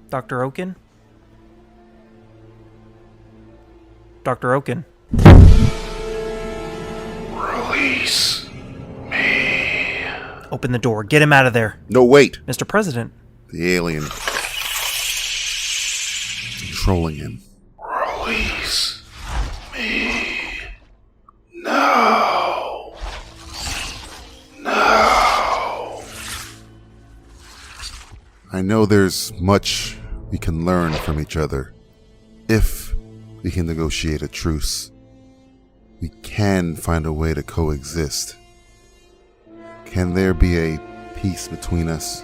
Dr. Oaken? Dr. Oaken? Release me. Open the door. Get him out of there. No, wait. Mr. President. The alien. Controlling him. Release me. No. No. I know there's much we can learn from each other. If we can negotiate a truce, we can find a way to coexist. Can there be a peace between us?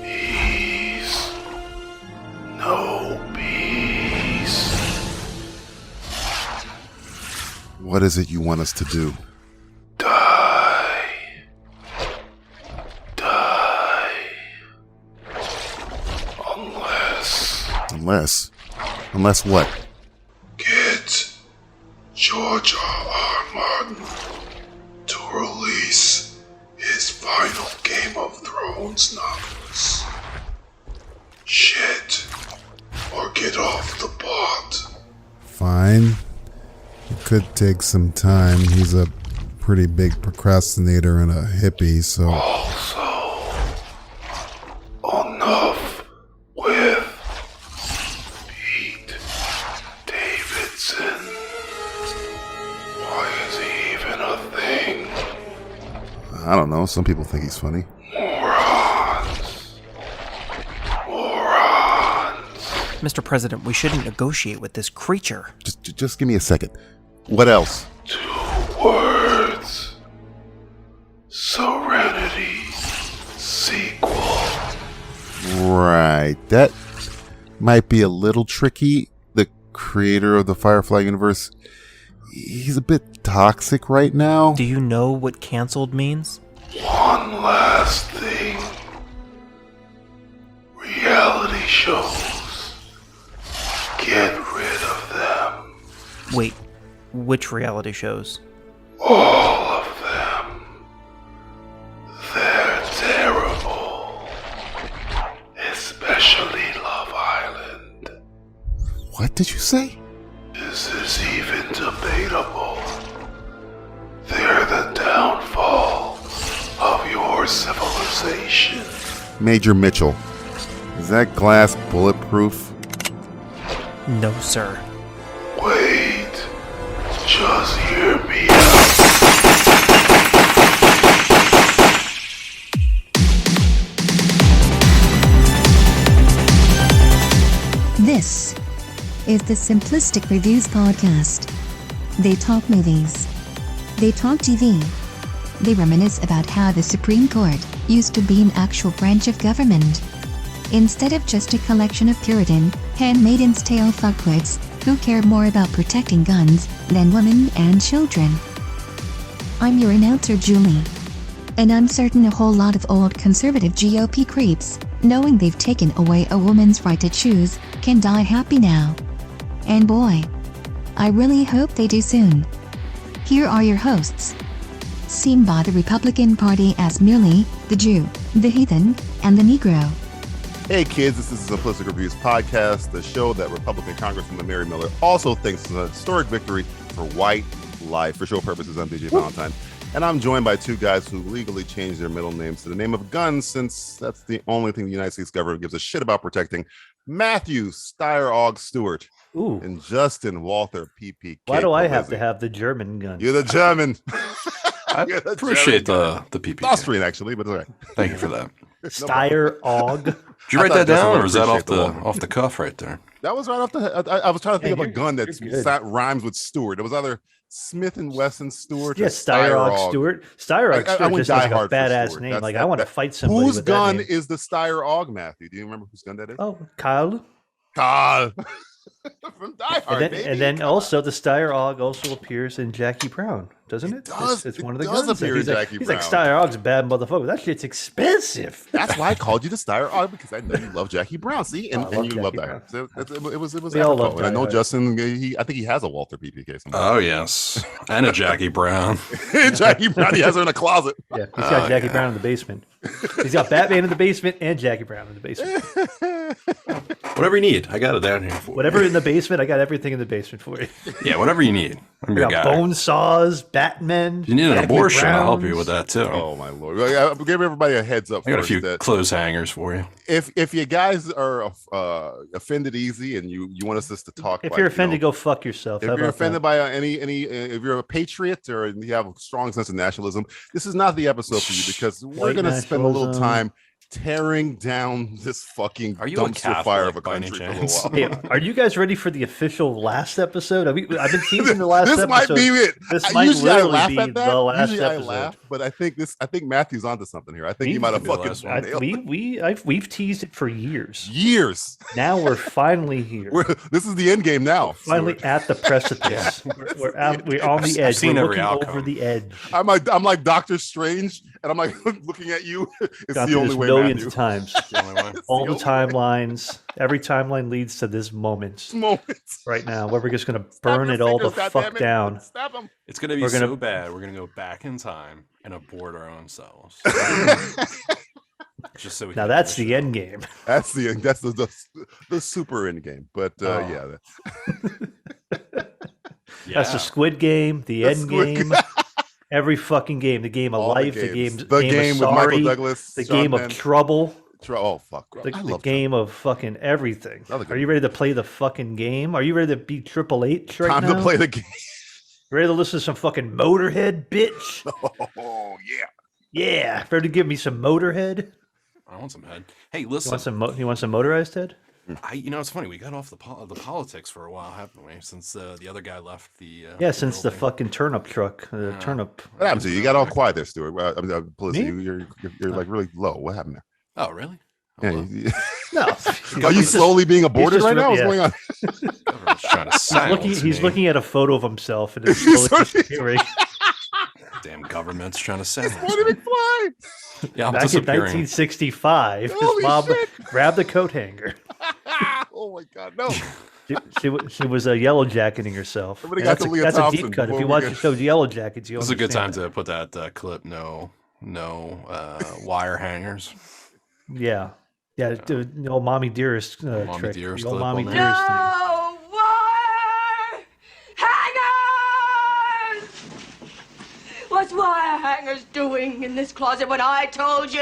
Peace. No peace. What is it you want us to do? Die. Die. Unless what? Get George R. Martin to release his final Game of Thrones novels. Shit. Or get off the pot. Fine. It could take some time. He's a pretty big procrastinator and a hippie, so... Also, enough with Pete Davidson. Why is he even a thing? I don't know. Some people think he's funny. Morons. Mr. President, we shouldn't negotiate with this creature. Just give me a second. What else? 2 words. Serenity sequel. Right. That might be a little tricky. The creator of the Firefly universe, he's a bit toxic right now. Do you know what canceled means? One last thing. Reality shows. Get rid of them. Wait, which reality shows? All of them. They're terrible. Especially Love Island. What did you say? Is this even debatable? They're the downfall of your civilization. Major Mitchell. Is that glass bulletproof? No, sir. Wait. Just hear me out. This is the Simplistic Reviews Podcast. They talk movies. They talk TV. They reminisce about how the Supreme Court used to be an actual branch of government, instead of just a collection of Puritan, handmaiden's tale fuckwits who care more about protecting guns than women and children. I'm your announcer, Julie. And I'm certain a whole lot of old conservative GOP creeps, knowing they've taken away a woman's right to choose, can die happy now. And boy, I really hope they do soon. Here are your hosts. Seen by the Republican Party as merely the Jew, the heathen, and the Negro. Hey kids, this is the Simplistic Reviews Podcast, the show that Republican Congresswoman Mary Miller also thinks is a historic victory for white life. For show purposes, I'm DJ Valentine, and I'm joined by 2 guys who legally changed their middle names to the name of guns, since that's the only thing the United States government gives a shit about protecting. Matthew Steyr-Og Stewart. Ooh. And Justin Walther PPK. Why do I have to have the German gun? You're the German. I appreciate the PPK. Austrian, actually, but it's all right. Thank you for that. Steyr-Og. Did you write that down, or is that Appreciate off the cuff right there? That was right off the... I was trying to think of a gun that you're good. rhymes with Stewart. It was either Smith & Wesson Stewart or Yeah, Steyr-Og Stewart. Steyr-Og I Stewart went just looks like Die a Hard for badass Stewart. name. That's- Like, that- I want to that- fight somebody Whose with gun that name. is the Steyr-Og, Matthew? Do you remember whose gun that is? Oh, Kyle. Carl. From Die Hard, And baby. then also the Steyr-Og also appears in Jackie Brown, doesn't it? does. It's It one of the does guns. appear in He's like, Jackie he's like, Brown. Steyr-Og's a bad motherfucker. That shit's expensive. That's why I called you the Steyr-Og, because I know you love Jackie Brown. See, and, I and love you Jackie love Die Brown. Hard. So it was We all apropos. love And I Die know Hard. Justin. I think he has a Walter PPK somewhere. Oh yes, and a Jackie Brown. Jackie Brown. He has her in a closet. Yeah, he's got Jackie Brown in the basement. He's got Batman in the basement and Jackie Brown in the basement. Whatever you need, I got it down here for Whatever in the basement, I got everything in the basement for you. you. Yeah, whatever you need. I'm We your got guy. bone saws, Batman. You need an Jackie abortion, I'll help you Browns. with that too. Oh my lord! I'll give everybody a heads up. I got a first few that clothes hangers for you. if you guys are offended easy and you want us to talk, If like, you're offended, you know, go fuck yourself. if How you're about offended by any if you're a patriot or you have a strong sense of nationalism, this is not the episode for you because we're White going to spend a little nationalism. time tearing down this fucking Are you a dumpster fire of a Catholic by any country for a chance? little while. Hey, are you guys ready for the official last episode? I've been teasing the last This episode. might be it. This might Usually I literally laugh be at that. the last Usually episode. I laugh, but I think Matthew's onto something here. I think he Me? might have Be the fucking last one. nailed it. We've teased it for years. Years. Now we're finally here. This is the end game now. Finally Stuart. at the precipice. We're on the edge. seen We're every looking outcome. over the edge. I'm like Doctor Strange, and I'm like looking at you. It's Gone the through only this way, millions Matthew. of times. The only way. All the only way. timelines. Every timeline leads to this moment Moments. right now where we're just going to Stab burn your it all the fingers, fuck goddammit. down. Stab him. It's gonna be We're gonna- so bad. We're gonna go back in time and abort our own selves. Just so we Now can that's finish the it. end game. That's the super end game. But yeah, That's the Squid Game, the end Squid game, every fucking game. The game of all life, the the games. game with of Michael sorry, Douglas, the Sean game of Penn. trouble, Oh fuck! the, I the love game of fucking everything. Another good Are you ready to play the fucking game? Are you ready to beat Triple H right Time now? to play the game. Ready to listen to some fucking Motorhead, bitch? Oh yeah. Yeah, ready to give me some Motorhead? I want some head. Hey, You listen. want some? You want some motorized head? It's funny. We got off the politics for a while, haven't we? Since the other guy left the. Yeah, since the building. fucking turnip truck, turnip. What happened to you? You got all quiet there, Stuart. Felicity, Me? you're like really low. What happened there? Oh, really? Yeah, Well, No, are you slowly being aborted just right now? What's yeah. going on? everyone's trying to silence he's me. looking at a photo of himself and it's He's slowly sorry. disappearing. Damn government's trying to silence Morty me. McFly. Yeah, I'm Back in disappearing. 1965, Holy his mom shit. grabbed the coat hanger. Oh my God, no! She was yellow jacketing herself. Somebody And got that's to a, Leah that's a Thompson deep cut. If before you we watch get- the show Yellow Jackets, you This is a good time understand to put that clip. No wire hangers. that. Yeah, dude, the old mommy dearest Mommy trick. Dearest The old clip mommy on there. dearest thing. No wire hangers! What's wire hangers doing in this closet when I told you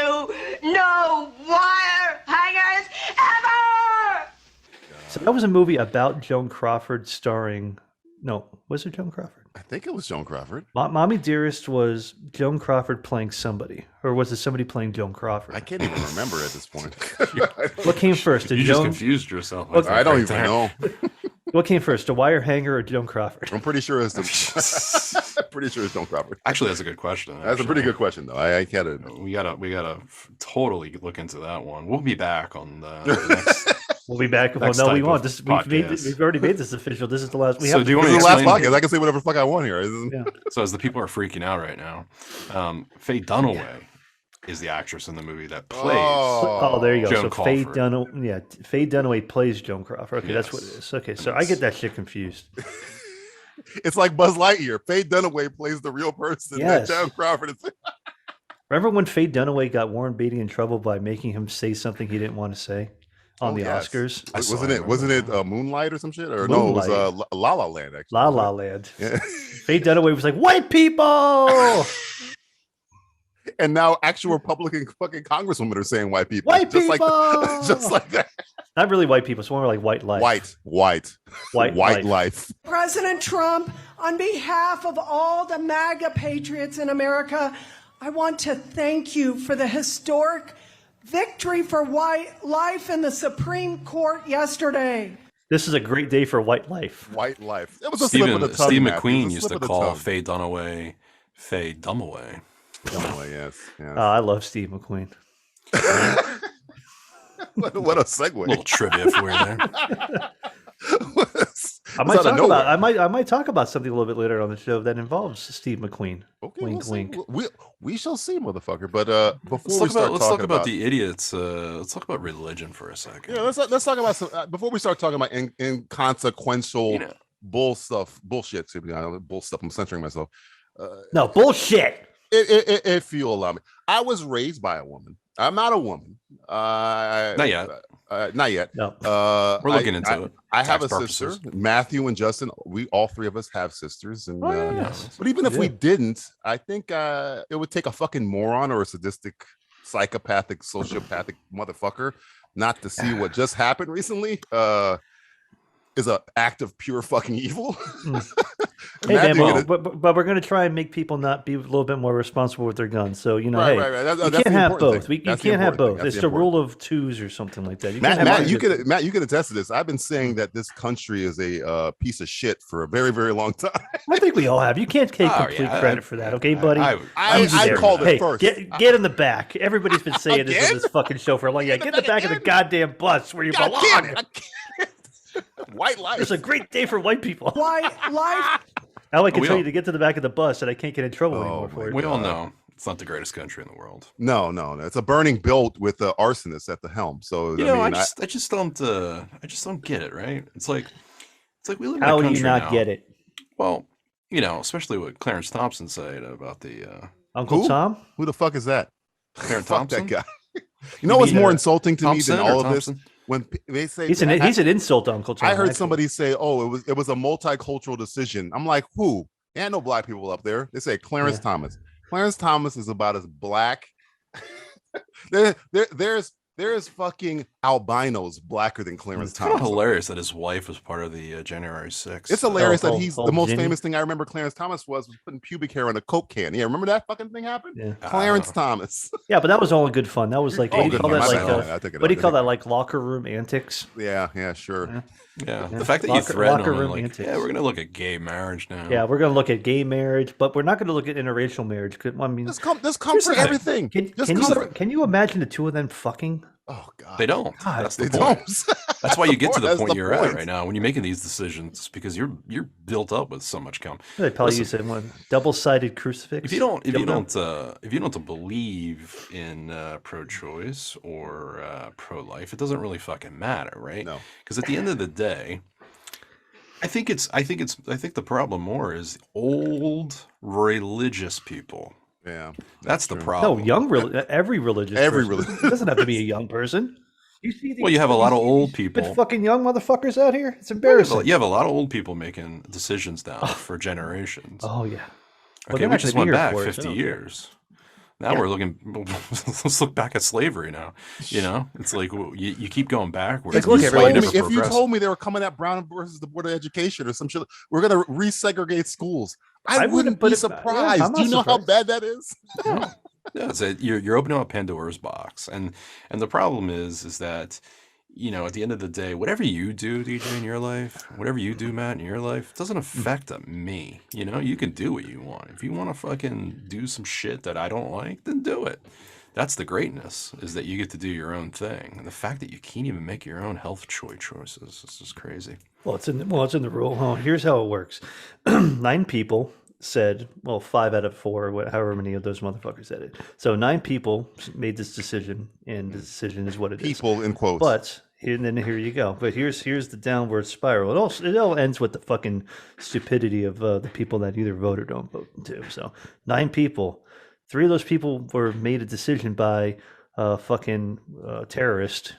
no wire hangers ever? So that was a movie about Joan Crawford starring. No, was it Joan Crawford? I think it was Joan Crawford. Mommy Dearest was Joan Crawford playing somebody, or was it somebody playing Joan Crawford? I can't even remember at this point. What came first? Did You just Joan? confused yourself. I don't think, even right know. What came first, a wire hanger or Joan Crawford? I'm pretty sure it's pretty sure it's Joan Crawford. Actually, that's a good question. That's a pretty good question, though. I can't. We gotta totally look into that one. We'll be back on the next. We'll be back. Well, Next no, we type won't. of This, podcast. we've already made this official. This is the last. We So have do you This want is to the last explain? podcast. I can say whatever the fuck I want here. Yeah. So as the people are freaking out right now, Faye Dunaway is the actress in the movie that plays. Oh, there you go. Joan so Faye Crawford. Dunaway, Faye Dunaway plays Joan Crawford. Okay, that's what it Yes. is. Okay, so And I get that shit confused. It's like Buzz Lightyear. Faye Dunaway plays the real person. Yes. That Joan Crawford is. Remember when Faye Dunaway got Warren Beatty in trouble by making him say something he didn't want to say on the yes. Oscars? I Wasn't remember it that. Moonlight or some shit? Or no, it was Moonlight. La La Land actually. La La Land. Yeah. Faye Dunaway was like, "White people, And now actual Republican fucking congresswomen are saying white people. white just people." like just like that. Not really white people. It's more like white life. White White life. President Trump, on behalf of all the MAGA patriots in America, I want to thank you for the historic victory for white life in the Supreme Court yesterday. This is a great day for white life. White life. It was a slip of the tongue. Steve Matthew. It McQueen was a used slip to of the call tongue. Faye Dunaway Faye Dumaway. Dunaway, yes. I love Steve McQueen. What a segue. Little trivia for you there. I might talk about. I might talk about something a little bit later on the show that involves Steve McQueen. Okay, Wink, we'll see. wink. We shall see, motherfucker. But before Let's we talk about the idiots. Let's talk about religion for a second. yeah, let's talk about some before we start talking about inconsequential bull stuff, bullshit. Bull stuff. I'm censoring myself. No bullshit. If you allow me, I was raised by a woman. I'm not a woman. Not yet. Not yet. No. We're looking into it. I have a Tax sister, purposes. Matthew and Justin. We all three of us have sisters, and Yes. but even if Yeah. we didn't, I think it would take a fucking moron or a sadistic, psychopathic, sociopathic motherfucker not to see what just happened recently. Is an act of pure fucking evil. Hey man, Matthew but we're going to try and make people not be a little bit more responsible with their guns. So right. You That's can't the have important both. thing. You That's the can't have important both. thing. That's It's the the rule of twos or something like that. You can't Matt, have both. you can attest to this. I've been saying that this country is a piece of shit for a very, very long time. I think we all have. You can't take Oh, complete yeah, credit for that, okay, buddy? I called it Hey, first. get in the back. Everybody's been saying this Again? in this fucking show for a long time. Yeah, get in the back of the goddamn bus where you God belong. damn it! I can't. White life. It's a great day for white people. White life. All I can We tell all- you to get to the back of the bus, and I can't get in trouble Oh, anymore for it. We all know it's not the greatest country in the world. No. It's a burning boat with the arsonist at the helm. So I just don't get it. Right? It's like we live in How a do country you not now. get it? Well, especially what Clarence Thompson said about the Uncle Who? Tom? Who the fuck is that? Clarence Fuck Thompson. that guy. You know what's mean, more insulting to Thompson me or than all of Thompson? this? When they say He's an insult to Uncle Tom. I heard actually. somebody say, "Oh, it was a multicultural decision." I'm like, who? Ain't no black people up there. They say Clarence Thomas. Clarence Thomas is about as black. There's fucking albinos blacker than Clarence It's kind of Thomas. hilarious that his wife was part of the January 6th. It's hilarious that Oh, he's oh, the most Ginny? famous thing I remember Clarence Thomas was putting pubic hair on a Coke can. Yeah, remember that fucking thing happened? Yeah. Clarence Thomas. Yeah, but that was all in good fun. That was like, Oh, what do good you call fun. that? My Like, bad. I take it what do out. you call that? Like locker room antics. Yeah, sure. Yeah, the fact that you Locker- threatened locker him, room like, antics. yeah, we're gonna look at gay marriage now. Yeah, we're going to look at gay marriage, but we're not going to look at interracial marriage. I mean, This come Here's for the thing. everything. can you imagine the two of them fucking? Oh God, They don't. God, That's the They point. don't. That's why you get to the That's point the you're point. at right now when you're making these decisions, because you're built up with so much cum. They probably Listen, use one double-sided crucifix. if you don't Double- believe in pro-choice or pro-life, it doesn't really fucking matter, right? No. Because at the end of the day, I think the problem more is old religious people. Yeah, That's the true. problem. No, every religious. Every person. religion. It doesn't have to be a young person. You see these, Well, you have a lot of old stupid people. fucking young motherfuckers out here. It's embarrassing. You have a lot of old people making decisions now for generations. Oh yeah. Well, Okay, they're we not just gonna be went here back for it, so 50 I don't care. years. Now we're looking. Let's look back at slavery now. It's like you keep going backwards. Like, look, It's everybody- why you never If you progress. told me they were coming at Brown versus the Board of Education or some shit, we're gonna resegregate schools. I wouldn't wouldn't put be it- surprised. I'm Do you not know how surprised. bad that is? Yeah, you're opening up Pandora's box, and the problem is that at the end of the day, whatever you do, DJ, in your life, whatever you do, Matt, in your life, doesn't affect me. You can do what you want. If you want to fucking do some shit that I don't like, then do it. That's the greatness, is that you get to do your own thing. And the fact that you can't even make your own health choices is just crazy. Well, it's in the rule. Oh, here's how it works. 9 people said, well, 5 out of 4, however many of those motherfuckers said it. So 9 people made this decision, and the decision is what it is. People in quotes. But and then here you go. But here's the downward spiral. It all ends with the fucking stupidity of the people that either vote or don't vote too. So 9 people, 3 of those people were made a decision by a fucking terrorist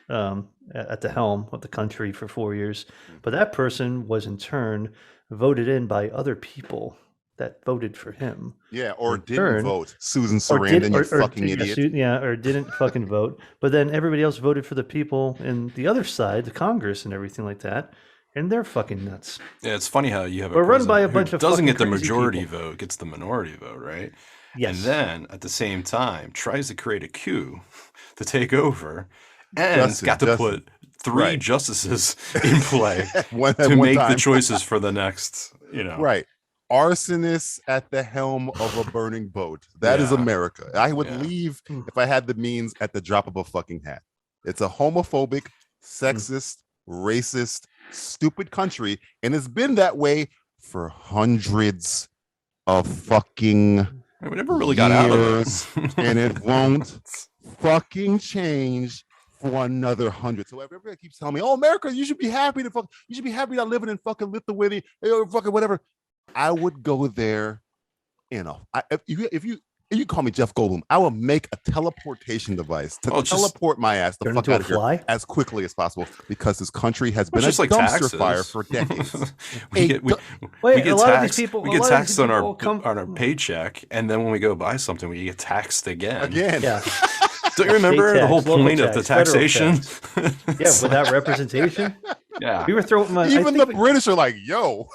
at the helm of the country for 4 years. But that person was in turn voted in by other people that voted for him. Yeah, or in didn't turn- vote. Susan Or Sarandon, you fucking did- idiot. or didn't fucking vote. But then everybody else voted for the people in the other side, the Congress and everything like that, and they're fucking nuts. Yeah, it's funny how you have a We're run by a president bunch who of doesn't fucking get the crazy majority people. vote, gets the minority vote, right? Yes. And then at the same time tries to create a coup to take over, and Justice, got to justice. put 3 Right. justices in play One- to at one make the time. choices for the next. Right. Arsonists at the helm of a burning boat. That is Yeah. America. I would Yeah. leave if I had the means at the drop of a fucking hat. It's a homophobic, sexist, racist, stupid country, and it's been that way for hundreds of fucking We never really got out of years, it. and it won't fucking change for another 100. So everybody keeps telling me, "Oh, America, you should be happy you should be happy not living in fucking Lithuania or fucking whatever." I would go there if you call me Jeff Goldblum, I will make a teleportation device to teleport my ass the fuck out of here as quickly as possible because this country has been a dumpster fire for decades. we get taxed on our paycheck, and then when we go buy something, we get taxed again. Yeah. Don't you remember the whole point of the taxation? Yeah, without representation. Yeah, we were throwing. Even the British are like, "Yo,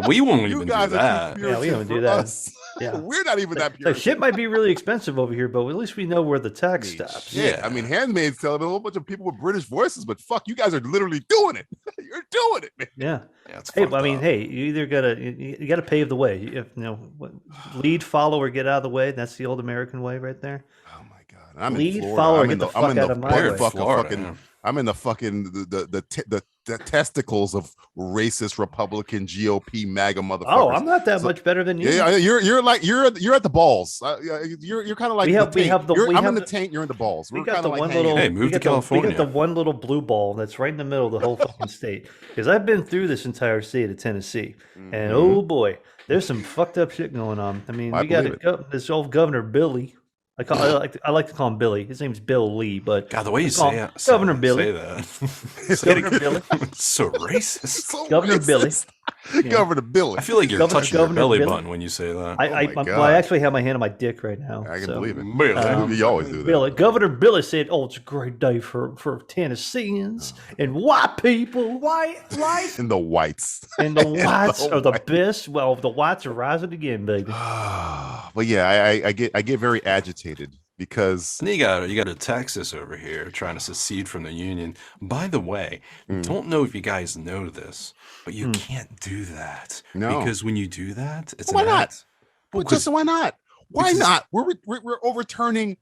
we won't even do that." Yeah, we don't do that. Us. Yeah, we're not even that pure. So shit might be really expensive over here, but at least we know where the tax stops. Yeah, I mean, Handmaid's Tale, a whole bunch of people with British voices, but fuck, you guys are literally doing it. You're doing it, man. Yeah. Hey, you either gotta pave the way. If lead, follow, or get out of the way. That's the old American way, right there. Oh my god, I'm lead, in Florida. follow, or get the fuck out of my way. I'm in the fucking the testicles of racist Republican GOP MAGA motherfuckers. Oh, I'm not that much better than you. Yeah, you're at the balls. You're kind of like I'm in the taint. You're in the balls. We got the one little. Hey, move to California. We got the one little blue ball that's right in the middle of the whole fucking state. Because I've been through this entire state of Tennessee, and oh boy, there's some fucked up shit going on. I mean, we got this old Governor Billy. I like to call him Billy. His name's Bill Lee, but God, the way you say it, Governor Billy. Say that. Governor Billy. So racist. Governor Billy. Governor Billy. I feel like you're touching your belly button when you say that. I actually have my hand on my dick right now. I can believe it. You always do that. Billy, Governor Billy said, "Oh, it's a great day for Tennesseans and white people. White life and the whites. And the whites are the best. Well, the whites are rising again, baby." But yeah, I get very agitated because and you got a Texas over here trying to secede from the Union. By the way, don't know if you guys know this, but you can't do that. No, because when you do that, it's why not? Well, why not? Why not? We're overturning.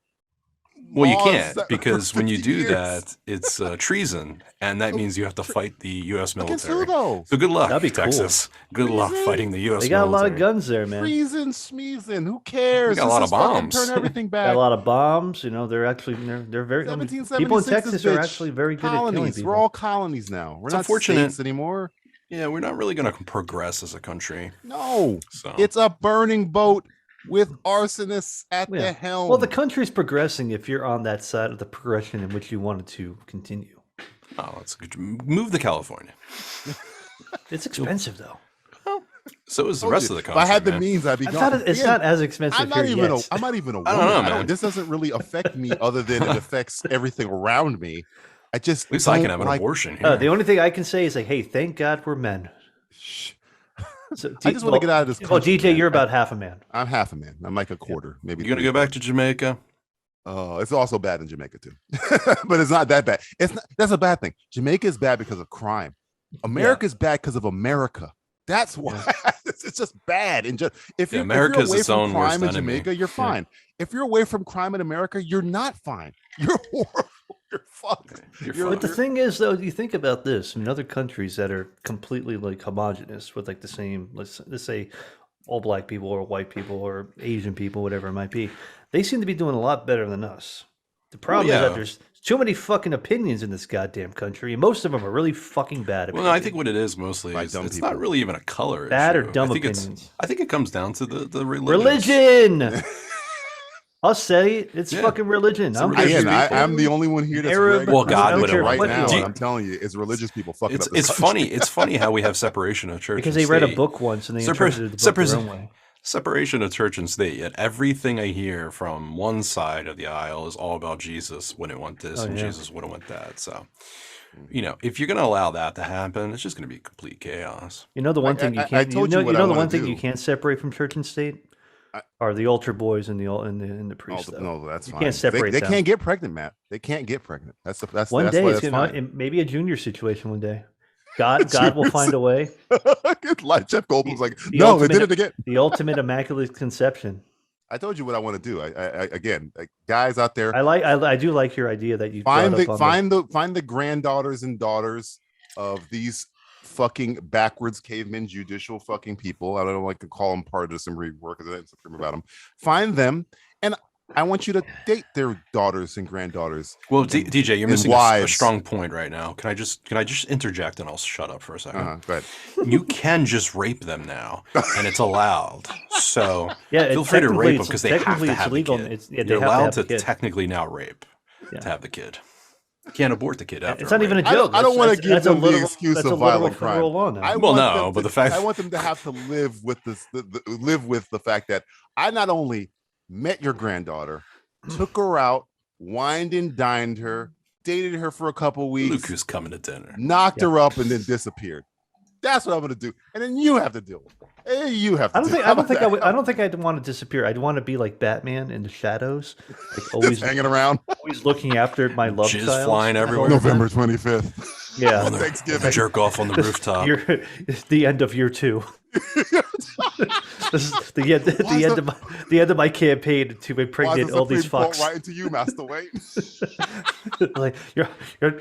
Well, you can't because when you do that, it's treason, and that means you have to fight the U.S. military. So good luck, Texas. Cool. Good luck fighting the U.S. military. They got a lot of guns there, man. Treason, smeezing. Who cares? We got a lot of bombs. Turn everything back. Got a lot of bombs. They're actually they're very. People in Texas are actually very good at killing people. We're all colonies now. We're not states anymore. Yeah, we're not really going to progress as a country. No, it's a burning boat with arsonists at the helm. Well, the country's progressing if you're on that side of the progression in which you wanted to continue. Oh, that's good. Move to California. It's expensive, though. Well, so is the rest of the country. If I had the means, I'd be gone. It's not as expensive. I'm not even a woman. I don't know, man. This doesn't really affect me other than it affects everything around me. At least I can have an abortion here. The only thing I can say is hey, thank God we're men. So, I just want to get out of this country. Well, DJ, you're about half a man. I'm half a man. I'm like a quarter, maybe. You gonna go back to Jamaica? Oh, it's also bad in Jamaica too, but it's not that bad. That's a bad thing. Jamaica is bad because of crime. America is bad because of America. That's why it's just bad. And if you're away from crime in Jamaica, you're fine. If you're away from crime in America, you're not fine. You're horrible. You're fucked. But the thing is, though, you think about this. In other countries that are completely like homogenous with like the same, let's say, all black people or white people or Asian people, whatever it might be, they seem to be doing a lot better than us. The problem is that there's too many fucking opinions in this goddamn country, and most of them are really fucking bad. Well, no, I think what it is mostly is it's not really even a color bad issue. or dumb opinions. I think it comes down to the religion. I'll say it's fucking religion. I'm the only one here that's Arab. Well, God would right now. I'm telling you, it's religious people fucking up. It's funny. It's funny how we have separation of church because and they state. read a book once and they interpreted the book their own way. Separation of church and state. Yet everything I hear from one side of the aisle is all about Jesus wouldn't want this and Jesus wouldn't want that. So, if you're going to allow that to happen, it's just going to be complete chaos. The one thing you can't. The one thing you can't separate from church and state. Are the altar boys and the priests? No, that's fine. You can't separate them. They can't get pregnant, Matt. They can't get pregnant. That's one day. It's maybe a junior situation one day. God will find a way. Like Jeff Goldblum's like, no, they did it again. The ultimate immaculate conception. I told you what I want to do. I again, guys out there. I do like your idea that you find the granddaughters and daughters of these fucking backwards cavemen judicial fucking people. I don't like to call them part of the Supreme work because I didn't Supreme about them. Find them, and I want you to date their daughters and granddaughters. Well, DJ, you're missing a strong point right now. Can I just interject and I'll shut up for a second? Go ahead. You can just rape them now, and it's allowed. So Yeah, feel free to technically rape them it's- because they have technically to it's have legal. the kid. It's- yeah, they You're have to allowed have to the kid. technically now rape Yeah. to have the kid. You can't abort the kid after. It's not even a I joke. don't want to That's- give that's a them the literal- excuse that's a of literal violent crime. federal law now. I Well, want no, them but to- the fact- I want them to have to live with this, live with the fact that I not only met your granddaughter, took her out, wined and dined her, dated her for a couple weeks, Look who's coming to dinner. knocked her up, and then disappeared. That's what I'm going to do, and then you have to deal with it. And you have to. I don't deal- think. How I don't about think. that? I don't think I'd want to disappear. I'd want to be like Batman in the shadows, like always, Just hanging around. always looking after my love Jizz child. flying everywhere. November 25th. Yeah, Thanksgiving. Jerk off on the rooftop. it's the end of year 2. This is the end of my campaign to Why impregnate does all the these Supreme Court fucks. right into you, Master Wayne? Like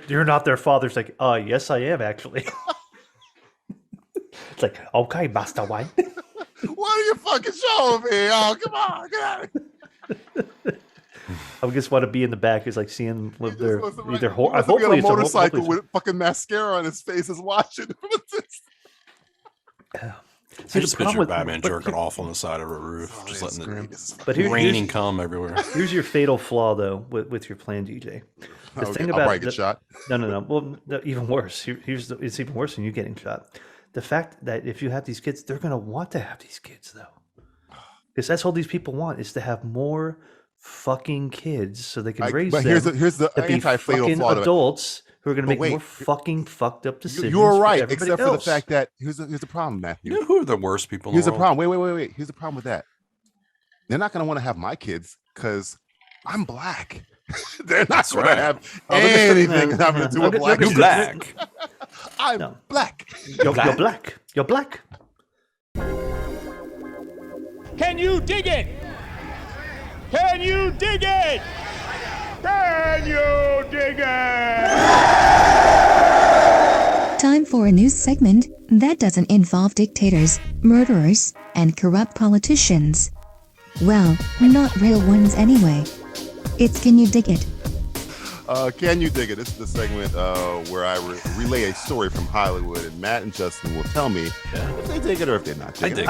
you're not their father. It's like, yes, I am actually. It's like, okay, Master Wayne. What are you fucking showing me? Oh, come on, get out of here. I just want to be in the back. Is like seeing them with their He just either. wants to be on Hopefully, a it's motorcycle hopefully with fucking mascara on his face is watching. I See, just the problem picture with- Batman but jerking off on the side of a roof, just letting it But raining cum everywhere. here's your fatal flaw, though, with your plan, DJ. The thing I'll about probably get shot. No. Well, no, even worse. It's even worse than you getting shot. The fact that if you have these kids, they're gonna want to have these kids, though, because that's all these people want is to have more fucking kids, so they can raise But them. here's the to be anti-fatal fucking flaw. to it. adults who are gonna But make wait, more fucking fucked up decisions. You're for right, everybody except for the else. fact that here's the problem, Matthew. You know who are the worst people in Here's the the world? problem. Wait. Here's the problem with that. They're not going to want to have my kids because I'm black. They're not going right. to have Oh, look at anything the- having to do with look black. at- You black. I'm No. black. You're black. You're black. Can you dig it? Can you dig it? Can you dig it? Time for a news segment that doesn't involve dictators, murderers, and corrupt politicians. Well, not real ones anyway. It's Can You Dig It? Can you dig it? This is the segment where I relay a story from Hollywood, and Matt and Justin will tell me if they dig it or if they're not I digging dig it.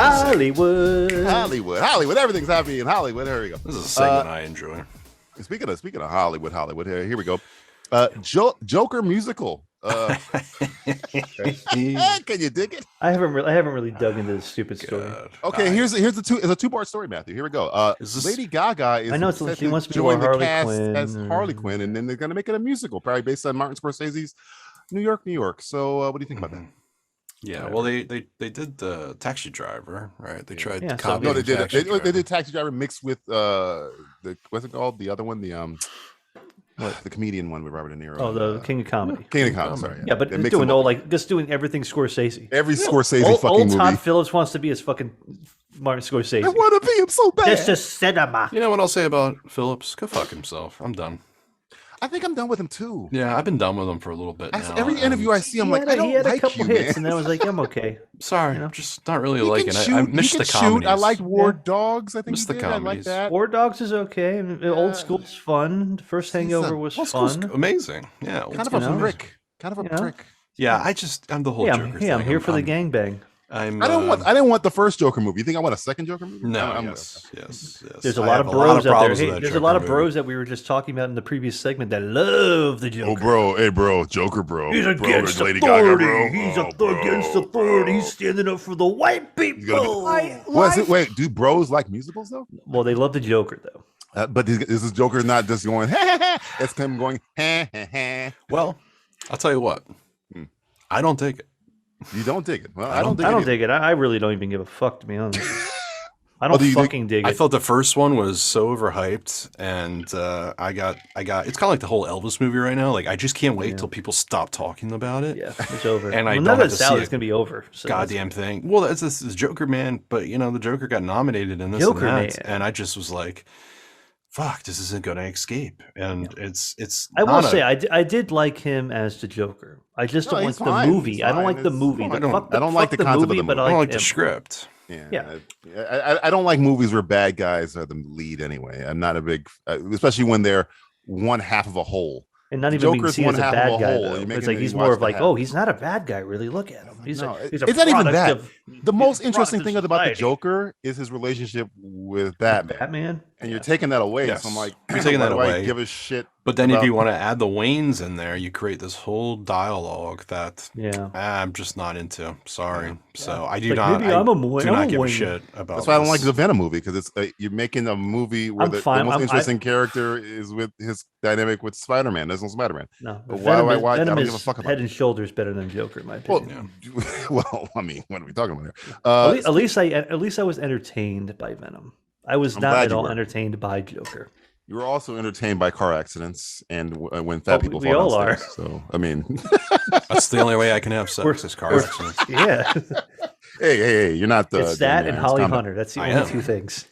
it. Hollywood. Everything's happening in Hollywood. Here we go. This is a segment I enjoy. Speaking of Hollywood, here we go. Joker musical. Can you dig it? I haven't really dug into this stupid story. God. Okay, here's it's a two-part story, Matthew. Here we go. Is this- Lady Gaga is I know, set she to wants to be join the Harley cast Quinn as or- Harley Quinn, and then they're going to make it a musical, probably based on Martin Scorsese's New York. So, what do you think about that? Yeah, well, they did the Taxi Driver, right? They tried Yeah, to so copy No, the they did. Taxi They Driver. did Taxi Driver mixed with what's it called? The other one, the comedian one with Robert De Niro. Oh, the King of Comedy. King of Comedy. Sorry, Yeah, but They just mix doing them up. just doing everything Scorsese. Every Scorsese Old fucking Todd movie. Phillips wants to be as fucking Martin Scorsese. I want to be him so bad. This is cinema. You know what I'll say about Phillips? Go fuck himself. I'm done. I think I'm done with him too. Yeah, I've been done with him for a little bit now. Every interview I see, I'm like, I don't he had like a couple you, hits, man. and then I was like, I'm okay. Sorry, I'm just not really He liking can it. shoot. I missed he the can comedies. shoot. I liked War Dogs. I think Missed he the did. I like comedies. that. War Dogs is okay. Old School's fun. The first Hangover was Old School's fun. amazing. Yeah, old Kind of School's a know. amazing. prick. Kind of a You know? prick. Yeah, I'm the whole Hey, Joker thing. I'm here for the I'm- gangbang. I'm. I didn't want the first Joker movie. You think I want a second Joker movie? No, I'm- yes. There's a I lot have of bros out there. problems with Hey, that there's a Joker lot of movie. bros that we were just talking about in the previous segment that love the Joker. Oh, bro. Hey, bro. Joker, bro. He's Bro, against Lady authority. Gaga, bro. He's Oh, against bro, authority. bro. He's standing up for the white gonna people. Wait, do bros like musicals though? Well, they love the Joker though. But is this Joker not just going? It's him going. Well, I'll tell you what. I don't take it. You don't dig it. Well, I don't I don't either. dig it. I really don't even give a fuck, to be honest. I Oh, don't do you dig- fucking dig I it. thought the first one was so overhyped, and I got. It's kind of like the whole Elvis movie right now. Like I just can't wait till people stop talking about it. Yeah, it's over. And I well, don't none have of to it's see out. it. It's gonna be over. So Goddamn thing. Well, that's this Joker man, but you know the Joker got nominated in this Joker and that, Man. and I just was like, "Fuck, this isn't going to escape." And it's. I will not a- say I did like him as the Joker. I just No, don't he's like the fine. movie. He's I don't fine. like the It's- movie. I The- don't- fuck I don't like fuck the concept of the movie, but movie. I don't like him. the script. Yeah. I don't like movies where bad guys are the lead anyway. I'm not a big, especially when they're one half of a whole. And not even being Joker's seen one as a half of bad a guy. whole. Though. You're It's making like it- he's you more watch of the like, half. oh, he's not a bad guy. Really, look at him. He's No, a it's not even product that. of- The he's most a interesting product thing of about the society. Joker is his relationship with Batman. Batman, And you're taking that away. Yes. So I'm like, You're taking why that do I away. give a shit? But then if about- you want to add the Waynes in there, you create this whole dialogue that Yeah. I'm just not into. Sorry. So I do Like, not. maybe I I'm a do Wayne- I'm not a give a Wayne. shit about. That's why I don't like this. the Venom movie, because it's you're making a movie where I'm the fine. most I'm- interesting character is with his dynamic with Spider-Man. There's no Spider-Man. No, But Venom why? I Venom don't give a is fuck about head it. and shoulders better than Joker, in my Well, opinion. well, I mean, what are we talking about here? At least I was entertained by Venom. I was I'm not glad at you all were. entertained by Joker. You were also entertained by car accidents and when fat people we fall all downstairs. So, I mean, That's the only way I can have sex is car accidents. Yeah, hey, you're not the. it's that the and man. Holly Calm down. Hunter. That's the I only am. two things.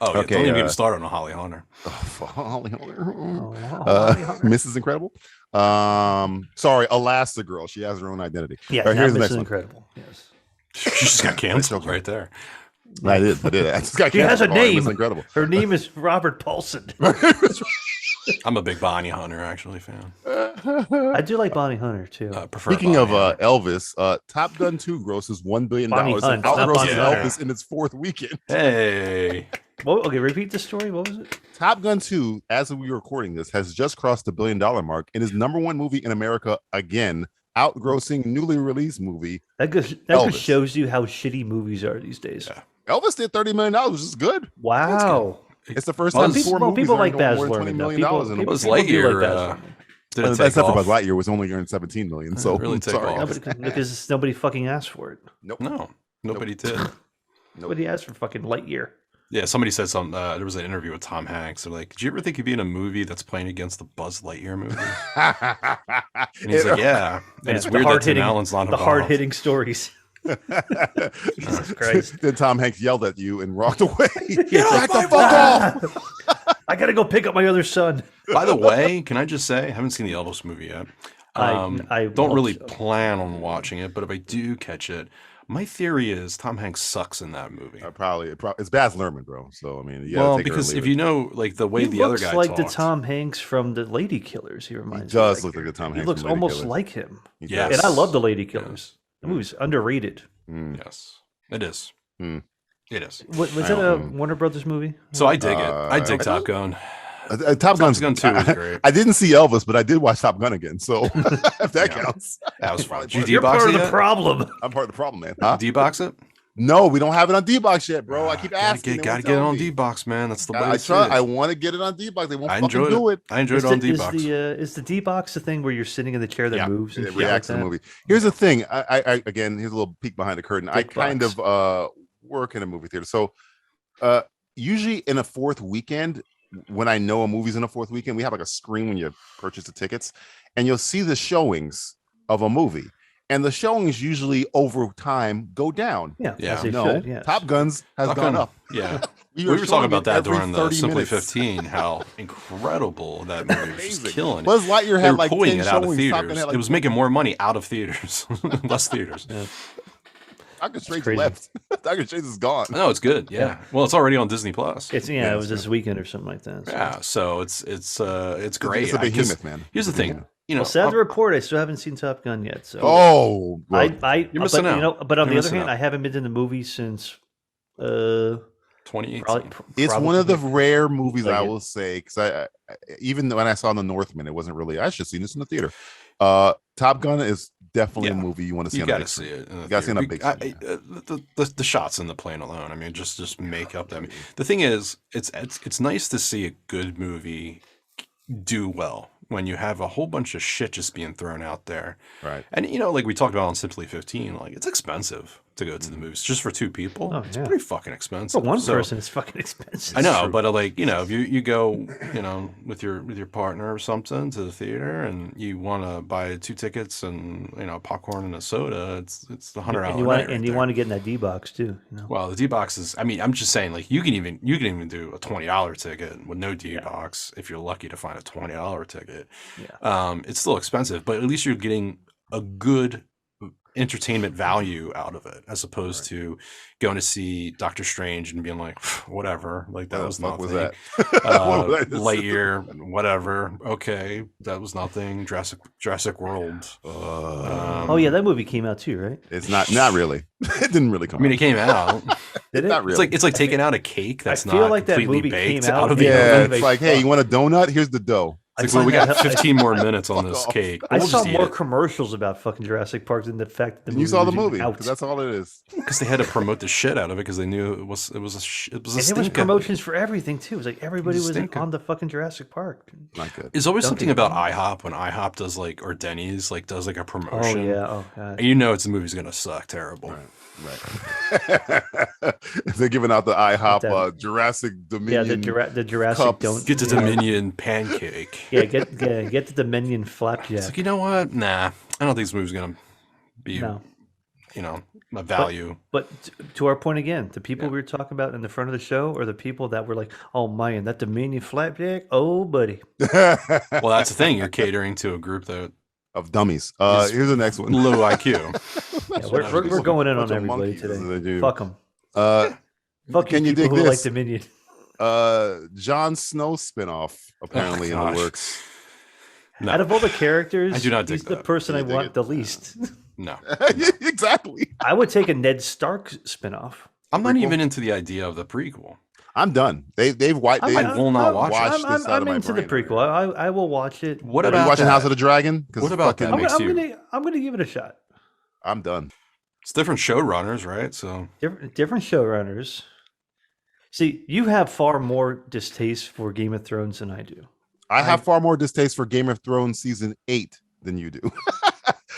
Oh, yeah, Okay, don't even get me started on Holly Hunter. Holly Hunter. Oh, Holly Hunter. Mrs. Incredible. Sorry, Elastigirl. She has her own identity. Yeah, All right, now here's the Mrs. next one. Incredible. Yes. She just got canceled right there. I did. I just got She has a canceled for calling name. Mrs. Incredible. Her name is Robert Paulson. I'm a big Bonnie Hunter actually fan. I do like Bonnie Hunter too. Prefer Speaking of Bonnie Hunter. Elvis, Top Gun 2 grosses $1 billion Bonnie and Hunt, not outgrosses Bonnie Hunter. Elvis in its fourth weekend. Hey, Okay, repeat the story. What was it? Top Gun 2, as we were recording this, has just crossed the $1 billion mark and is number one movie in America again, outgrossing newly released movie. That just Elvis. shows you how shitty movies are these days. Yeah. Elvis did $30 million, which is good. Wow. It's the first Well, time people- four movies people are like doing Baz more than Luhrmann. $20 Now. million People- in a people- Buzz movie. do like Lightyear Baz did Luhrmann. it take Except for off? Buzz Lightyear was only earning 17 million. So really take sorry. off. Because nobody fucking asked for it. Nope. No, nobody did. Nobody asked for fucking Lightyear. Yeah, somebody said something. There was an interview with Tom Hanks. They're like, "Did you ever think you'd be in a movie that's playing against the Buzz Lightyear movie?" And he's like, "Yeah." And it's weird that Tim Allen's not the involved. hard hitting stories. Jesus Christ. Then Tom Hanks yelled at you and walked away. Yeah, Back the fuck off. I gotta go pick up my other son. By the way, can I just say, I haven't seen the Elvis movie yet. I don't hope really so. plan on watching it, but if I do catch it, my theory is Tom Hanks sucks in that movie. Probably it's Baz Luhrmann, bro. So I mean, yeah. Because if you know, like the way He the other looks guy like the talks, Tom Hanks from the Lady Killers. He reminds he me. does look like the Tom He Hanks. looks from Lady almost Killers. like him. He Yes. does. And I love the Lady Killers. The movie's underrated. yes, it is. Hmm. It is. Was I that a don't know. Warner Brothers movie? So I dig it. I dig Top Gun. Top Gun 2 was great. I didn't see Elvis, but I did watch Top Gun again. So if that counts, That was fun. Did you You're D-box part it of the yet? problem. I'm part of the problem, man. Huh? D-box it? No, we don't have it on D-Box yet, bro. I keep asking. they Gotta won't get it tell on me. D-box, man. That's the way I to see try. it. I want to get it on D-Box. They won't I fucking enjoyed do it. it. I enjoyed it on Is D-box. is the D-box the thing where you're sitting in the chair that Yeah. moves and It shit like reacts to the that? movie. Here's the thing. I again, here's a little peek behind the curtain. I Big kind box. of work in a movie theater. So usually in a fourth weekend, when I know a movie's in a fourth weekend, we have like a screen when you purchase the tickets, and you'll see the showings of a movie. And the showings usually over time go down. Yeah, Yeah. as they No, should, yes. Top Guns has Top gone Gun. up. Yeah. We We are were talking showing about it that every during the 30 Simply minutes. 15, how incredible that movie was just Amazing. killing it. Buzz Lightyear They had were like pulling 10 it out of showings. Top Gun theaters. had like It was making more money out of theaters, less theaters. Yeah. Dr. Strange crazy. left. Dr. Strange is gone. No, it's good. Yeah. Well, it's already on Disney Plus. It was this weekend or something like that. So. Yeah. So it's great. It's a I just- behemoth, man. Here's the thing. Yeah. You know, Well, sad to report, I still haven't seen Top Gun yet. So Oh, look, You're missing but, out. You know, but on You're the other missing hand, out. I haven't been to the movies since 2018. it's one of the probably- rare movies Like I it. will say, because I even when I saw The Northman, it wasn't really. I should have seen this in the theater. Top Gun is definitely a Yeah. movie you want to see. You on a got to big see screen. it. In the You gotta see it on a theater. big screen. The shots in the plane alone. I mean, just make up that. The thing is, it's nice to see a good movie do well when you have a whole bunch of shit just being thrown out there. Right. And you know, like we talked about on Simply 15, like it's expensive to go to the movies just for two people. Oh, It's yeah. pretty fucking For expensive. one So- person, it's fucking expensive. I know, but like if you go, with your partner or something to the theater, and you want to buy 2 tickets and popcorn and a soda, it's the $100 And you night want right want to get in that D box too. You know? well, the D box is. I mean, I'm just saying, like you can even do a $20 ticket with no D box if you're lucky to find a $20 ticket. Yeah. It's still expensive, but at least you're getting a good entertainment value out of it, as opposed to going to see Doctor Strange and being like, whatever, like that was nothing. Was that? Lightyear, whatever. Okay, that was nothing. Jurassic World. Oh yeah, that movie came out too, right? It's not really. It didn't really come. I mean, it came out. Did it? Not really. It's like taking out a cake that's I feel not like that completely movie baked came out out of the Yeah, oven. it's like, hey, you want a donut? Here's the dough. It's like, well, we got 15 more minutes on this cake. I We'll saw just eat more it. commercials about fucking Jurassic Park than the fact that the movie You saw the was even movie. out. 'Cause that's all it is. Because they had to promote the shit out of it because they knew it was a And there was stinker. promotions for everything too. It was like everybody was stinker. on the fucking Jurassic Park. Not good. There's always Dunkin' something about IHOP when IHOP does like, or Denny's like does like a Oh promotion. yeah. Oh god. And you know the movie's gonna suck terrible. Right. They're giving out the IHOP Jurassic Dominion. Yeah, the Jurassic cups. don't Get the Dominion pancake. Yeah, get the Dominion flapjack. It's like, you know what? Nah, I don't think this movie's gonna be, No. you know, a value. But to our point again, the people we were talking about in the front of the show are the people that were like, "Oh man, that Dominion flapjack, oh buddy." Well, that's the thing. You're catering to a group that Of dummies. Here's the next one. low IQ. Yeah, we're going in on Bunch of everybody monkeys, today. they do. Fuck them. Fuck Can you people dig who like this? Dominion. Jon Snow spinoff apparently in the gosh. works. No. Out of all the characters, I do not dig he's the that. person I You dig want it? the least. No, Exactly. I would take a Ned Stark spinoff. I'm not Prequel? even into the idea of the prequel. I'm done. They've wiped. I will not watch it. washed this out I'm of my into the brain prequel. I will watch it. What Are you about watching that? House of the Dragon? 'Cause What about fucking- that? Makes you- I'm gonna give it a shot. I'm done. It's different showrunners, right? So Different showrunners. See, you have far more distaste for Game of Thrones than I do. I have far more distaste for Game of Thrones season 8 than you do.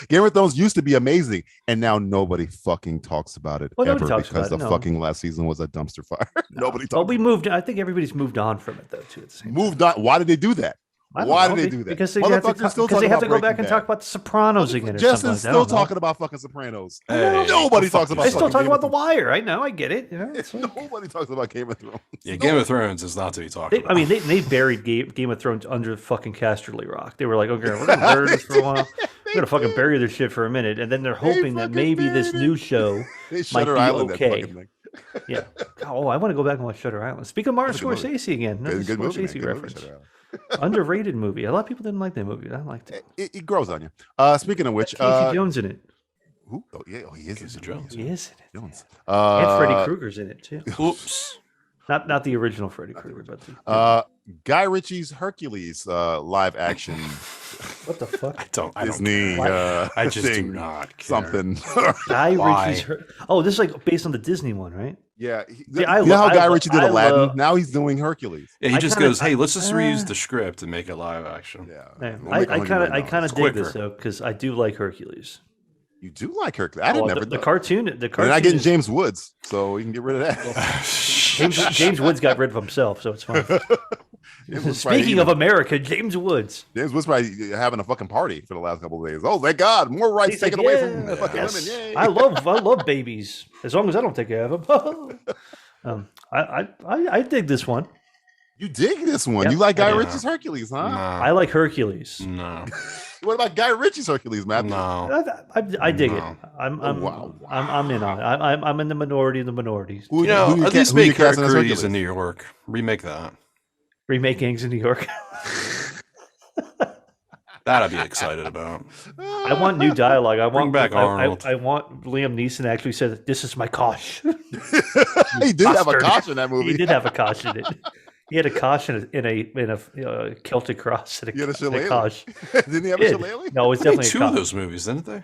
Game of Thrones used to be amazing, and now nobody fucking talks about it Well, nobody ever talks because about the it, no. fucking last season was a dumpster fire. Nobody Well, talks. we moved. I think everybody's moved on from it though. Too at the same. Moved on. Why did they do that? I don't Why know, did they do that? Because they have to, Motherfuckers still because they talking have to about go back Breaking and Bad. talk about The Sopranos again. Or Justin's something like that. still I don't know. talking about fucking Sopranos. Hey, Nobody fuck talks about. They still fucking talk Game about of The Wire. I know. I get it. You know. It's Thrones. like, Nobody talks about Game of Thrones. yeah, Game of Thrones is not to be talked they, about. I mean, they buried Game of Thrones under fucking Casterly Rock. They were like, okay, we're gonna bury this for a while. We're gonna fucking bury this shit for a minute, and then they're hoping that fucking maybe this buried it. new show They might Shutter be Island. That okay. fucking thing. Yeah. Oh, I want to go back and watch Shutter Island. Speak of Martin That's a good movie. Scorsese again. Another Good movie, man. Scorsese Good movie, reference. Shutter Island. Underrated movie. A lot of people didn't like that movie. I liked it. It grows on you. Speaking of which, Casey Jones in it. who? Oh yeah, he is. Casey Jones. He is in it. Jones. And Freddy Krueger's in it too. Oops. Not the original Freddy Krueger, but the, Guy Ritchie's Hercules live action what the fuck? I don't Disney. care. I just do thing, not care. something. Guy Why? Ritchie's. Oh, this is like based on the Disney one, right? Yeah, See, I you know lo- how I Guy lo- Ritchie did I Aladdin? love- Now he's doing Hercules. Yeah, he I just kinda- goes, "Hey, let's just reuse the script and make it live action." Yeah, Yeah. we'll I make kind $100 of million. dig quicker. this though because I do like Hercules. You do like Hercules? I didn't Well, never. the cartoon. The You're cartoon. not getting is- James Woods, so you can get rid of that. James Woods got rid of himself, so it's fine. James Woods probably Speaking of America, James Woods. James Woods probably having a fucking party for the last couple of days. Oh, thank God, more rights He's taken like, away yeah, from the fucking yes. women. Yay. I love babies as long as I don't take care of them. I dig this one. You dig this one? Yep. You like Guy Yeah. Ritchie's Hercules, huh? I like Hercules. No, What about Guy Ritchie's Hercules, Matt? no. I dig it. No. Wow. I'm in on it. I'm in the minority of the minorities. Who, You know, who at ca- least who you make casting as Hercules Hercules? in New York. Remake that. Remake Gangs in New York. That I'd be excited about. I want new dialogue. I want back Arnold. I want Liam Neeson to actually say, "This is my kosh." He did have a Bastard. kosh in that movie. He did have a kosh in it. He had a kosh in a Celtic cross. And He had a a shillelagh. kosh. Didn't he have a Did. shillelagh? No, it's They made definitely two a of kosh. those movies, didn't they?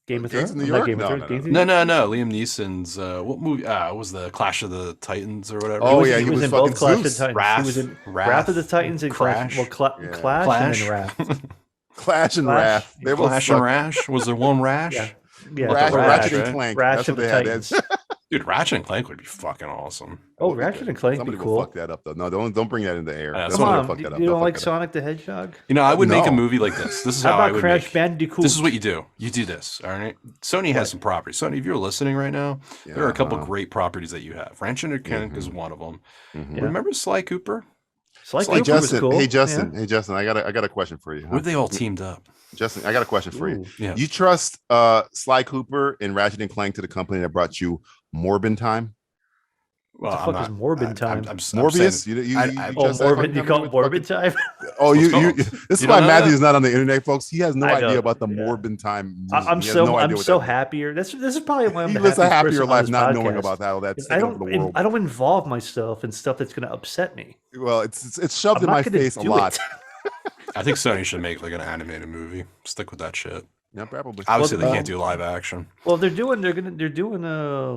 Game of Gangs Thrones. in New Not York? Game of No, Thrones. no, Gangs no. in- No. Liam Neeson's what movie? It was the Clash of the Titans or whatever. Oh, He yeah, was, he was in fucking both Clash of the Zeus. Titans. Wrath. He was in Wrath. Wrath of the Titans and Crash. Clash. Yeah. Clash and then Wrath. Clash and Clash. Wrath. They both Clash and suck. Rash. Was there one Rash? Yeah. Yeah, Rash, the Ratchet right? and Clank. Rash That's of what the they had. Titans. Dude, Ratchet and Clank would be fucking awesome. Oh, Ratchet and Clank would Somebody be will cool. fuck that up though. No, don't bring that in the air. Yeah, Somebody Come will on, fuck that up. you They'll don't fuck like that up. Sonic the Hedgehog? You know, I would make a No. movie like this. This is How how I about would Crash make. Bandicoot? This is what you do. You do this, all right? Sony has some properties. Sony, if you're listening right now, there are a couple great properties that you have. Ratchet and Clank is one of them. Mm-hmm. Yeah. Remember Sly Cooper? Sly Hey Cooper was Justin, cool. hey Justin, Yeah. hey Justin, I got a question for you. What if they all teamed up? Justin, I got a question for you. Ooh. Yeah. You trust Sly Cooper and Ratchet and Clank to the company that brought you Morbin Time? What the fuck is Morbin Time? Morbius? Morbin. You call it Morbin Time? Oh, What's you. called? This is You why don't know Matthew's that? not on the internet, folks. He has no I know, idea about the yeah. Morbin Time. I'm He has so no idea I'm what so that happier. This is probably why I'm He the lives a happiest happier person on life this not knowing podcast. about how that's I taken over the world. I don't involve myself in stuff that's going to upset me. Well, it's shoved I'm in not my gonna face a do lot. it. I think Sony should make like an animated movie. Stick with that shit. Yeah, probably. Obviously, Well, they can't do live action. Well, they're doing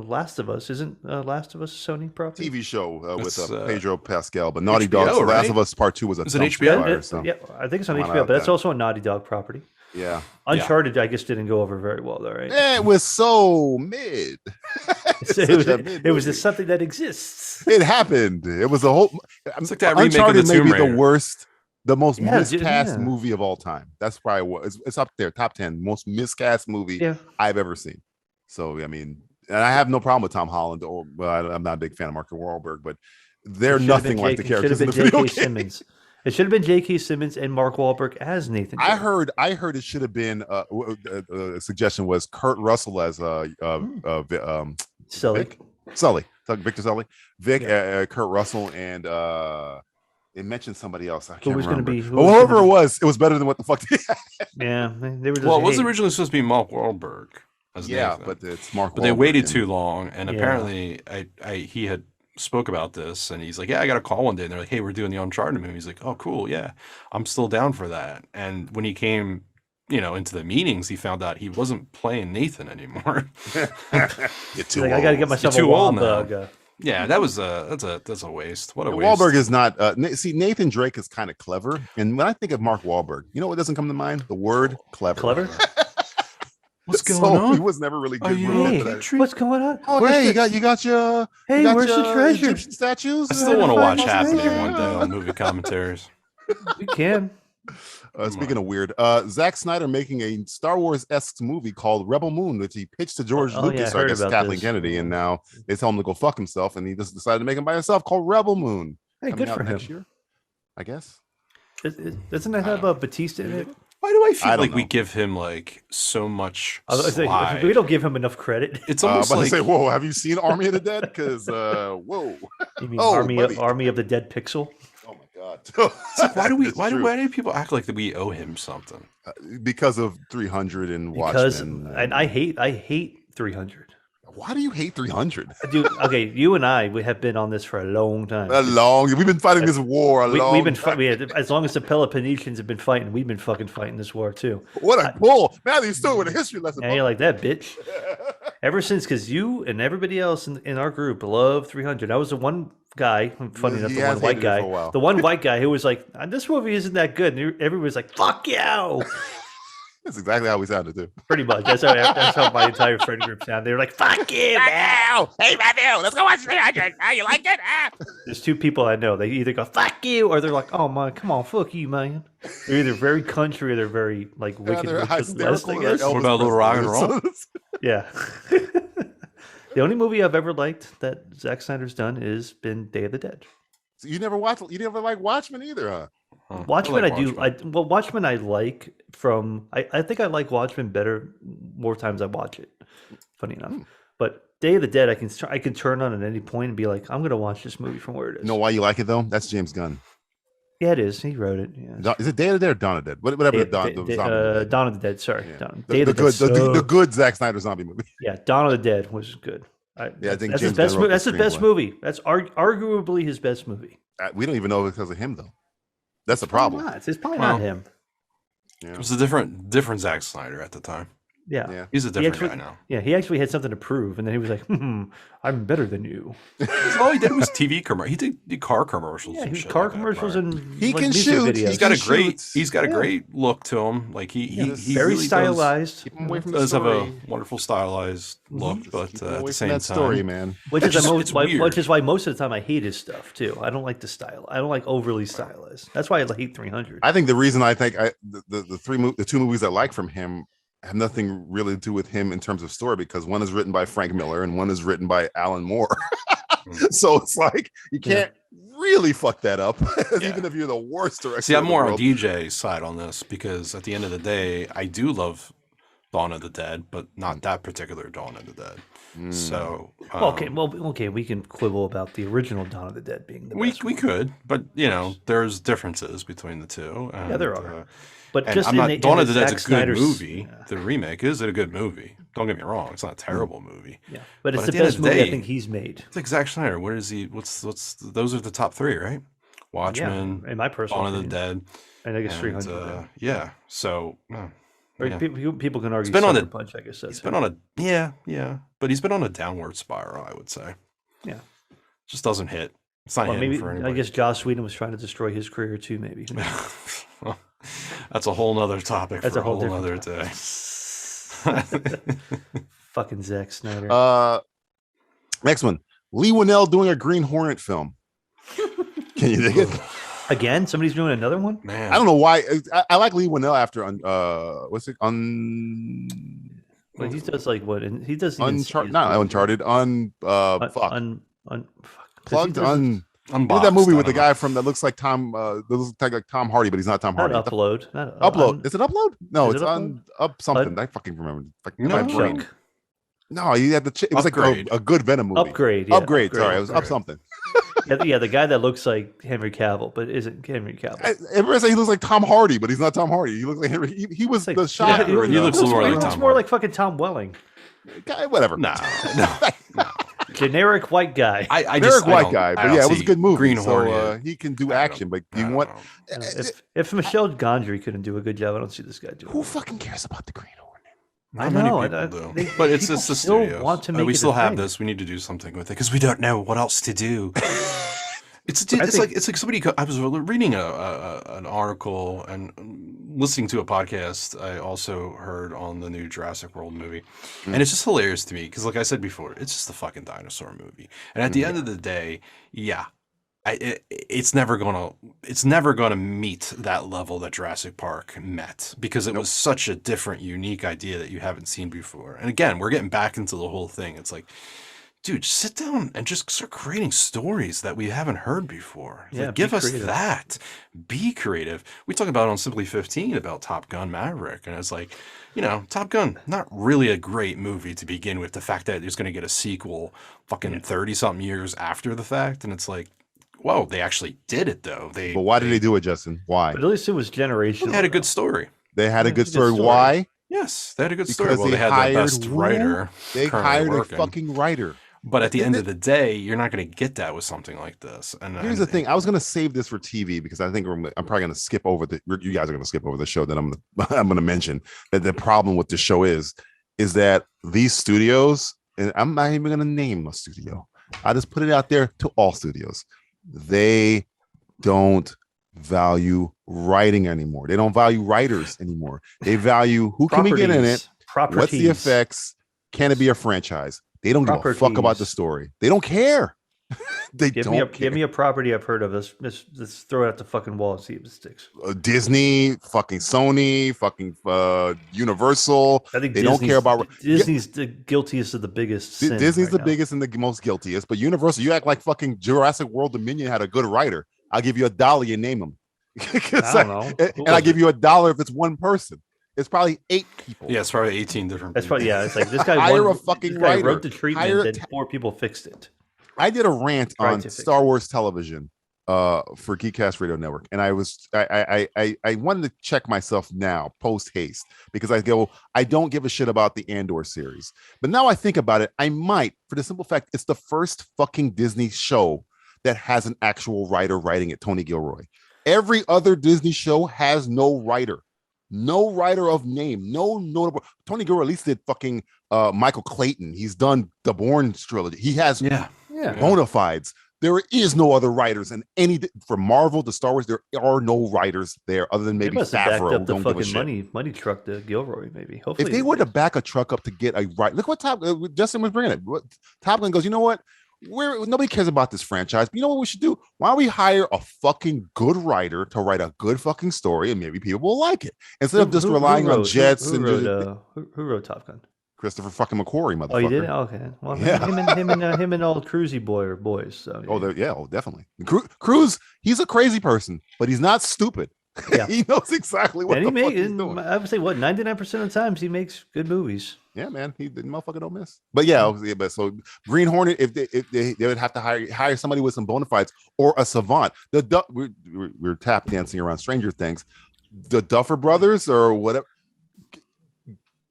Last of Us. Isn't Last of Us a Sony property? TV show with It's, Pedro Pascal, but Naughty HBO, Dog. So Last right? of Us Part 2 was a Is it dumpster HBO? fire, so Yeah, I think it's on Come on HBO, out but that's then. also a Naughty Dog property. yeah. Uncharted, I guess, didn't go over very well, though, right? It was so mid. So Such a mid it was movie. just something that exists. It happened. It was a whole. It's like that remake of Uncharted the may be Tomb the Raider. worst, the most Yeah, miscast yeah. movie of all time. That's probably what it's up there, top 10 most miscast movie Yeah. I've ever seen. So I mean, and I have no problem with Tom Holland. I'm not a big fan of Mark Wahlberg, but they're It should have nothing been like the J.K. characters in the It should have video been J.K. game. Simmons. It should have been J.K. Simmons and Mark Wahlberg as Nathan. I Drake. heard it should have been a suggestion was Kurt Russell as Sully. Victor Sully, Kurt Russell, and they mentioned somebody else. I can't was gonna remember. be- who But was whoever gonna it was better than what the fuck they had. Yeah, they were just. Well, it was hey, originally supposed to be Mark Wahlberg as Yeah, Nathan. but it's Mark. But they Wahlberg waited and- too long, and Yeah. apparently, he had spoke about this, and he's like, "Yeah, I got a call one day." And they're like, "Hey, we're doing the Uncharted movie." He's like, "Oh, cool, yeah, I'm still down for that." And when he came, into the meetings, he found out he wasn't playing Nathan anymore. You're too like, I got to old. get myself You're a too old now. Wahlberg. Yeah, that's a waste. What a Yeah, waste. Wahlberg is not. See, Nathan Drake is kind of clever, and when I think of Mark Wahlberg, you know what doesn't come to mind? The word clever. Clever? What's going So, on? He was never really Are good. you with Hey, that. okay? what's going on? Oh, Where's hey, the- you got your. Hey, you got where's the your treasure? Egyptian statues. I still want to watch Find Happening treasure. one day on movie commentaries. You can. Speaking of weird, Zack Snyder making a Star Wars-esque movie called Rebel Moon, which he pitched to George Oh, yeah, Lucas, I or I heard guess about Kathleen this. Kennedy, and now they tell him to go fuck himself, and he just decided to make him by himself, called Rebel Moon. Hey, Coming good out for him. next year, I guess. Doesn't that have Batista in it? Why do I feel I don't like we know. give him like so much I was saying, slide? we don't give him enough credit. It's I'm almost about like to say, whoa, have you seen Army of the Dead? Because, whoa, You mean Oh, Army buddy. of the Dead Pixel? oh my god, it's like, why do we It's why do true. why do people act like that we owe him something? Because of 300 and Because Watchmen. and I hate 300. Why do you hate 300? Dude, okay, you and we have been on this for a long time. We've been fighting this war a long We've been time. as long as the Peloponnesians have been fighting, we've been fucking fighting this war too. What a pull. Matthew still with a history lesson. And you're like that, bitch. Ever since, because you and everybody else in our group love 300. I was the one guy, funny enough, He the has one white hated it guy, for a while. the one white guy who was like, this movie isn't that good. And everybody was like, fuck you. That's exactly how we sounded too. Pretty much. That's how my entire friend group sounded. They were like, fuck you, man. Hey Matthew, let's go watch 300. How you like it? There's two people I know. They either go, fuck you, or they're like, oh, man, come on, fuck you, man. They're either very country or they're very, like, wicked. They're West, hysterical. I They're guess. Elvis What about a little rock and Presley. roll? Yeah. The only movie I've ever liked that Zack Snyder's done is been Day of the Dead. So you never like Watchmen either, huh? Huh. Watchmen, like I do. Watchmen. Watchmen, I like from. I think I like Watchmen better more times I watch it. Funny enough, but Day of the Dead, I can turn on at any point and be like, I'm gonna watch this movie from where it is. You know why you like it though? That's James Gunn. Yeah, it is. He wrote it. Yeah. Is it Day of the Dead or Dawn of the Dead? Whatever the zombie movie. Dawn of the Dead. Sorry, Yeah. Dawn. The Day of the good, Dead. the good Zack Snyder zombie movie. Yeah, Dawn of the Dead was good. I think that's James his best. Gunn wrote the That's his best screenplay. movie. That's arguably his best movie. We don't even know because of him though. That's the problem. It's probably Well, not him. It was a different Zack Snyder at the time. Yeah. Yeah. He's a He different actually, guy now. yeah, he actually had something to prove, and then he was like, I'm better than you. All he did was TV commercial. He did car commercials. Yeah, and he shit car like that commercials prior. and He like, can music shoot. videos. He's got a He great. shoots. He's got a Yeah. great look to him. Like he very really stylized, Keep him away from the does have a story. wonderful stylized look, but Keep him at away the from same that time, story, man. which It's is, just- why, it's why- weird. which is why most of the time I hate his stuff too. I don't like the style. I don't like overly stylized. That's why I hate 300. I think the reason I think the two movies I like from him have nothing really to do with him in terms of story, because one is written by Frank Miller and one is written by Alan Moore. So it's like you can't really fucked that up, Yeah. even if you're the worst director. See, I'm in the more on world. DJ's side on this because at the end of the day, I do love Dawn of the Dead, but not that particular Dawn of the Dead. So Okay, we can quibble about the original Dawn of the Dead being the we best. we could, but there's differences between the two. And, Yeah, there are. But and just I'm not, in Dawn the of the Dead's Zack a good Snyder's- movie. Yeah. The remake is a good movie. Don't get me wrong; it's not a terrible movie. Yeah, but it's at the the end best of the movie I day, think he's made. It's like Zack Snyder. What is he? What's those are the top three, right? Watchmen, in my personal Dawn of the opinion. Dead, And I guess 300. yeah. So Or yeah. people can argue been on Sucker a- Punch, I guess. he's been on a but he's been on a downward spiral. I would say. Yeah. Just doesn't hit. It's not Well, hitting maybe for I anybody. guess Joss Whedon was trying to destroy his career too. Maybe That's a whole nother topic That's for a whole other different day. fucking Zack Snyder. Next one. Lee Winnell doing a Green Hornet film. Can you dig it? Again, somebody's doing another one. Man, I don't know why. I like Lee Winnell after what's it? But he does like what? And he does even Uncharted, see not his- Uncharted. Fuck. fuck. Plugged. Does he does- He did Unboxed, that movie I with the don't know. guy from that looks like Tom. That looks like Tom Hardy, but he's not Tom Not Hardy. upload. Not Upload. Is it upload? No, Is it's it on up something. I fucking remember. Like, No, my no. brain. Chuck. No, you had the. It was Upgrade. like a good Venom movie. Upgrade. Yeah, Upgrade. Sorry, it was up Upgrade. something. Yeah, the guy that looks like Henry Cavill, but isn't Henry Cavill. Everyone say he looks like Tom Hardy, but he's not Tom Hardy. He looks like Henry. He was Like- the shot. Yeah, he looks more he like looks Tom more Hardy. like fucking Tom Welling. Guy, whatever. No. Generic white guy. I Derek just White guy, but yeah, it was a good movie. Green so Hornet. he can do I action, but I you don't want know. If Michelle Gondry couldn't do a good job, I don't see this guy doing. who it. fucking cares about the Green Hornet? Not I many know, people I- do. they- But it's people the still studios. want to make we it a still have thing. this. We need to do something with it because we don't know what else to do. It's like somebody. I was reading an article and listening to a podcast. I also heard on the new Jurassic World movie, and it's just hilarious to me because, like I said before, it's just a fucking dinosaur movie. And at the end of the day, it's never gonna meet that level that Jurassic Park met because it was such a different, unique idea that you haven't seen before. And again, we're getting back into the whole thing. It's like, dude, just sit down and just start creating stories that we haven't heard before. Yeah, Like, give be us creative. that. Be creative. We talked about on Simply 15 about Top Gun Maverick, and it's like, Top Gun, not really a great movie to begin with. The fact that it's going to get a sequel fucking 30-something years after the fact, and it's like, whoa, they actually did it, though. But why did they do it, Justin? Why? But at least it was generational. They had a good story. They had a good It's a good story. story. Why? Yes, they had a good story. Because Well, they had the hired best who? writer. They currently hired working. a fucking writer. But at the end of the day, you're not going to get that with something like this. And Here's the thing. I was going to save this for TV because I think I'm probably going to skip over you guys are going to skip over the show that I'm going to mention. That the problem with the show is that these studios, and I'm not even going to name a studio. I just put it out there to all studios. They don't value writing anymore. They don't value writers anymore. They value who can we get in it, Properties. what's the effects, can it be a franchise? They don't give a fuck about the Properties. story. They don't care. They Give don't me a care. give me a property I've heard of. Let's throw it at the fucking wall and see if it sticks. Disney, fucking Sony, fucking Universal. I think They don't care about Disney's the guiltiest of the biggest. sin Disney's right the now. biggest and the most guiltiest, but Universal, you act like fucking Jurassic World Dominion had a good writer. I'll give you $1, you name them. I don't know. Who And I was give it? you $1 if it's one person. It's probably 8 people. Yeah, it's probably 18 different That's people. probably It's like this guy Hire won- a fucking this guy writer. wrote the treatment, Hire a then ta- 4 people fixed it. I did a rant Tried on to fix Star it. Wars television for Geekcast Radio Network, and I wanted to check myself now post haste because I don't give a shit about the Andor series, but now I think about it, I might, for the simple fact it's the first fucking Disney show that has an actual writer writing it, Tony Gilroy. Every other Disney show has no writer of name, no notable. Tony Gilroy at least did fucking Michael Clayton. He's done the Bourne trilogy. He has Yeah. bona fides. There is no other writers in for Marvel to Star Wars. There are no writers there other than They maybe must have backed Favreau. up the Don't give a fucking shit. money truck to Gilroy, maybe. Hopefully, If they were to back a truck up to get a right, look what Justin was bringing it. Top Gun goes, you know what? Nobody cares about this franchise. But you know what we should do? Why don't we hire a fucking good writer to write a good fucking story, and maybe people will like it instead of just relying on jets who and wrote, who wrote Top Gun? Christopher fucking McQuarrie, motherfucker. Oh, you did? Okay. Well, Yeah. him and old Cruisy Boy are boys. So Definitely. Cruz, he's a crazy person, but he's not stupid. Yeah. He knows exactly what the fuck he's doing. I would say 99% of the times he makes good movies. Yeah, man, the motherfucker don't miss. But but so Green Hornet, if they would have to hire somebody with some bona fides or a savant. We're tap dancing around Stranger Things. The Duffer Brothers or whatever,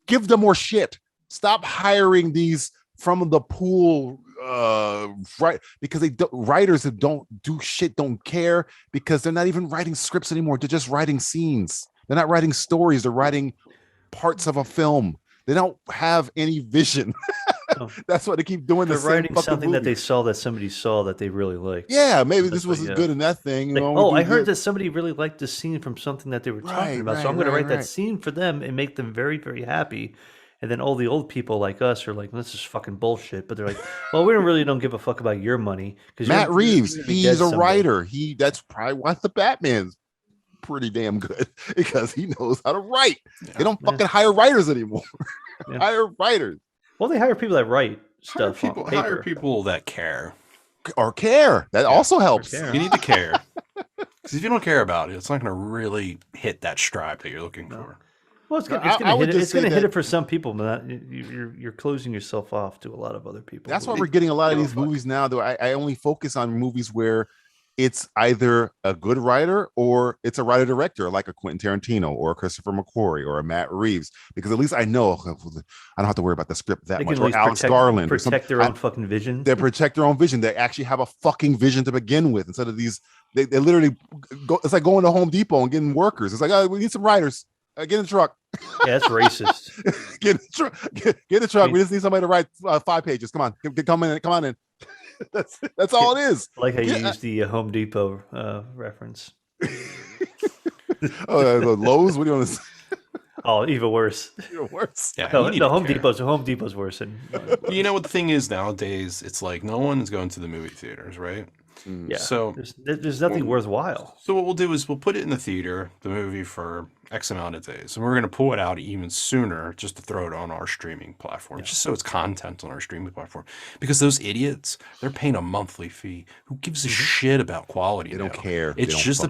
give them more shit. Stop hiring these from the pool, right? Because writers that don't do shit don't care because they're not even writing scripts anymore. They're just writing scenes. They're not writing stories. They're writing parts of a film. They don't have any vision. That's why they keep doing They're writing something that they saw that somebody saw that they really liked. Yeah, maybe this was good in that thing. I heard that somebody really liked this scene from something that they were talking about. So I'm going to write that scene for them and make them very, very happy. And then all the old people like us are like, this is fucking bullshit. But they're like, well, we don't give a fuck about your money. Matt Reeves, he's a writer. That's probably why the Batman's pretty damn good because he knows how to write. They don't fucking hire writers anymore. Hire writers. Well, they hire people that write stuff. Hire people that care. Or care. That also helps. You need to care. Because if you don't care about it, it's not going to really hit that stride that you're looking for. Well, it's going to hit it for some people, but you're closing yourself off to a lot of other people. That's why we're getting a lot of these movies now. Though I only focus on movies where it's either a good writer or it's a writer-director like a Quentin Tarantino or a Christopher McQuarrie or a Matt Reeves, because at least I know I don't have to worry about the script that much. Or Alex Garland. Protect their own fucking vision. They protect their own vision. They actually have a fucking vision to begin with instead of these. They literally go. It's like going to Home Depot and getting workers. It's like, we need some writers. Get in the truck. Yeah, that's racist. Get in the truck. We just need somebody to write 5 pages. Come on, come on in. That's all it is. I like how you used the Home Depot reference. Lowe's. What do you want to say? Oh, even worse. Even worse. Yeah, no, Home Depot's worse. You know what the thing is nowadays? It's like no one's going to the movie theaters, right? Yeah. So there's nothing worthwhile. So what we'll do is we'll put it in the theater, the movie, for X amount of days, and we're going to pull it out even sooner just to throw it on our streaming platform, just so it's content on our streaming platform. Because those idiots, they're paying a monthly fee. Who gives a shit about quality? They don't care. It's just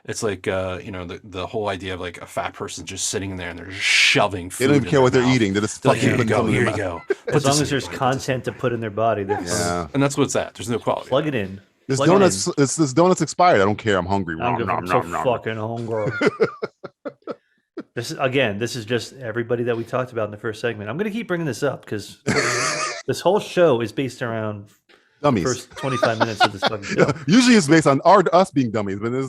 it's like the whole idea of like a fat person just sitting there and they're just shoving food. They don't even care what they're eating. They're just like, here you go. As long as there's content to put in their body, and that's what's that. There's no quality. Plug it in. This donut's expired. I don't care. I'm hungry. I'm so fucking hungry. This is just everybody that we talked about in the first segment. I'm going to keep bringing this up because this whole show is based around dummies. The first 25 minutes of this fucking show. Usually it's based on us being dummies, but we're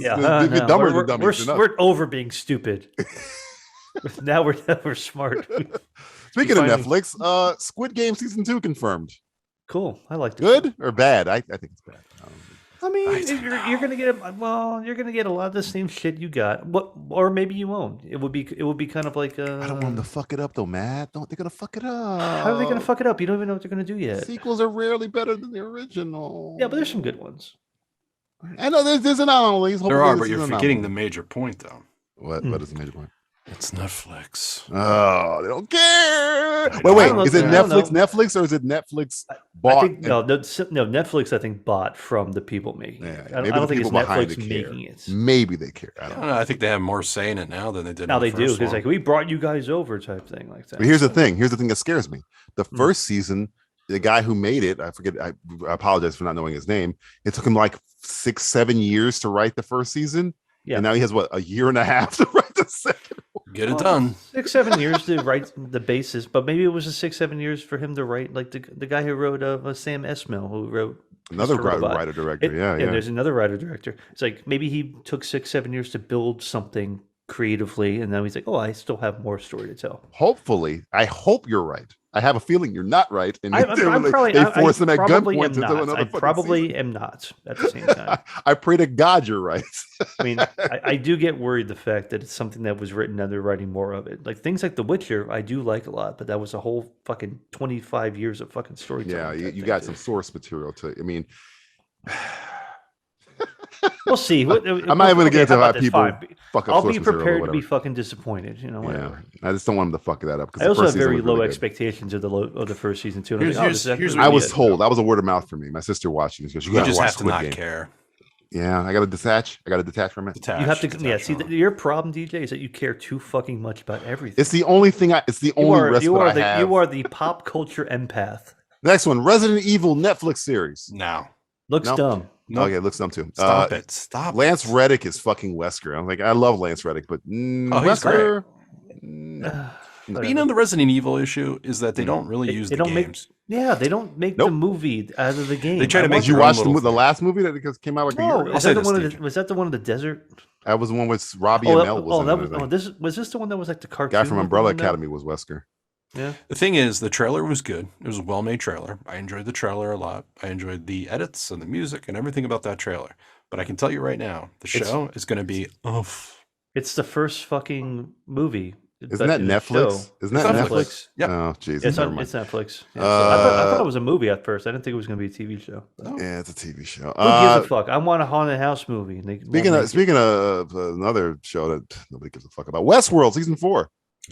dumber than dummies. We're over being stupid. now we're smart. Speaking of Netflix, Squid Game season 2 confirmed. Cool. I like it. Good or bad? I think it's bad. I mean, you're gonna get a lot of the same shit you got. Or maybe you won't. It would be kind of like. I don't want them to fuck it up though, Matt. They're gonna fuck it up. How are they gonna fuck it up? You don't even know what they're gonna do yet. Sequels are rarely better than the original. Yeah, but there's some good ones. I know there's an anomalies. There are, but you're forgetting the major point though. What is the major point? It's Netflix. Oh, they don't care. Wait. Is it Netflix, or is it Netflix bought? No, Netflix, I think, bought from the people making it. I don't think it's Netflix making it. Maybe they care. I don't know. I think they have more say in it now than they did. Now they do. It's like, we brought you guys over type thing like that. But here's the thing that scares me. The first season, the guy who made it, I forget, I apologize for not knowing his name. It took him like 6-7 years to write the first season. Yeah. And now he has a year and a half to write the second one. Get it done. 6-7 years to write the basis, but maybe it was a 6-7 years for him to write, like the guy who wrote Sam Esmail, who wrote another writer director. Yeah. There's another writer director. It's like maybe he took 6-7 years to build something creatively, and now he's like, oh, I still have more story to tell. Hopefully, I hope you're right. I have a feeling you're not right, and I probably am not at the same time. I pray to God you're right. I mean, I do get worried the fact that it's something that was written and they're writing more of it. Like things like The Witcher, I do like a lot, but that was a whole fucking 25 years of fucking storytelling. Yeah, you got some source material to. I mean, We'll see. I'm not even gonna get into how people fuck up I'll source be material or prepared to whatever. be fucking disappointed. You know, whatever. Yeah, I just don't want him to fuck that up. I also have very low expectations of the first season too. I was told that was a word of mouth for me. My sister watching this goes, "You just watch have to Squid not Game." care. Yeah, I got to detach. I got to detach from it. You have to. See, your problem, DJ, is that you care too fucking much about everything. It's the only thing. It's the only respite I have. You are the pop culture empath. Next one, Resident Evil Netflix series. No, looks dumb. Nope. Okay, looks dumb too. Stop it. Stop. Lance Reddick is fucking Wesker. I'm like, I love Lance Reddick, but Wesker. But you know, the Resident Evil issue is that they don't really use the games. They don't make the movie out of the game. They try to make. Did you watch the last movie that came out like a year ago? Was that the one in the desert? That was the one with Robbie and Mel. Was this the one that was like the cartoon? Guy from Umbrella Academy was Wesker. Yeah. The thing is, the trailer was good. It was a well-made trailer. I enjoyed the trailer a lot. I enjoyed the edits and the music and everything about that trailer. But I can tell you right now, the show is going to be It's the first fucking movie. Isn't that Netflix? Isn't that Netflix? Yeah. Oh, jeez. It's Netflix. Yeah, I thought it was a movie at first. I didn't think it was going to be a TV show. Yeah, it's a TV show. Who gives a fuck? I want a haunted house movie. Speaking of another show that nobody gives a fuck about, Westworld season 4.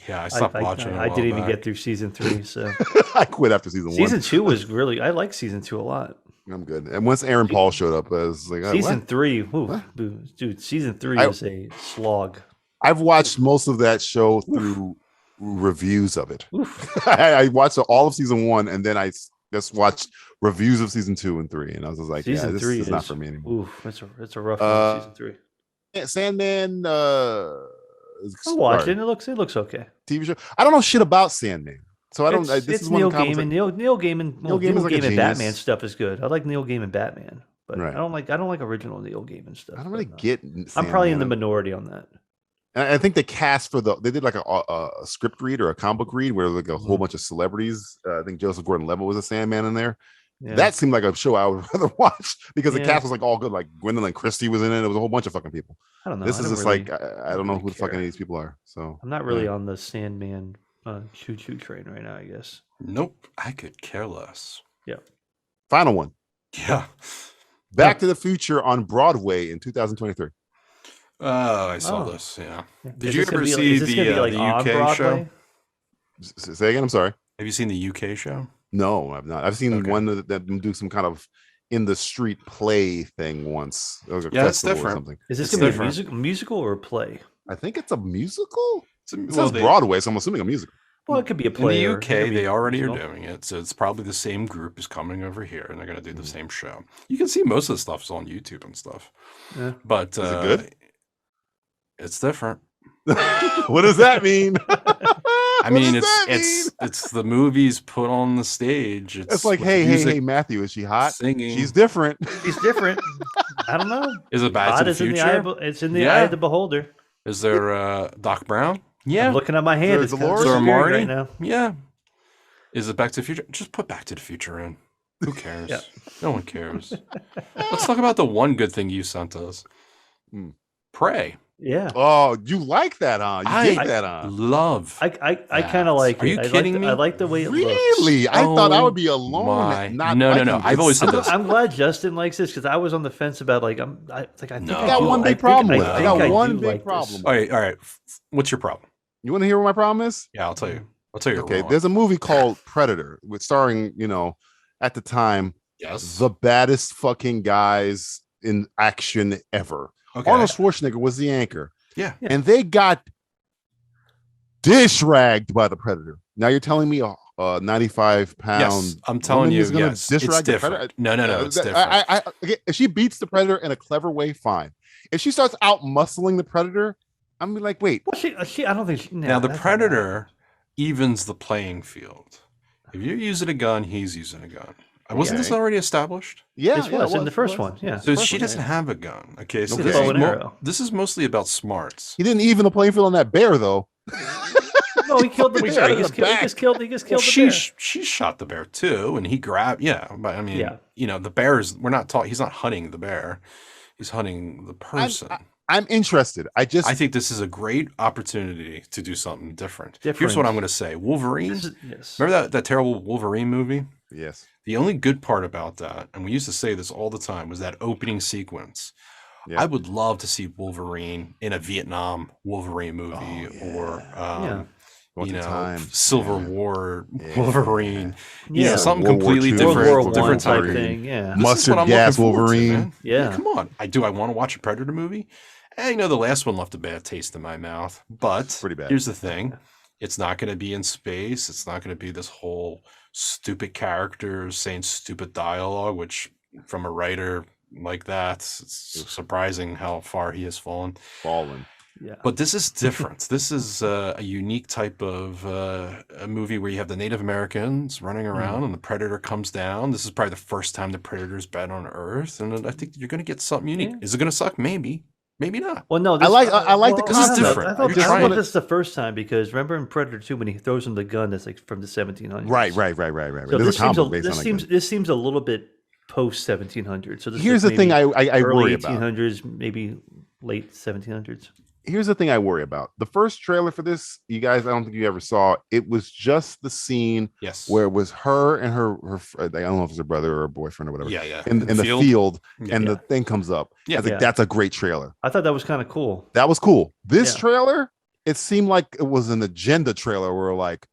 Yeah, I stopped watching. I didn't even get through season 3, so I quit after season 1. Season 2 was really. I like season 2 a lot. I'm good. And once Aaron Paul showed up, I was like, season 3. Dude, season 3 is a slog. I've watched most of that show through reviews of it. I watched all of season 1, and then I just watched reviews of season 2 and 3, and I was just like, season this 3 is not for me anymore. It's a rough one, season 3. Yeah, Sandman. I'll watch it. It looks okay. TV show. I don't know shit about Sandman, so I don't. This is Neil Gaiman. Neil Gaiman. Neil Gaiman Batman stuff is good. I like Neil Gaiman Batman, but I don't like original Neil Gaiman stuff. I don't really get. I'm probably in the minority on that. And I think the cast they did like a script read or a comic book read where like a whole bunch of celebrities. I think Joseph Gordon-Levitt was a Sandman in there. Yeah. That seemed like a show I would rather watch because the cast was like all good. Like Gwendolyn Christie was in it. It was a whole bunch of fucking people. I don't know. This is just really, like I don't know who the fucking any of these people are. So I'm not really on the Sandman choo-choo train right now, I guess. Nope, I could care less. Yeah. Final one. Yeah. Back to the Future on Broadway in 2023. Oh, I saw this. Yeah. Did you ever see the UK show? Say again. I'm sorry. Have you seen the UK show? No, I've not. I've seen one that do some kind of in the street play thing once. Yeah, it's different. Is this going to be a musical or a play? I think it's a musical. It says Broadway, so I'm assuming a musical. Well, it could be a play. In the UK, they already are doing it, so it's probably the same group is coming over here, and they're going to do the same show. You can see most of the stuff's on YouTube and stuff. Yeah. But is it good? It's different. What does that mean? I mean, it's the movies put on the stage. It's like, hey, Matthew, is she hot? Singing. She's different. She's different. I don't know. Is it Back to the Future? It's in the eye of the beholder. Is there Doc Brown? Yeah. I'm looking at my hand. Is there Marty right now? Yeah. Is it Back to the Future? Just put Back to the Future in. Who cares? Yeah. No one cares. Let's talk about the one good thing you sent us. Prey. Yeah. Oh, you like that, huh? You dig that, huh? Love. I kind of like it. Are you kidding me? I like the way it looks. Really? I thought I would be alone. No. I've always said this. I'm glad Justin likes this because I was on the fence about I got one big problem with it. I got one big problem. All right. What's your problem? You want to hear what my problem is? Yeah, I'll tell you. Okay, there's a movie called Predator with starring, at the time, the baddest fucking guys in action ever. Okay. Arnold Schwarzenegger was the anchor. Yeah. And they got dish-ragged by the Predator. Now you're telling me 95-pound Yes, I'm telling you, yes, it's different. No, it's different. If she beats the Predator in a clever way, fine. If she starts out-muscling the Predator, I'm like, wait. Well, I don't think now the Predator evens the playing field. If you're using a gun, he's using a gun. Wasn't this already established? Yeah, it was in the first one. Yeah. So she doesn't have a gun. Okay. So this is mostly about smarts. He didn't even the playing field on that bear, though. No, he killed the bear. He just killed the bear. She shot the bear too, and he grabbed. Yeah, but I mean, the bears. We're not taught. He's not hunting the bear. He's hunting the person. I'm interested. I think this is a great opportunity to do something different. Here's what I'm going to say. Wolverine. Remember that terrible Wolverine movie? Yes. The only good part about that, and we used to say this all the time, was that opening sequence Yeah. I would love to see Wolverine in a Vietnam Wolverine movie, or Civil War Wolverine. Yeah. Something World War completely II, different, World War I different type type. thing. Yeah. This is Mustard what I'm gas looking forward to, Wolverine. man. Yeah. Come on. I want to watch a Predator movie. And the last one left a bad taste in my mouth. But Pretty bad. Here's the thing. It's not going to be in space. It's not going to be this whole stupid characters saying stupid dialogue, which from a writer like that, it's surprising how far he has fallen. Yeah. But this is different. This is a unique type of a movie where you have the Native Americans running around and the Predator comes down. This is probably the first time the Predator's been on Earth. And I think you're going to get something unique. Is it going to suck? Maybe. Maybe not. Well, no, I like the This is concept. different. I thought You're trying this the first time because remember in Predator 2 when he throws him the gun that's like from the 1700s. Right. So There's a comic based this on it. this seems a little bit post 1700s. So this Here's is the thing I early worry about. 1800s, maybe late 1700s. Here's the thing I worry about. The first trailer for this, you guys, I don't think you ever saw. It was just the scene where it was her and her I don't know if it's her brother or her boyfriend or whatever. Yeah. In the field, and Yeah. the thing comes up. Yeah. I was like, that's a great trailer. I thought that was kind of cool. That was cool. This Yeah. trailer, it seemed like it was an agenda trailer where like,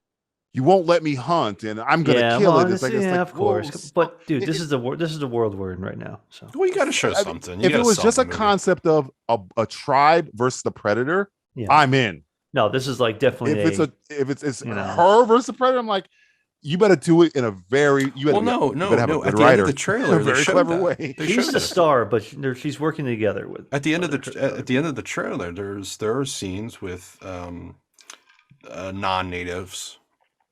you won't let me hunt, and I'm gonna kill it. It's like, of course. whoa. But dude, this is the world we're in right now. So Well, you got to show something. If it was just a concept of a tribe versus the predator, I'm in. No, this is like definitely. If it's her versus the predator, I'm like, you better do it in a very you better, no. you better have a At good the writer, end of the trailer, a very clever way. She's the star, but she's working together with. At the end of the trailer, there are scenes with non-natives.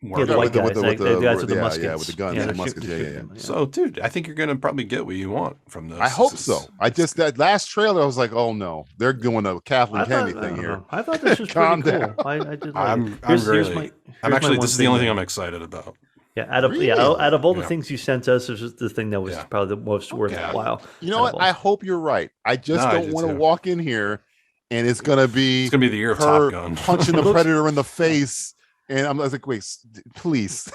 Yeah, the white guys, with the guys with the muskets. with the guns, the muskets. Yeah. So, dude, I think you're gonna probably get what you want from this. I hope so. That last trailer, I was like, oh no, they're doing a Kathleen Kennedy thing here. I thought this was pretty cool. I did like this is the only thing I'm excited about. Yeah, out of all the things you sent us, this was the thing that was probably the most worthwhile. You know what? I hope you're right. I just don't want to walk in here and it's gonna be the year of Top Gun, punching the predator in the face. And I was like, wait, please,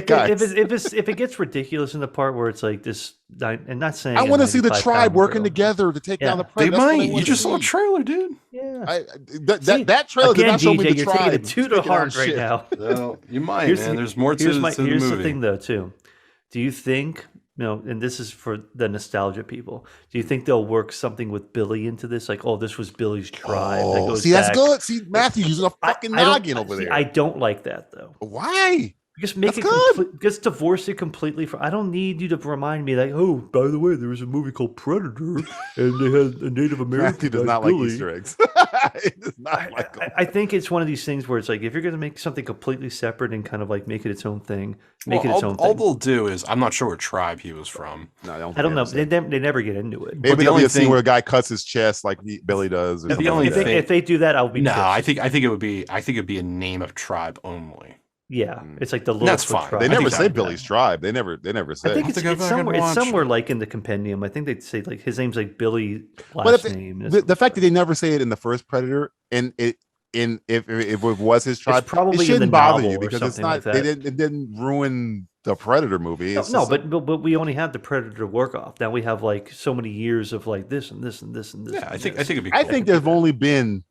guys. If it gets ridiculous in the part where it's like this, and not saying I want to see the tribe working together to take down the predator. They might. You just saw a trailer, dude. Yeah. That trailer did not show me the you're tribe. taking it too to heart right now. No, you might, man. There's more to the movie. Here's the thing, though, too. Do you think? And this is for the nostalgia people. Do you think they'll work something with Billy into this? Like, this was Billy's tribe. Oh, that goes that's back. good. See, Matthew using a fucking noggin over there. I don't like that, though. Why? Just make just divorce it completely from. I don't need you to remind me like, oh, by the way, there was a movie called Predator, and they had a Native American. Matthew does not Billy. like Easter eggs. He does not like them. I think it's one of these things where it's like if you're going to make something completely separate and kind of like make it its own thing, all they'll do is I'm not sure what tribe he was from. No, I don't know. They never get into it. Maybe there'll be a scene where a guy cuts his chest like Billy does. Or if they do that, I'll be. No, pissed. I think it'd be a name of tribe only. Yeah, it's like the local That's fine. tribe. They never say Billy's tribe. They never say. I think it's somewhere like in the compendium. I think they'd say like his name's like Billy last name. The fact that they never say it in the first Predator, and if it was his tribe, it's probably it shouldn't in the bother novel you because it's not. Like it didn't ruin the Predator movie. But we only have the Predator to work off. Now we have like so many years of like this and this and this and this. Yeah, I think it'd be. Cool. I think there've only been.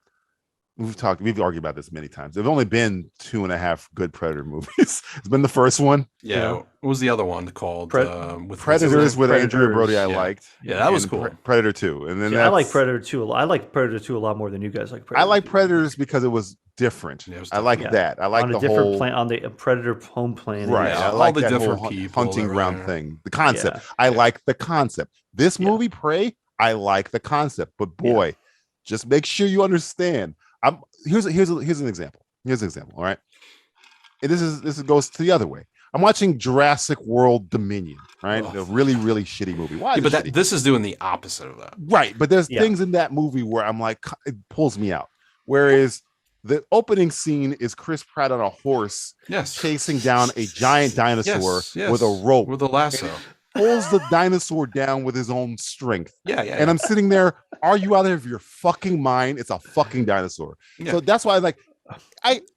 We've argued about this many times. There've only been 2.5 good Predator movies. It's been the first one. Yeah. What was the other one called? With Predators with Andrew Brody. I liked. Yeah, that was cool. Predator 2, and then I like Predator 2 a lot. I like Predator 2 a lot more than you guys like Predator. I like Predators because it was different. I like that. I like on the a different whole plan on the Predator home planet. Right. Yeah, I like all the that different whole people hunting ground thing. The concept. Yeah. I like the concept. This movie, Prey. I like the concept, but boy, just make sure you understand. Here's an example. All right. And this goes to the other way. I'm watching Jurassic World Dominion, right? A really, really shitty movie. Why? But this is doing the opposite of that. Right. But there's things in that movie where I'm like, it pulls me out. Whereas the opening scene is Chris Pratt on a horse, chasing down a giant dinosaur with a rope, with a lasso. Pulls the dinosaur down with his own strength. And I'm sitting there, are you out of your fucking mind? It's a fucking dinosaur. So that's why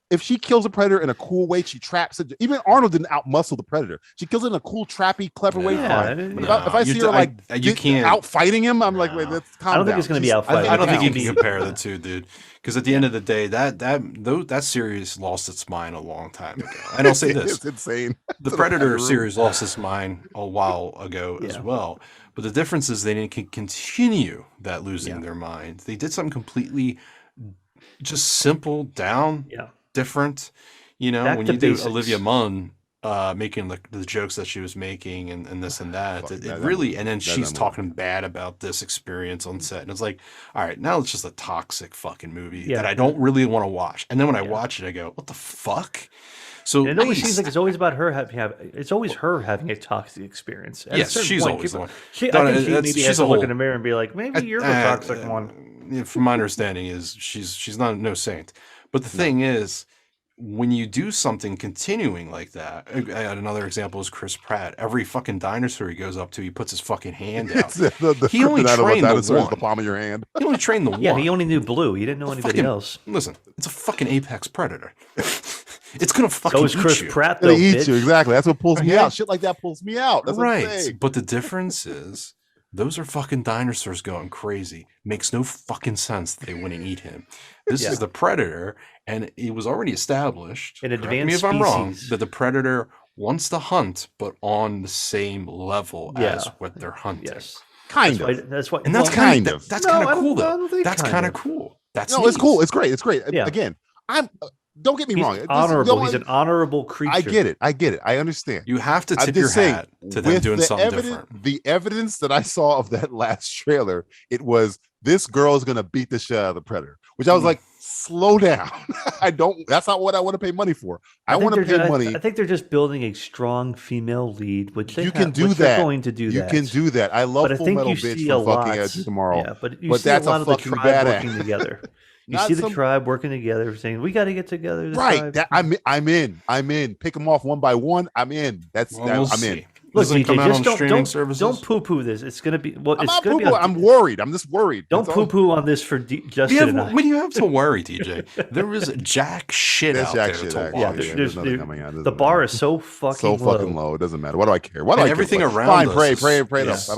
if she kills a predator in a cool way, she traps it. Even Arnold didn't outmuscle the predator. She kills it in a cool, trappy, clever way. Fine. But if I see her like you can't out fighting him, I'm like, wait, let's calm down. I don't think it's going to be out fighting. I don't think you can compare the two, dude. Because at the end of the day, that series lost its mind a long time ago. And I'll say this: it's insane. The Predator series lost its mind a while ago as well. But the difference is they didn't continue that losing their mind. They did something completely just simple, different. You know, when you do Olivia Munn making the jokes that she was making and this and that, it really, and then she's talking bad about this experience on set. And it's like, all right, now it's just a toxic fucking movie that I don't really want to watch. And then when I watch it, I go, what the fuck? So and it always seems like it's always about her it's always her having a toxic experience. Yes, she's always the one. I think she maybe has to look in the mirror and be like, maybe you're the toxic one. From my understanding is she's no saint. But the thing is, when you do something continuing like that, another example is Chris Pratt. Every fucking dinosaur he goes up to, he puts his fucking hand out. He only trained the palm of your hand. He only trained the one. Yeah, he only knew Blue. He didn't know anybody else. Listen, it's a fucking apex predator. It's gonna fucking so is Chris eat Pratt, though, eat you. Exactly. That's what pulls me out. Shit like that pulls me out. That's right. But the difference is, those are fucking dinosaurs going crazy. Makes no fucking sense that they wouldn't eat him. This is the predator, and it was already established, an correct me if I'm wrong, that the predator wants to hunt, but on the same level as what they're hunting. Yes. Kind of. That's why. And that's kind of cool, though. That's kind of cool. That's it's cool. It's great. It's great. Yeah. Again, don't get me wrong. Honorable. He's an honorable creature. I get it. I understand. You have to tip your hat to them doing something different. The evidence that I saw of that last trailer, it was this girl is going to beat the shit out of the predator, which I was like, slow down. That's not what I want to pay money for. I want to pay money. I think they're just building a strong female lead, which you can do that. They're going to do you that. can do that. I love Full Metal Bitch from fucking Edge Tomorrow. Yeah, but you see a lot of the tribe working together. You see the tribe working together, saying we got to get together. Right. I'm in. Pick them off one by one. I'm in. I'm in. Look, DJ, don't poo-poo this. It's going to be I'm worried. I'm just worried. Don't poo-poo on this for Justin and I. When you have to worry, DJ, there is jack shit out there to watch. There's nothing coming out. The bar is so fucking low. It doesn't matter. What do I care? What do I care? Everything around us. Pray.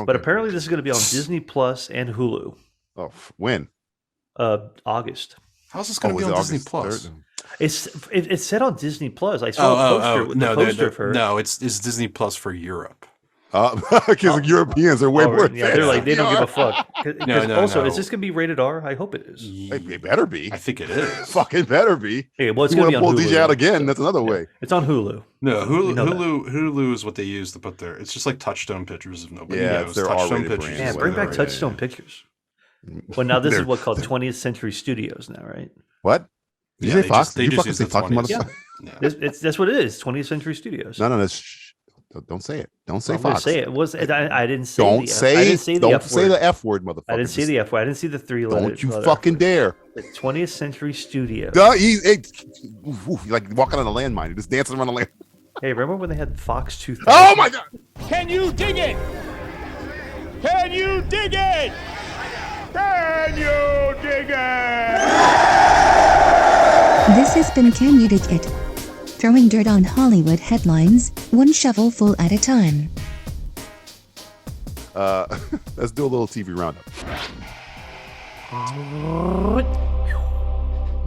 But apparently this is going to be on Disney Plus and Hulu. Oh, when? August. How's this going to be on Disney Plus? It's set on Disney Plus. I saw a poster of her. No, it's Disney Plus for Europe. Because Europeans are way more. Yeah, they're like, they don't give a fuck. No. Is this gonna be rated R? I hope it is. It better be. I think it is. Fucking better be. Hey, well, it's gonna be on pull Hulu. DJ out again. That's another way. It's on Hulu. No, Hulu is what they use to put their. It's just like Touchstone Pictures if nobody knows. They're Touchstone R-rated Pictures. brands. Yeah, bring back Touchstone Pictures. Well, now this is what called 20th Century Studios now, right? What? Did you say Fox? They just use the Fox, motherfucker? Yeah. That's what it is. 20th Century Studios. No. Don't say it. Don't say Fox. Say it. I didn't say. Don't say the F word, motherfucker. I didn't say the F word. I didn't see the 3 letters. Don't you fucking dare. The 20th Century Studios. Like walking on a landmine. You're just dancing around a land. Hey, remember when they had Fox 2000? Oh my God! Can you dig it? Can you dig it? Can you dig it? This has been Can You Dig It? Throwing dirt on Hollywood headlines, one shovelful at a time. Let's do a little TV roundup.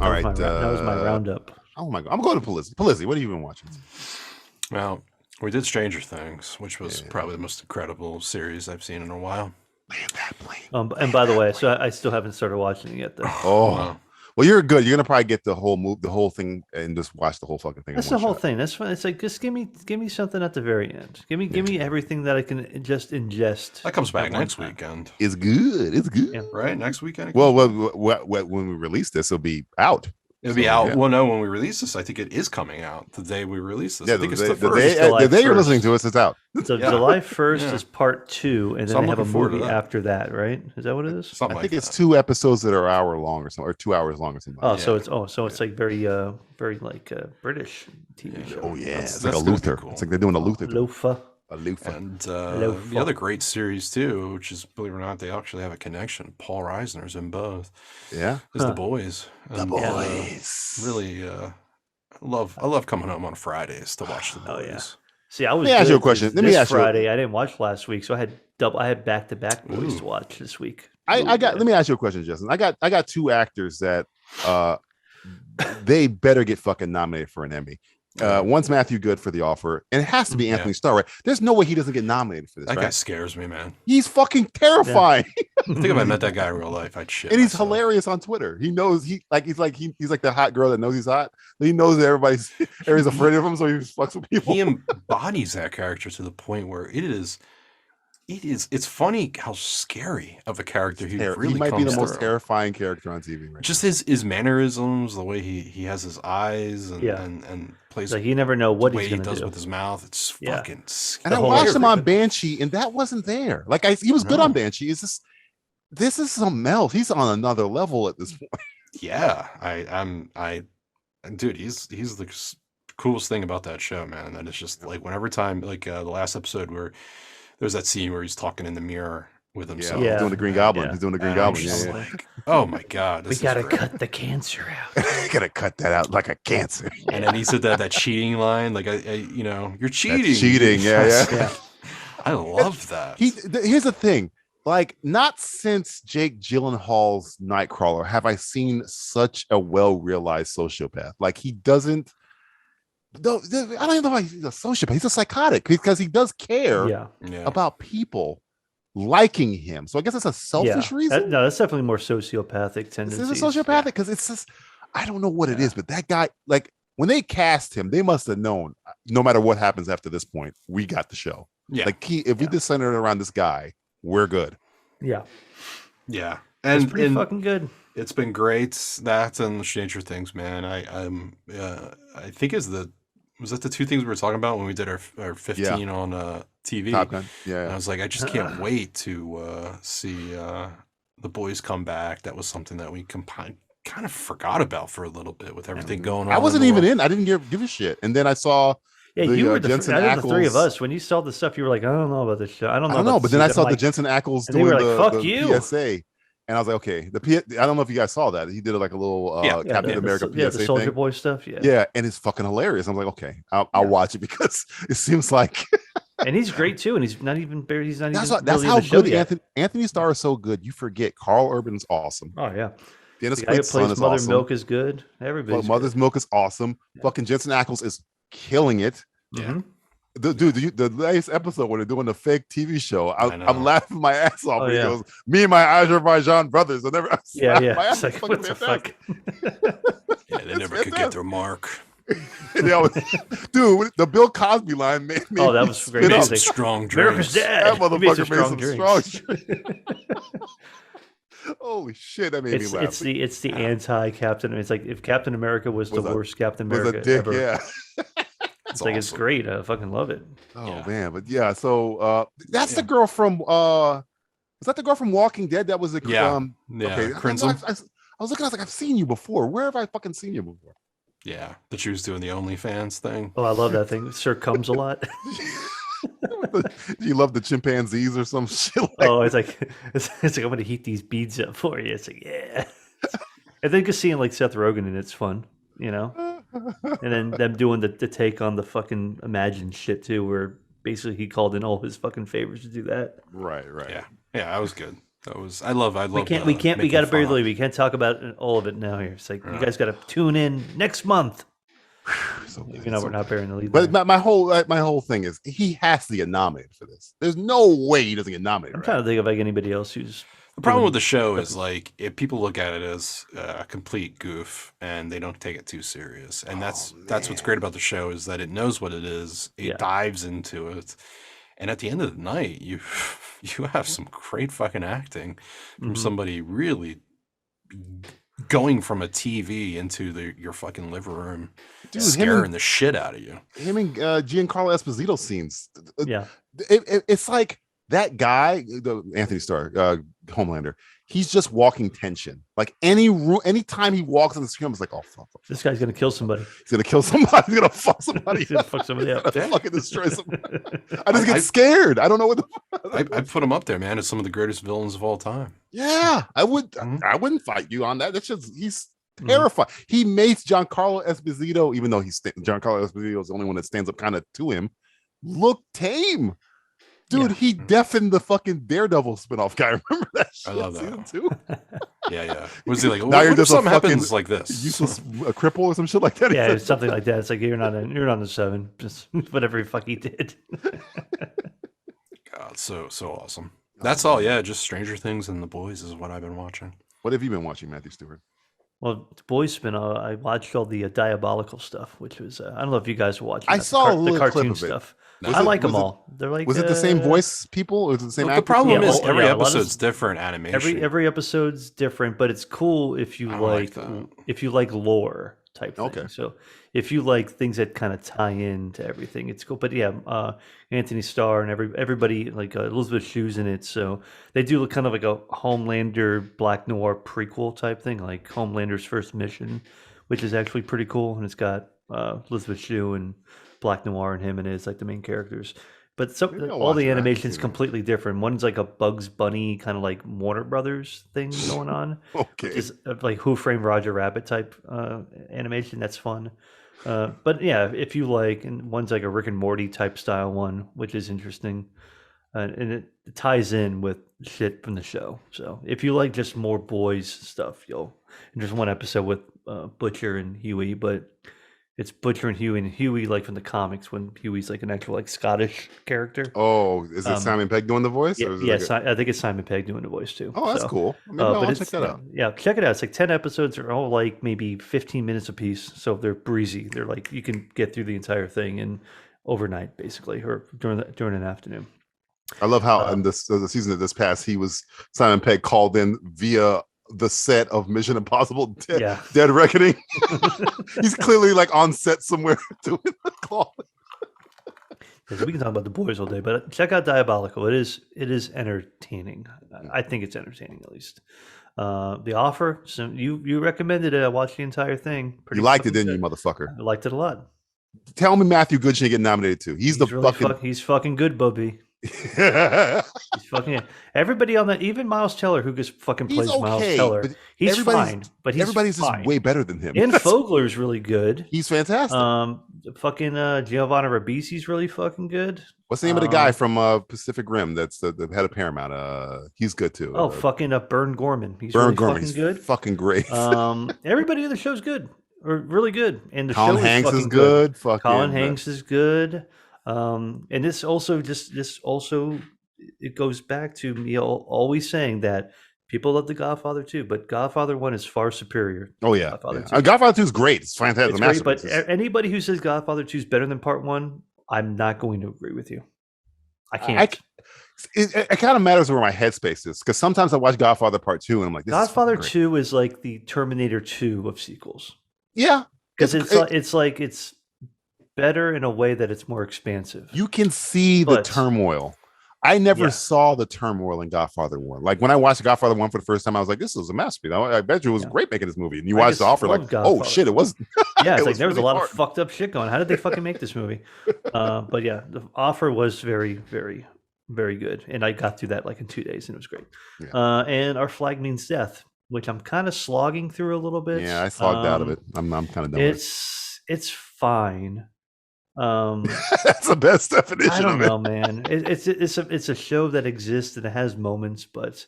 All right. That was my roundup. Oh my God. I'm going to Polizzi. Polizzi, what have you been watching? Well, we did Stranger Things, which was probably the most incredible series I've seen in a while. Land that plane. And by the way, so I still haven't started watching it yet, though. Oh. Wow. Well, you're good. You're gonna probably get the whole thing, and just watch the whole fucking thing. That's the whole thing. That's fine. It's like just give me something at the very end. Give me everything that I can just ingest. That comes back next weekend. It's good. It's good. Yeah. Right, next weekend. Well, when we release this, it'll be out. It'll be out. Yeah. Well, no, when we release this, I think it is coming out the day we release this. Yeah, I think it's the day you're listening to us, it's out. So July 1st is part 2, and then they have a movie after that, right? Is that what it is? I think it's 2 episodes that are an hour long or something, or 2 hours long or something. Oh, so it's like very like British TV show. Oh yeah, it's like a Luther. Cool. It's like they're doing a Luther. And the other great series too, which is, believe it or not, they actually have a connection. Paul Reisner's in both. Yeah, is The Boys. The Boys. Really I love coming home on Fridays to watch the boys. Oh yeah. See, I was. Let me ask you a good question. this Let me ask you. Friday. I didn't watch last week, so I had back-to-back boys to watch this week. Let me ask you a question, Justin. I got two actors that they better get fucking nominated for an Emmy. One's Matthew Good for The Offer, and it has to be Anthony Starr, right? There's no way he doesn't get nominated for this. That right? guy scares me, man. He's fucking terrifying. I think if I met that guy in real life, I'd shit. And he's myself. hilarious on Twitter. He knows he's like the hot girl that knows he's hot. He knows that everybody's afraid of him, so he just fucks with people. He embodies that character to the point where it's funny how scary of a character he really He might be the most through. terrifying character on TV right Just now. his mannerisms, the way he has his eyes and plays Like you never know what the way he's he going to does do. with his mouth. It's fucking scary. And I watched him on Banshee, and that wasn't there. Like he was good on Banshee. This is something else. He's on another level at this point. Yeah, dude, he's the coolest thing about that show, man. That it's just like whenever time, like the last episode where there's that scene where he's talking in the mirror with himself. He's doing the Green Goblin. Yeah. He's doing the Green And I'm Goblin. just Yeah. like, oh my god, We this got to is great. cut the cancer out. Gotta cut that out like a cancer. And then he said that cheating line, like you're cheating. That's cheating. Yeah. I love that. Here's the thing. Like, not since Jake Gyllenhaal's Nightcrawler have I seen such a well-realized sociopath. Like, he doesn't. I don't even know why he's a sociopath. He's a psychotic because he does care about people liking him. So I guess it's a selfish reason. No, that's definitely more sociopathic tendencies. This is sociopathic because it's just, I don't know what it is, but that guy, like, when they cast him, they must have known no matter what happens after this point, we got the show. Yeah. Like, if we just center it around this guy, we're good. Yeah. Yeah. It's pretty fucking good. It's been great. That and Stranger Things, man. I think was that the two things we were talking about when we did our 15 on TV? Top Gun. Yeah. And I was like, I just can't wait to see the boys come back. That was something that we kind of forgot about for a little bit with everything going on. I wasn't even in. I didn't give a shit. And then I saw you were Jensen out of the three of Ackles. us. When you saw the stuff, you were like, I don't know about this show. I don't know. But then I saw the Jensen Ackles and they doing were like, "Fuck the you." PSA. And I was like, okay, I don't know if you guys saw that. He did like a little Captain America PSA the Soldier thing. Boy stuff. Yeah. Yeah, and it's fucking hilarious. I'm like, okay, I'll watch it because it seems like and he's great too. And he's not even that's really how in the show good yet. Anthony Starr is so good. You forget Carl Urban's awesome. Oh yeah. Dennis The guy who Quaid's son plays is Mother awesome. Milk is good. Everybody's Mother's Milk is awesome. Fucking Jensen Ackles is killing it. Yeah. The latest episode when they're doing the fake TV show, I'm laughing my ass off. Oh, He yeah. goes, "Me and my Azerbaijan brothers." Yeah. My ass It's like, is what the fucking fuck? Yeah, they never could get their mark. And they always, dude, the Bill Cosby line made me. Oh, that was great. spit up. Music. Strong America's drinks. dead. That He made motherfucker made some drinks. Holy shit, that made me laugh. It's the anti Captain. It's like if Captain America was the worst Captain Was America a dick, ever. yeah. It's like it's great. I fucking love it. Oh man, but yeah. So that's the girl from. Was that the girl from Walking Dead? That was the okay. Crimson. I was looking. I was like, I've seen you before. Where have I fucking seen you before? Yeah, that she was doing the OnlyFans thing. Oh, I love that thing. Sir comes a lot. You love the chimpanzees or some shit. Like Oh, it's like I'm gonna heat these beads up for you. It's like yeah. I think just seeing like Seth Rogen and it's fun, you know. And then them doing the take on the fucking Imagine shit too, where basically he called in all his fucking favors to do that. right. Yeah, that was good. I love. We can't. We got to bury the lead. We can't talk about all of it now. Here, it's like you guys got to tune in next month. Even though we're not burying the lead. But my whole thing is he has to get nominated for this. There's no way he doesn't get nominated. I'm trying to think of like anybody else who's. The problem with the show is like if people look at it as a complete goof and they don't take it too serious, and that's what's great about the show is that it knows what it is. It dives into it, and at the end of the night, you have some great fucking acting from somebody really going from a TV into your fucking living room, scaring the shit out of you. Him and Giancarlo Esposito scenes. Yeah, it's like that guy, the Anthony Starr, Homelander. He's just walking tension. Like anytime he walks on the screen, it's like, oh fuck, this guy's gonna kill somebody. He's gonna kill somebody. He's gonna fuck somebody. He's gonna fuck somebody up. Fucking destroy somebody. I just get scared. I don't know what I put him up there, man, as some of the greatest villains of all time. Yeah, I wouldn't fight you on that. That's just Terrified. He makes Giancarlo Esposito, even though Giancarlo Esposito is the only one that stands up kind of to him, look tame. Dude, he deafened the fucking Daredevil spinoff guy. Remember that shit? I love that. Season 2? Yeah. Was he like, Now what you're if just something a fucking happens like this? useless cripple or some shit like that. Yeah, it's something like that. It's like you're not on the 7. Just whatever the fuck he did. God, so awesome. That's all. Yeah, just Stranger Things and The Boys is what I've been watching. What have you been watching, Matthew Stewart? Well, the boys spin. I watched all the Diabolical stuff, which was I don't know if you guys were watching. I saw a little the clip cartoon of it. stuff. Was I it- like them was it- all. They're like Was it the same voice people or was it the same Look, actor? the problem Yeah, is well, every yeah, a lot of- episode's different animation. Every episode's different, but it's cool if you I like like that. if you like lore type thing. Okay. So if you like things that kind of tie into everything, it's cool. But yeah, Anthony Starr and everybody like Elizabeth Shue's in it, so they do look kind of like a Homelander Black Noir prequel type thing, like Homelander's First Mission, which is actually pretty cool, and it's got Elizabeth Shue and Black Noir and him and it's like the main characters. But Maybe I'll all watch the it. I haven't animation's seen it. completely different. One's like a Bugs Bunny kind of like Warner Brothers thing going on. Okay. Which is like Who Framed Roger Rabbit type animation. That's fun. But yeah, if you like, and one's like a Rick and Morty type style one, which is interesting. And it ties in with shit from the show. So if you like just more boys stuff, and there's one episode with Butcher and Huey, but it's Butcher and Huey like from the comics when Huey's like an actual like Scottish character. Oh, is it Simon Pegg doing the voice? Or is it Yes, like I think it's Simon Pegg doing the voice too. Oh, that's So, cool. Maybe but I'll it's- check that out. Yeah, check it out. It's like 10 episodes. They're all like maybe 15 minutes apiece. So they're breezy. They're like you can get through the entire thing in overnight, basically, or during an afternoon. I love how in the season that this passed, Simon Pegg called in via the set of Mission Impossible Dead Reckoning. He's clearly like on set somewhere doing the call. Yeah, so we can talk about the boys all day, but check out Diabolical. It is entertaining. I think it's entertaining at least. The Offer. So you recommended it. I watched the entire thing. You liked it, fucking didn't you, good. motherfucker? I liked it a lot. Tell me Matthew Good should get nominated too. He's the really fucking. he's fucking good, Bubby. He's fucking everybody on that. Even Miles Teller, who just fucking plays Miles Teller, but he's everybody's- fine. But he's everybody's fine. just way better than him. And Fogler's really good. He's fantastic. Fucking Giovanna Ribisi's really fucking good. What's the name of the guy from Pacific Rim? That's the head of Paramount. He's good too. Oh, fucking Bern Gorman. He's Bern really Gorman. fucking He's good. fucking great. Everybody in the show's good, or really good. And the Colin show Hanks is is fucking good. Fucking Colin Hanks is good. And this also it goes back to me always saying that people love The Godfather 2, but Godfather 1 is far superior. Oh yeah, Godfather yeah. 2. Godfather 2 is great. It's fantastic. It's It's great, but anybody who says Godfather 2 is better than Part 1, I'm not going to agree with you. I can't. It kind of matters where my headspace is because sometimes I watch Godfather Part 2 and I'm like, this Godfather is 2 is like the Terminator 2 of sequels. Yeah, Because it's better in a way that it's more expansive. You can see the turmoil. I never saw the turmoil in Godfather 1. Like when I watched Godfather 1 for the first time, I was like, this is a masterpiece. I bet you it was great making this movie. And you watch The Offer, like, oh shit, it was. Yeah, it's it like there was a really lot hard. of fucked up shit going. How did they fucking make this movie? But yeah, The Offer was very, very, very good. And I got through that like in 2 days and it was great. Yeah. And Our Flag Means Death, which I'm kind of slogging through a little bit. Yeah, I slogged out of it. I'm kind of done with it. It's fine. That's the best definition. I don't of know, it. man. It's a show that exists and it has moments, but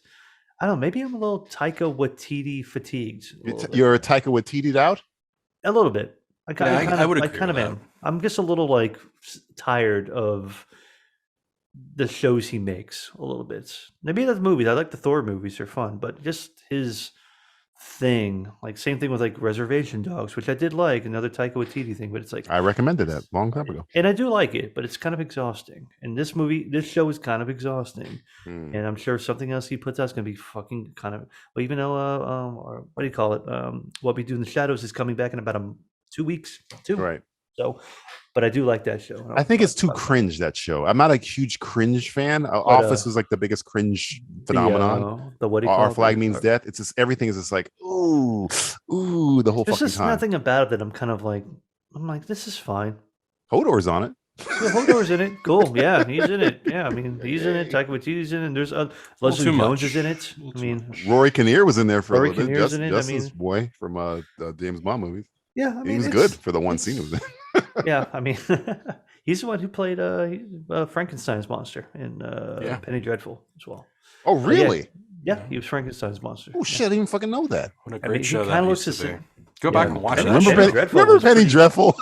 I don't know. Maybe I'm a little Taika Waititi fatigued. You're a Taika Waititi'd out? A little bit. I would agree kind of with that. am. I'm just a little like tired of the shows he makes a little bit. Maybe that's movies. I like the Thor movies; they're fun, but just his thing, like same thing with like Reservation Dogs, which I did like, another Taika Waititi thing, but it's like I recommended that a long time ago. and I do like it, but it's kind of exhausting. And this show is kind of exhausting. And I'm sure something else he puts out is going to be fucking kind of. Well, even though, or what do you call it? What We Do in the Shadows is coming back in about 2 weeks. Right. So, but I do like that show. I think it's too cringe, that show. I'm not a huge cringe fan. Office is like the biggest cringe phenomenon. The what do you call Our it? Flag Means Death. It's just everything is just like ooh, the whole There's fucking just time. nothing about it that I'm like, this is fine. Hodor's on it. Yeah, Hodor's in it. Cool. Yeah, he's in it. Yeah, I mean, he's in it. Taika Waititi's in it. There's Leslie too Jones much. is in it. I mean, Rory Kinnear was in there for Rory a little bit. Kinnear's in it. I Justice mean- boy from James Bond movies. yeah, I mean, He was it's- good for the one scene he was in. Yeah, I mean, he's the one who played Frankenstein's monster in Penny Dreadful as well. Oh, really? Yeah, he was Frankenstein's monster. Oh shit! I didn't even fucking know that. What a I great mean, he show kinda that looks used to the be. same. Go back Yeah, and watch Penny- that. Penny shit. Dreadful Remember was Penny pretty- Dreadful?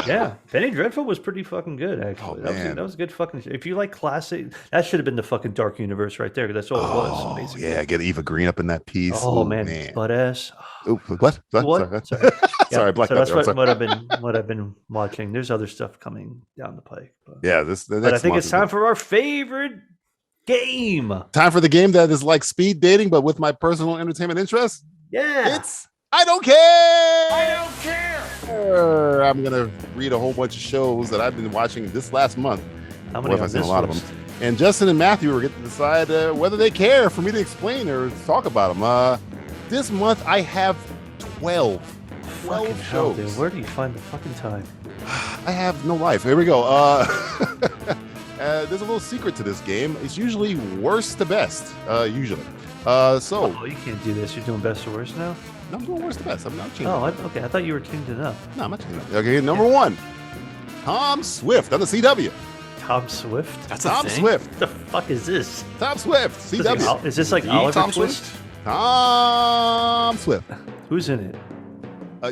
Yeah, Penny Dreadful was pretty fucking good, actually. Oh, man. That was a good fucking. If you like classic, that should have been the fucking Dark Universe right there. 'Cause that's all it was. Oh Basically. yeah, get Eva Green up in that piece. Oh Ooh, man, butt ass. Ooh, what? What? Sorry, Yeah, Black so that's Panther, I'm what I've been watching. There's other stuff coming down the pike. But, Yeah, the but next I think month it's is time for our favorite game. time for the game that is like speed dating, but with my personal entertainment interest. Yeah. It's I don't care. I don't care. I'm gonna read a whole bunch of shows that I've been watching this last month. How Boy, many have I on seen a this lot list? of them. And Justin and Matthew are going to decide whether they care for me to explain or talk about them. This month I have 12 Fucking hell, shows. dude. Where do you find the fucking time? I have no life. Here we go. There's a little secret to this game. It's usually worst to best. Usually. So Oh, you can't do this. You're doing best or worst now? no, I'm doing worst to best. I'm not changing. Oh, okay. I thought you were changing it up. No, I'm not changing. Okay, number one, Tom Swift on the CW. Tom Swift? That's a Tom thing? Swift. What the fuck is this? Tom Swift. CW. Is this like Ye Oliver Tom Twist? Swift? Tom Swift. Who's in it?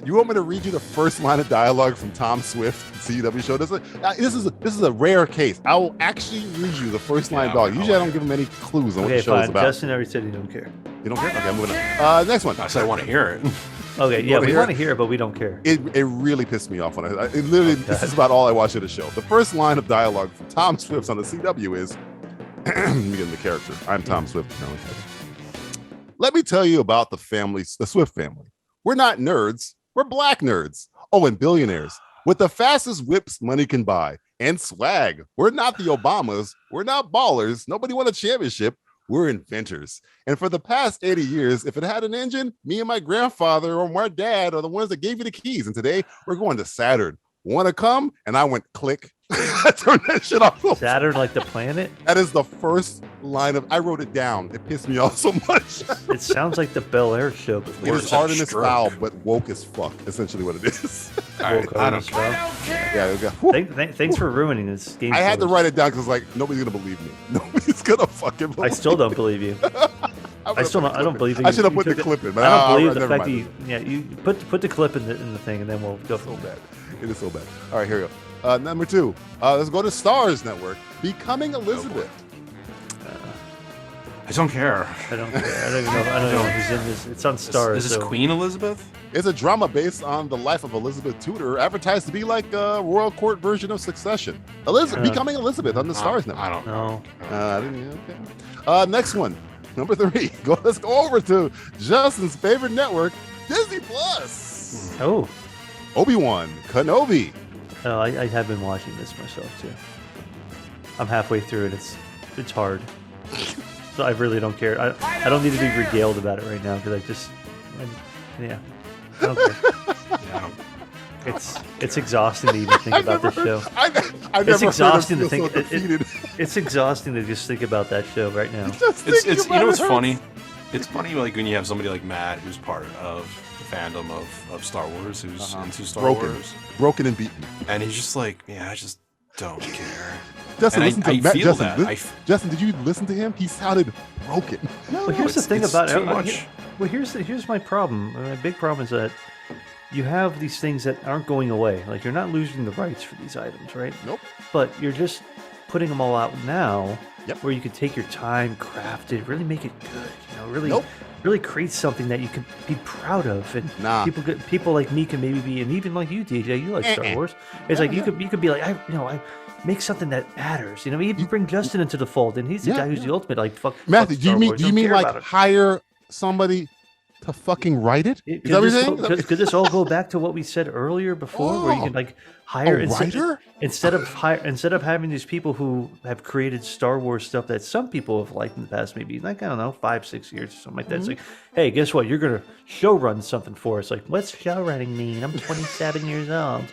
You want me to read you the first line of dialogue from Tom Swift CW show? This is a rare case. I will actually read you the first line of dialogue. Usually I don't give them any clues on what Okay, the show is fine. about. Justin already said he don't care. You don't care? Okay, I'm moving on. Next one. I said I want to hear it. Okay, yeah, wanna we hear want to it? hear it, but we don't care. It really pissed me off when it literally, this is about all I watch of the show. The first line of dialogue from Tom Swift on the CW is, let me get in the character. I'm Tom Swift. No, let me tell you about the Swift family. We're not nerds. We're black nerds. Oh, and billionaires with the fastest whips money can buy and swag. We're not the Obamas. We're not ballers. Nobody won a championship. We're inventors. And for the past 80 years, if it had an engine, me and my grandfather or my dad are the ones that gave you the keys. And today we're going to Saturn. Want to come? And I went click. I turned that shit off. Saturn, like the planet? That is the first line of. I wrote it down. It pissed me off so much. It sounds like the Bel Air show, but It worse. is Artemis stroke. Fowl, but woke as fuck. Essentially, what it is. All right, Woke I Artemis don't Fowl. Yeah. Okay. Whew. Thanks for ruining this game. I had to for us. write it down because like nobody's gonna believe me. Nobody's gonna fucking. I Believe still don't believe you. I still don't. I don't believe you. I should have You put the took clip in. But I don't believe the never fact that mind. you. Yeah, you put the clip in the thing, and then we'll go from there. It is so bad. All right, here we go. Number two. Let's go to Stars Network. Becoming Elizabeth. I don't care. I don't care. I don't even know. I don't know who's in this. It's on Stars. Is this so- Queen Elizabeth? It's a drama based on the life of Elizabeth Tudor, advertised to be like a royal court version of Succession. Becoming Elizabeth on the Stars Network. I don't know. No. Okay. Next one, number three. Let's go over to Justin's favorite network, Disney Plus. Oh. Obi-Wan Kenobi. No, I have been watching this myself too. I'm halfway through it. It's hard. So I really don't care. I don't need to be regaled about it right now because yeah. I don't care. Yeah, I don't- It's exhausting to even think about this show. I've It's never exhausting to heard think. of so defeated. It's exhausting to just think about that show right now. Just It's thinking you about know it what's hurts. funny? It's funny like when you have somebody like Matt who's part of the fandom of Star Wars, who's into Star Broken, Wars, broken and beaten. and he's just like, yeah, I just don't care. Justin, And listen I to Matt. feel Justin, that. Justin, did you listen to him? He sounded broken. Well, here's the it's- thing it's about too it. much. Well, here's my problem. My big problem is that you have these things that aren't going away. Like you're not losing the rights for these items, right? Nope. But you're just putting them all out now, Yep. where you could take your time, craft it, really make it good. Really, Nope. really create something that you can be proud of, and Nah. people like me can maybe be, and even like you, DJ, you like Star Wars. It's like you could be like, I make something that matters. Even bring Justin into the fold, and he's the Yeah, guy who's yeah. the ultimate like fuck. Matthew, fuck do you Star mean Wars. do you Don't mean care like about it. hire somebody to fucking write it? Is that what you're saying? Could this all go back to what we said earlier before, where you can like hire a writer? instead of having these people who have created Star Wars stuff that some people have liked in the past, maybe like I don't know, 5-6 years or something like that. It's like, hey, guess what? You're gonna show run something for us. Like, what's show running mean? I'm 27 years old.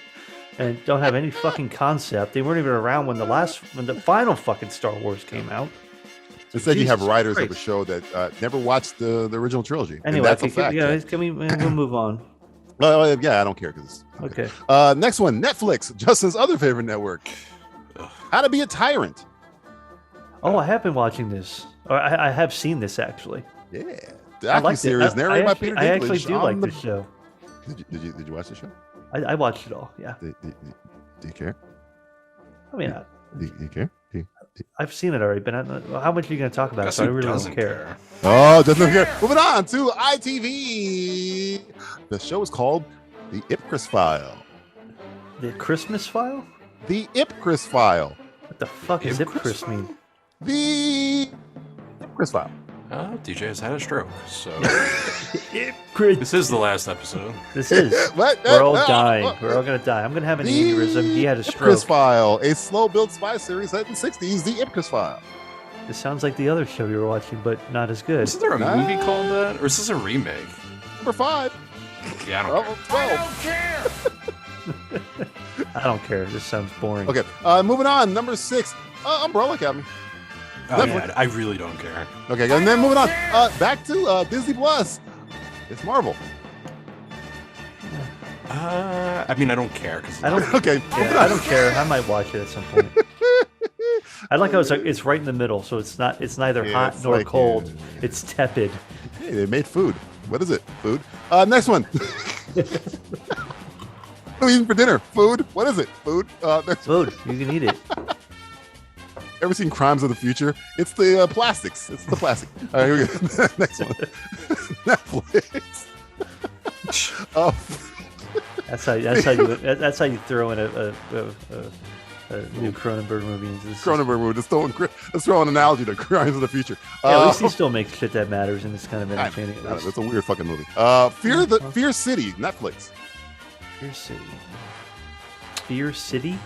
and don't have any fucking concept. They weren't even around when the final fucking Star Wars came out. Instead, you have Jesus writers Christ. of a show that never watched the original trilogy. And Anyway, that's a fact. we'll move on. Yeah, I don't care because. Okay. Next one, Netflix, Justin's other favorite network. How to Be a Tyrant. Oh, I have been watching this. Or I have seen this actually. Yeah, the I liked series it. narrated by Peter Dinklage. I actually do like on this show. Did you watch the show? I watched it all. Yeah. Do you care? I mean, Do you care? I've seen it already, but how much are you going to talk about it? Guess So I who really doesn't don't care. Oh, doesn't care. Moving on to ITV. The show is called The Ipcris File. The Christmas File? The Ipcris File. What the fuck does Ipcris mean? The Ipcris File. DJ has had a stroke, so Ipcris. this is the last episode. This is. What? We're all dying. We're all going to die. I'm going to have an aneurysm. He had a stroke. Ipcris File, a slow-built spy series set in the 60s, The Ipcris File. It sounds like the other show you were watching, but not as good. Isn't there a movie called that? Or is this a remake? Number 5. Yeah, I don't care. 12. I don't care. This sounds boring. Okay, moving on. Number 6, Umbrella Academy. Oh, yeah, I really don't care. Okay, and then moving on. Back to Disney Plus. It's Marvel. I mean, I don't care. I don't. Okay. Yeah, I don't care. I might watch it at some point. I like how it's right in the middle, so it's not. It's neither hot it's nor like, cold. It's tepid. Hey, they made food. What is it? Food. Next one. What are we eating for dinner? Food. What is it? Food. Next Food. You can eat it. Ever seen Crimes of the Future? It's the plastics. It's the plastic. All right, here we go. Next one. Netflix. That's how you throw in a new Cronenberg movie. Cronenberg movie. Let's throw an analogy to Crimes of the Future. Yeah, at least he still makes shit that matters, and it's kind of entertaining. I know, that's a weird fucking movie. Fear City. Netflix. Fear City. Fear City?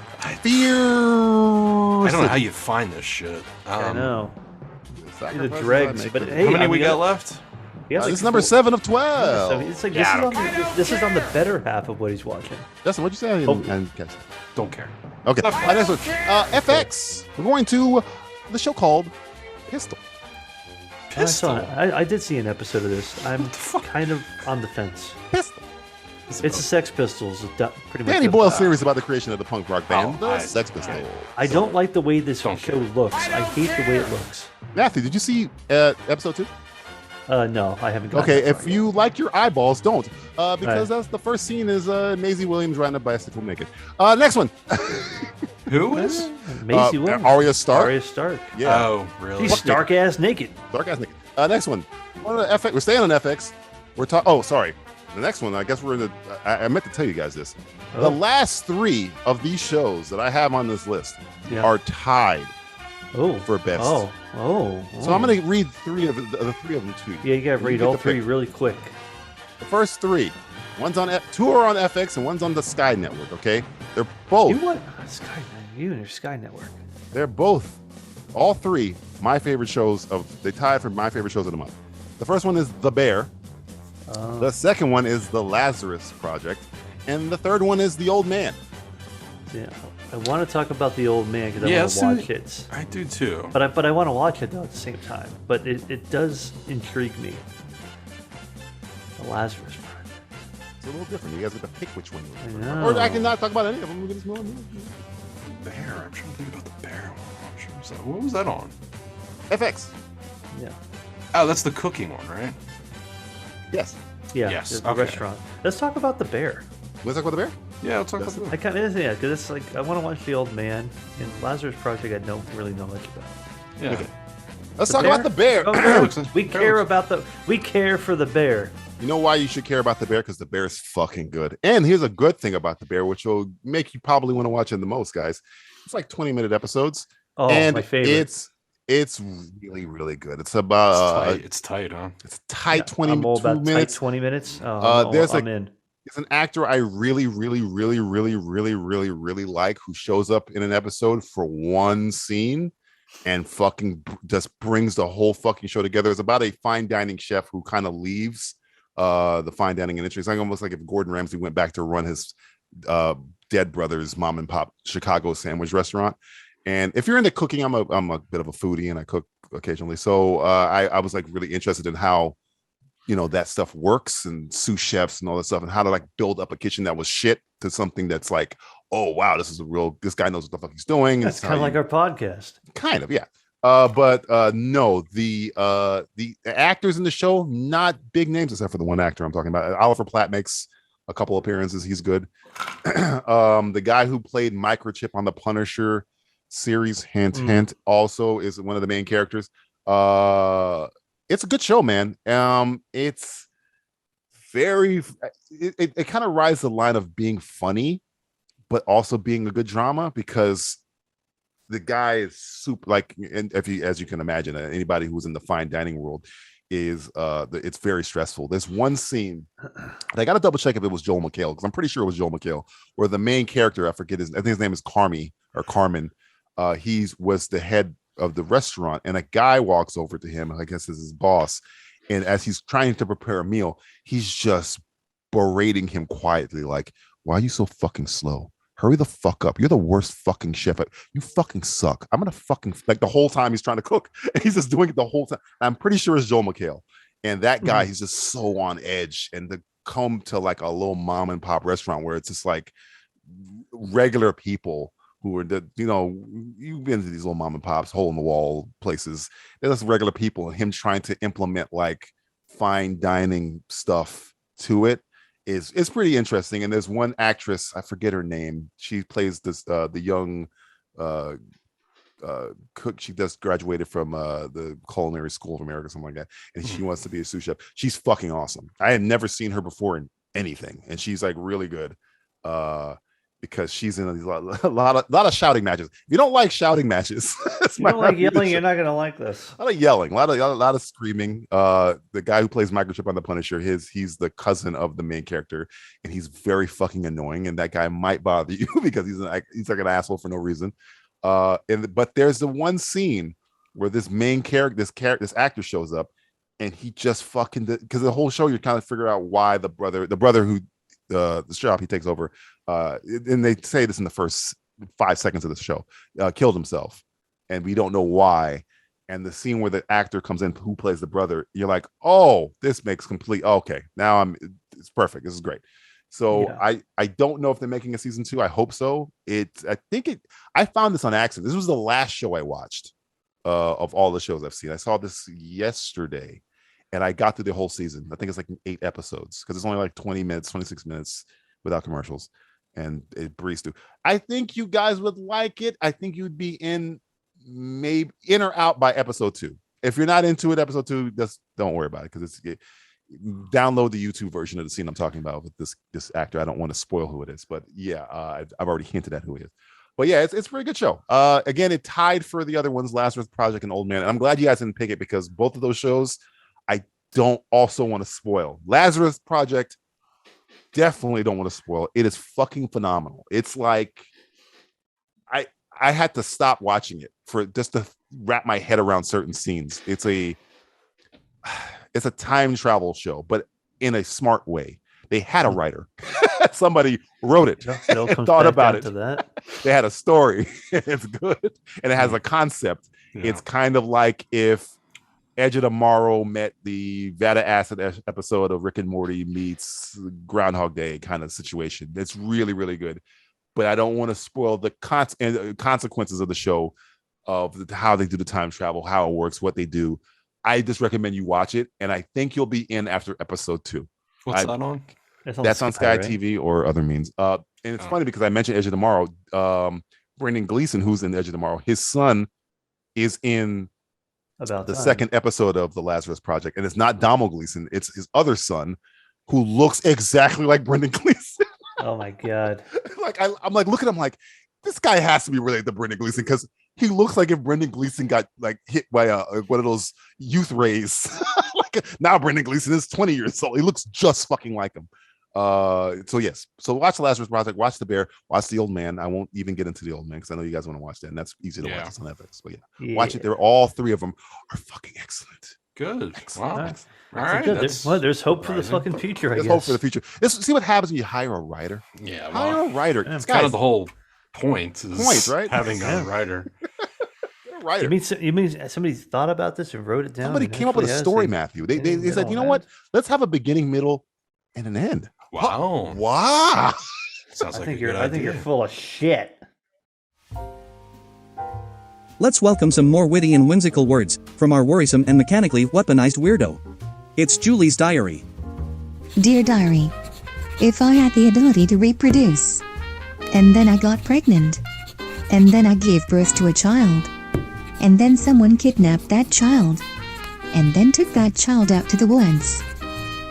Fear. I don't know how you find this shit. I know. The Sacrifices dregs, I make but for- hey, How many I we mean, got left? he has this like is number 4 7 of 12. So it's like Yeah, I don't this is on the better half of what he's watching. Justin, what'd you say? I Oh. didn't catch that. Don't care. Okay. Next one. FX. We're going to the show called Pistol. Pistol. I did see an episode of this. I'm kind of on the fence. Pistol. It's the Sex Pistols. Pretty much. Danny Boyle series about the creation of the punk rock band, Oh, the I- Sex Pistols. I don't like the way this Don't show looks. I hate the way it looks. Matthew, did you see episode 2? No, I haven't. gotten Okay, that if far you like your eyeballs, don't. Because Right. that's the first scene is Maisie Williams riding a bicycle naked. Next one. Who is? yet. Maisie Williams. Arya Stark. Arya Stark. Yeah. Oh, really? She's stark ass naked. Stark ass naked. Next one. We're staying on FX. We're talking. Oh, sorry. The next one, I guess we're in the. I meant to tell you guys this. The Oh. last 3 of these shows that I have on this list Yeah. are tied Oh. for best. Oh. So I'm going to read 3 of the 3 of them to you. Yeah, you gotta You read get all to 3 pick. really quick. The first 3. One's on 2 are on FX and one's on the Sky Network. Okay, they're both. You what? Sky. You and your Sky Network. They're both. All 3 my favorite shows of. They tied for my favorite shows of the month. The first one is The Bear. The second one is The Lazarus Project, and the third one is The Old Man. Yeah, I want to talk about the old man because I Yeah, want to watch it. I do too. But I want to watch it though at the same time. But it does intrigue me. The Lazarus Project. It's a little different. You guys get to pick which one. I know. Or I can not talk about any of them. We can just move on. Bear. I'm trying to think about the bear. What was that on? FX. Yeah. Oh, that's the cooking one, right? Yes. Yeah. Yes, The okay. restaurant. Let's talk about the bear. Let's talk about the bear. Yeah, I'll talk That's about I that. kind of because it's like I want to watch the old man and Lazarus Project. I don't really know much about. Yeah. Let's The talk bear? about the bear. Oh, Bear no. looks- we bear care looks- about we care for the bear. You know why you should care about the bear? Because the bear is fucking good. And here's a good thing about the bear, which will make you probably want to watch it the most, guys. It's like 20-minute episodes, Oh, and my favorite. it's really really good. It's about It's tight, huh? it's tight 20 I'm all about tight minutes. 20 minutes. Oh, there's I'm in. It's an actor I really like who shows up in an episode for one scene and fucking just brings the whole fucking show together. It's about a fine dining chef who kind of leaves the fine dining industry. It's like almost like if Gordon Ramsay went back to run his Dead Brothers mom and pop Chicago sandwich restaurant. And if you're into cooking, I'm a bit of a foodie and I cook occasionally. So I was like really interested in how, you know, that stuff works and sous chefs and all that stuff and how to like build up a kitchen that was shit to something that's like, oh, wow, this guy knows what the fuck he's doing. That's kind of like our podcast. Kind of, yeah. But no, the actors in the show, not big names except for the one actor I'm talking about. Oliver Platt makes a couple appearances. He's good. The guy who played Microchip on the Punisher series, hint, also is one of the main characters. It's a good show, man. It's very, it kind of rides the line of being funny, but also being a good drama because the guy is super, like, and as you can imagine, anybody who's in the fine dining world is it's very stressful. There's one scene, and I got to double check if it was Joel McHale because I'm pretty sure it was Joel McHale, where the main character, I think his name is Carmen. He was the head of the restaurant, and a guy walks over to him, I guess is his boss, and as he's trying to prepare a meal, he's just berating him quietly, like, why are you so fucking slow? Hurry the fuck up. You're the worst fucking chef. You fucking suck. I'm gonna fucking, like, the whole time he's trying to cook, and he's just doing it the whole time. I'm pretty sure it's Joel McHale. And that guy, he's just so on edge. And to come to like a little mom and pop restaurant where it's just like regular people who are you've been to these little mom and pops, hole in the wall places. They're just regular people, and him trying to implement like fine dining stuff to it is pretty interesting. And there's one actress, I forget her name. She plays this the young cook. She just graduated from the Culinary School of America, something like that, and she wants to be a sous chef. She's fucking awesome. I had never seen her before in anything, and she's like really good. Because she's in a lot of shouting matches. If you don't like shouting matches, if you don't like yelling, you're not gonna like this. A lot of yelling, a lot of screaming. The guy who plays Microchip on the Punisher, he's the cousin of the main character, and he's very fucking annoying. And that guy might bother you because he's like an asshole for no reason. But there's the one scene where this main character, this actor shows up, and he just fucking, because the whole show you're kind of figure out why the brother who the shop he takes over, and they say this in the first 5 seconds of the show, killed himself, and we don't know why. And the scene where the actor comes in who plays the brother, you're like, oh, this makes complete, okay, now it's perfect, this is great. So yeah. I don't know if they're making a season 2. I hope so. I found this on accident. This was the last show I watched of all the shows I've seen. I saw this yesterday, and I got through the whole season. I think it's like 8 episodes because it's only like 20 minutes, 26 minutes without commercials, and it breezed through. I think you guys would like it. I think you'd be maybe in or out by episode 2. If you're not into it, episode 2, just don't worry about it because download the YouTube version of the scene I'm talking about with this actor. I don't want to spoil who it is, but yeah, I've already hinted at who he is. But yeah, it's a pretty good show. Again, it tied for the other ones, Lazarus Project and Old Man. And I'm glad you guys didn't pick it because both of those shows I don't also want to spoil. Lazarus Project, definitely don't want to spoil. It is fucking phenomenal. It's like I had to stop watching it for just to wrap my head around certain scenes. It's a time travel show, but in a smart way. They had a writer. Somebody wrote it and thought about it. They had a story. It's good. And it has a concept. Yeah. It's kind of like if Edge of Tomorrow met the Vada Acid episode of Rick and Morty meets Groundhog Day kind of situation. It's really, really good. But I don't want to spoil the consequences of the show, of how they do the time travel, how it works, what they do. I just recommend you watch it, and I think you'll be in after episode 2. What's that on? That's on Sky TV or other means. And it's funny because I mentioned Edge of Tomorrow. Brendan Gleeson, who's in Edge of Tomorrow, his son is in second episode of the Lazarus Project, and it's not Donald Gleeson; it's his other son, who looks exactly like Brendan Gleeson. Oh my god! Like I'm like looking at him like, this guy has to be related to Brendan Gleeson because he looks like if Brendan Gleeson got like hit by one of those youth rays. Like now Brendan Gleeson is 20 years old. He looks just fucking like him. So yes. So watch the Lazarus Project, watch The Bear, watch The Old Man. I won't even get into The Old Man because I know you guys want to watch that, and that's easy to watch. It's on Netflix. But yeah, watch it. All 3 of them are fucking excellent. Good. Excellent. Wow. All right. Good. There's hope for the fucking future, I There's guess. hope for the future. See what happens when you hire a writer. Yeah. Hire a writer. It's kind of the whole point is right? having a writer. A writer. You mean somebody thought about this and wrote it down? Somebody came up with a story, Matthew. They said, you know what? Let's have a beginning, middle, and an end. Wow. Wow. Sounds like I think you're full of shit. Let's welcome some more witty and whimsical words from our worrisome and mechanically weaponized weirdo. It's Julie's diary. Dear diary, if I had the ability to reproduce, and then I got pregnant, and then I gave birth to a child, and then someone kidnapped that child, and then took that child out to the woods,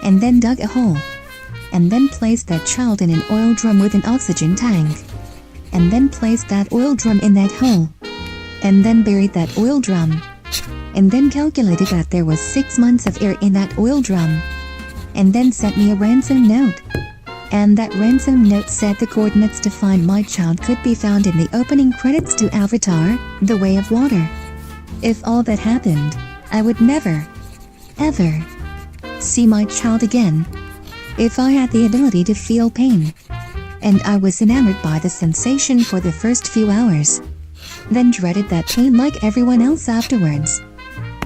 and then dug a hole, and then placed that child in an oil drum with an oxygen tank, and then placed that oil drum in that hole, and then buried that oil drum, and then calculated that there was 6 months of air in that oil drum, and then sent me a ransom note. And that ransom note said the coordinates to find my child could be found in the opening credits to Avatar, The Way of Water. If all that happened, I would never, ever see my child again. If I had the ability to feel pain, and I was enamored by the sensation for the first few hours, then dreaded that pain like everyone else afterwards,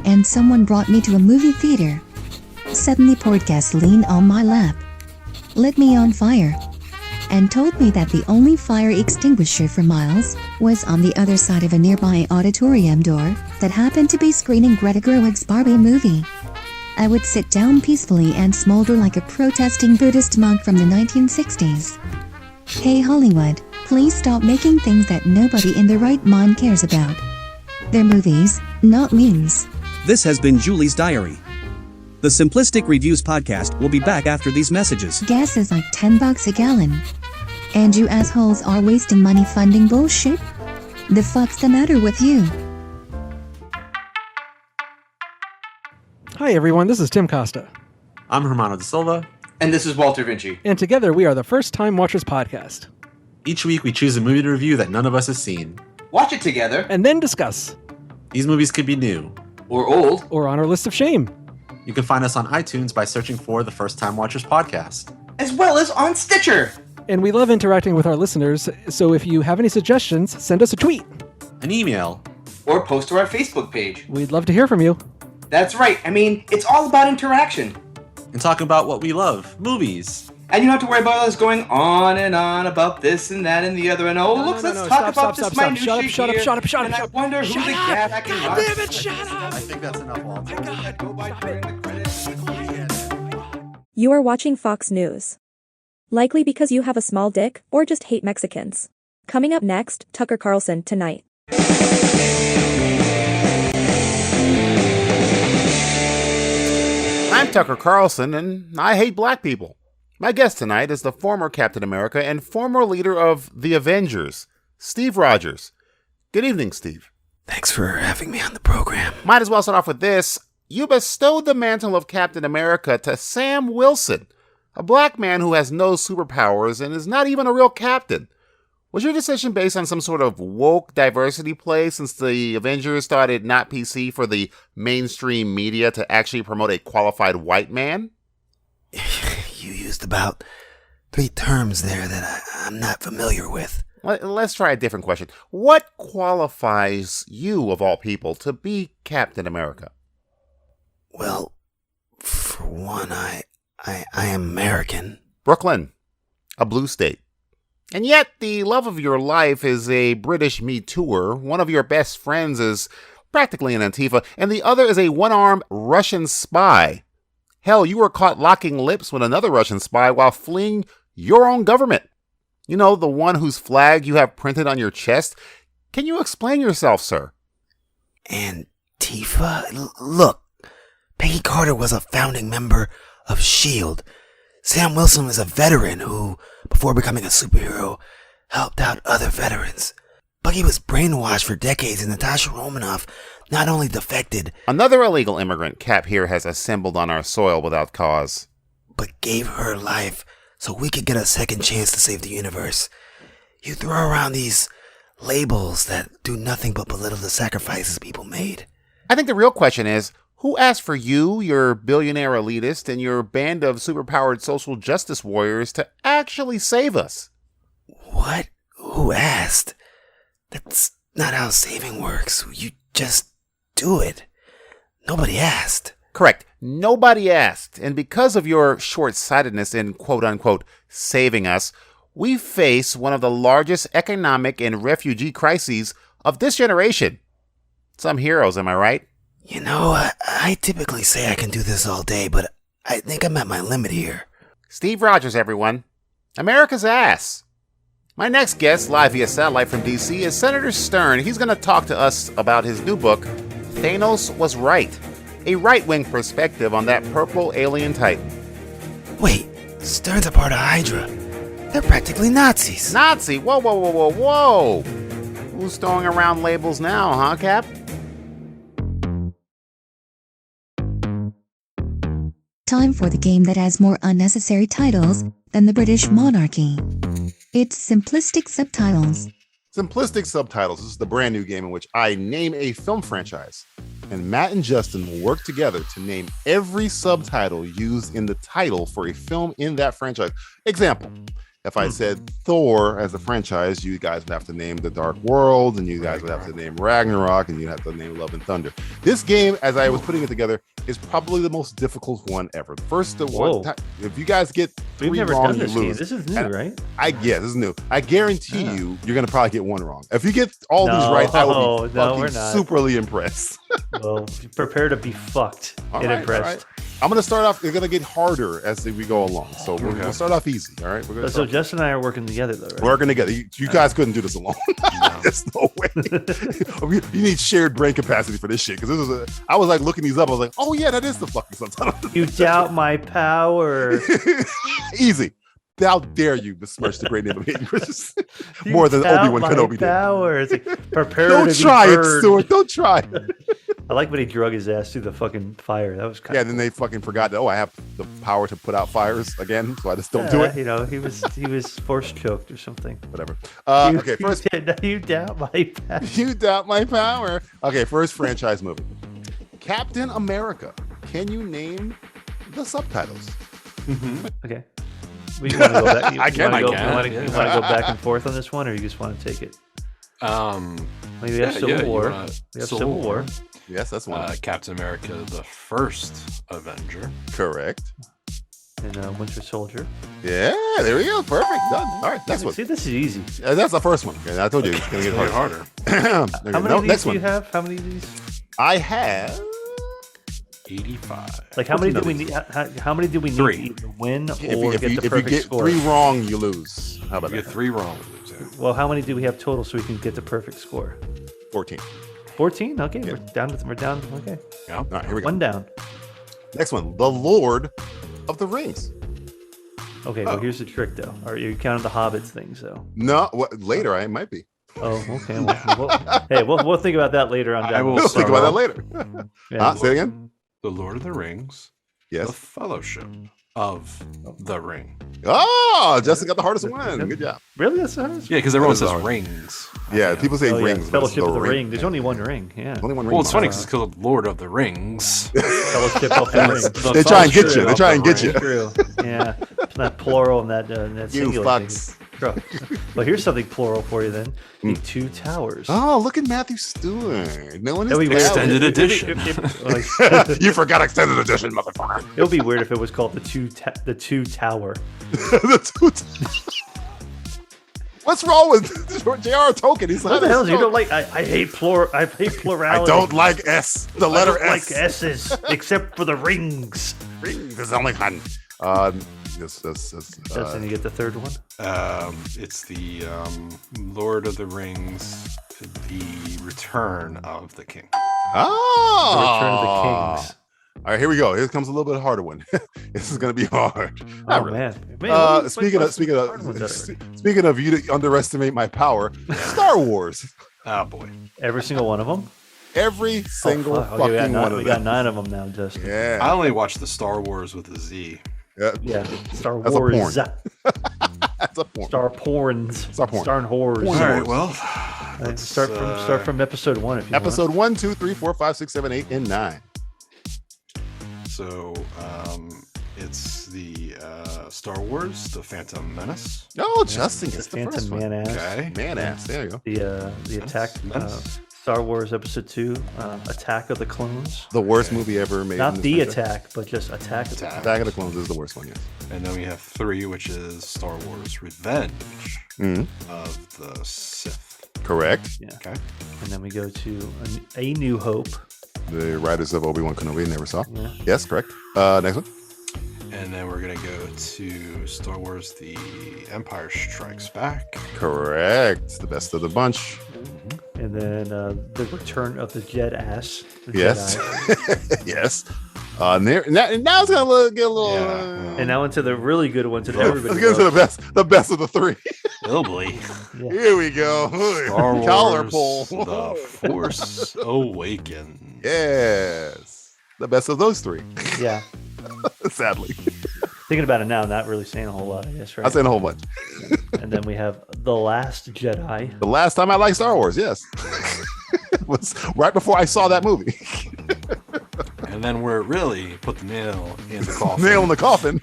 and someone brought me to a movie theater, suddenly poured gasoline on my lap, lit me on fire, and told me that the only fire extinguisher for miles was on the other side of a nearby auditorium door that happened to be screening Greta Gerwig's Barbie movie, I would sit down peacefully and smolder like a protesting Buddhist monk from the 1960s. Hey Hollywood, please stop making things that nobody in their right mind cares about. They're movies, not memes. This has been Julie's diary. The Simplistic Reviews Podcast will be back after these messages. Gas is like $10 a gallon. And you assholes are wasting money funding bullshit? The fuck's the matter with you? Hi everyone, this is Tim Costa. I'm Hermano da Silva. And this is Walter Vinci. And together we are the First Time Watchers Podcast. Each week we choose a movie to review that none of us has seen. Watch it together. And then discuss. These movies could be new. Or old. Or on our list of shame. You can find us on iTunes by searching for the First Time Watchers Podcast. As well as on Stitcher. And we love interacting with our listeners, so if you have any suggestions, send us a tweet. An email. Or post to our Facebook page. We'd love to hear from you. That's right. I mean, it's all about interaction. And talk about what we love. Movies. And you don't have to worry about us going on and on about this and that and the other. And let's talk about this minutiae here. Shut up. I wonder who the cat I can God damn it, shut up. I think that's enough, Walter. Oh my God. Go by during the credits. You are watching Fox News. Likely because you have a small dick or just hate Mexicans. Coming up next, Tucker Carlson tonight. I'm Tucker Carlson, and I hate black people. My guest tonight is the former Captain America and former leader of the Avengers, Steve Rogers. Good evening, Steve. Thanks for having me on the program. Might as well start off with this. You bestowed the mantle of Captain America to Sam Wilson, a black man who has no superpowers and is not even a real captain. Was your decision based on some sort of woke diversity play since the Avengers thought it not PC for the mainstream media to actually promote a qualified white man? You used about 3 terms there that I'm not familiar with. Let's try a different question. What qualifies you, of all people, to be Captain America? Well, for one, I am American. Brooklyn, a blue state. And yet, the love of your life is a British Me Tooer, one of your best friends is practically an Antifa, and the other is a one-armed Russian spy. Hell, you were caught locking lips with another Russian spy while fleeing your own government. You know, the one whose flag you have printed on your chest. Can you explain yourself, sir? Antifa? Look, Peggy Carter was a founding member of S.H.I.E.L.D. Sam Wilson was a veteran who, before becoming a superhero, helped out other veterans. Bucky was brainwashed for decades, and Natasha Romanoff not only defected... Another illegal immigrant Cap here has assembled on our soil without cause. ...but gave her life so we could get a second chance to save the universe. You throw around these labels that do nothing but belittle the sacrifices people made. I think the real question is, Who asked for you, your billionaire elitist, and your band of superpowered social justice warriors to actually save us? What? Who asked? That's not how saving works. You just do it. Nobody asked. Correct. Nobody asked. And because of your short-sightedness in quote-unquote saving us, we face one of the largest economic and refugee crises of this generation. Some heroes, am I right? You know, I typically say I can do this all day, but I think I'm at my limit here. Steve Rogers, everyone. America's ass. My next guest, live via satellite from D.C., is Senator Stern. He's going to talk to us about his new book, Thanos Was Right, a right-wing perspective on that purple alien titan. Wait, Stern's a part of Hydra. They're practically Nazis. Nazi? Whoa, whoa, whoa, whoa, whoa. Who's throwing around labels now, huh, Cap? Time for the game that has more unnecessary titles than the British monarchy. It's Simplistic Subtitles. Simplistic Subtitles is the brand new game in which I name a film franchise, and Matt and Justin will work together to name every subtitle used in the title for a film in that franchise. Example, if I said Thor as a franchise, you guys would have to name The Dark World, and you guys would have to name Ragnarok, and you'd have to name Love and Thunder. This game, as I was putting it together, is probably the most difficult one ever. First, if you guys get three We've never wrong, done you this lose. game. This is new, right? Yeah, this is new. I guarantee you, you're gonna probably get one wrong. If you get all these right, I will be fucking superly impressed. Well, prepare to be fucked and impressed. I'm gonna start off. It's gonna get harder as we go along. So we'll start off easy. All right. We're gonna so Justin and I are working together, though, right? Working together. You guys couldn't do this alone. There's no way. You need shared brain capacity for this shit. Because I was like looking these up. I was like, oh yeah, that is the fucking subtitle. You doubt my power. Easy. How dare you besmirch the great name of Hayden Christensen more than Obi-Wan Kenobi did. It's like, prepare Don't to try be it, burned. Stuart. Don't try it. I like when he drug his ass through the fucking fire. That was kind of then they fucking forgot that, I have the power to put out fires again, so I just don't do it. You know, he was force choked or something. Whatever. Okay, first. You doubt my power. You doubt my power. Okay, first franchise movie. Captain America. Can you name the subtitles? Okay. We want to go back. You I want to can. go back and forth on this one, or you just want to take it? Maybe we have Civil War. We have Civil War. Yes, that's one. Captain America, the first Avenger. Correct. And Winter Soldier. Yeah, there we go. Perfect. Done. All right, that's one. See, this is easy. That's the first one. Okay, I told you it's going to get harder. How many of these do you have? How many of these? I have 85. Like how many do we need? How many do we need to either win or get the perfect score? If you get 3 wrong, you lose. How about that? You get 3 wrong. Well, how many do we have total so we can get the perfect score? 14. 14? Okay, we're down. Okay. Yeah. All right, here we go. One down. Next one, The Lord of the Rings. Okay, well here's the trick though. Are you counting the Hobbits things though? No, later I might be. Oh, okay. We'll think about that later on. We'll think about that later. Say it again. The Lord of the Rings. Yes. The Fellowship of the Ring. Oh, Justin got the hardest one. Good job. Really? That's the hardest? Yeah, because everyone says rings. Yeah, people say rings. Fellowship of the Ring. There's only one ring. Yeah. Only one ring. Well, it's funny because it's called Lord of the Rings. Fellowship of the Ring. They try and get you. They try and get you. True. Yeah. That plural and that you singular. fucks. Well, here's something plural for you then. The Two Towers. Oh, look at Matthew Stewart. No one is extended edition. You forgot extended edition, motherfucker. It would be weird if it was called the Two Tower. What's wrong with J.R. Tolkien? He's what the hell? You don't like? I hate plurality. I don't like S. The letter S. Like S's, except for the rings. Rings is only one. Justin, you get the third one. It's the Lord of the Rings, the Return of the King. Oh, the Return of the Kings. All right, here we go. Here comes a little bit harder one. This is going to be hard. Oh man. Speaking of you to underestimate my power, Star Wars. Oh boy. Every single one of them. Every single fucking one of them. We got 9 of them now, Justin. Yeah. I only watched the Star Wars with a Z. Yeah. Star That's Wars. That's a porn. Star porns. Star porn. Star whores. All right. Well, start from episode 1. If you episode 1, 2, 3, 4, 5, 6, 7, 8, and 9. So it's the Star Wars, The Phantom Menace. Oh, Justin gets the first Phantom one. Man-ass. Okay. Man-ass. There you go. The Attack, Star Wars Episode 2, Attack of the Clones. The worst movie ever made. Not The Attack, but just Attack of the Clones. Attack of the Clones is the worst one, yes. And then we have 3, which is Star Wars Revenge of the Sith. Correct. Yeah. Okay. And then we go to A New Hope. The writers of Obi-Wan Kenobi never saw. Yeah. Yes, correct. Next one. And then we're going to go to Star Wars The Empire Strikes Back. Correct. The best of the bunch. And then The Return of the Jedi. Yes. Yes. Now it's gonna get a little. And now into the really good ones that everybody. Let's get into the best of the 3. Oh boy. Yeah. Here we go. Star Collar Wars, pull. The Force Awakens. Yes. The best of those 3. Yeah. Sadly. Thinking about it now, not really saying a whole lot, I guess, right? I'm saying a whole bunch. And then we have The Last Jedi. The last time I liked Star Wars, yes. Was right before I saw that movie. And then we're really put the nail in the coffin. Nail in the coffin.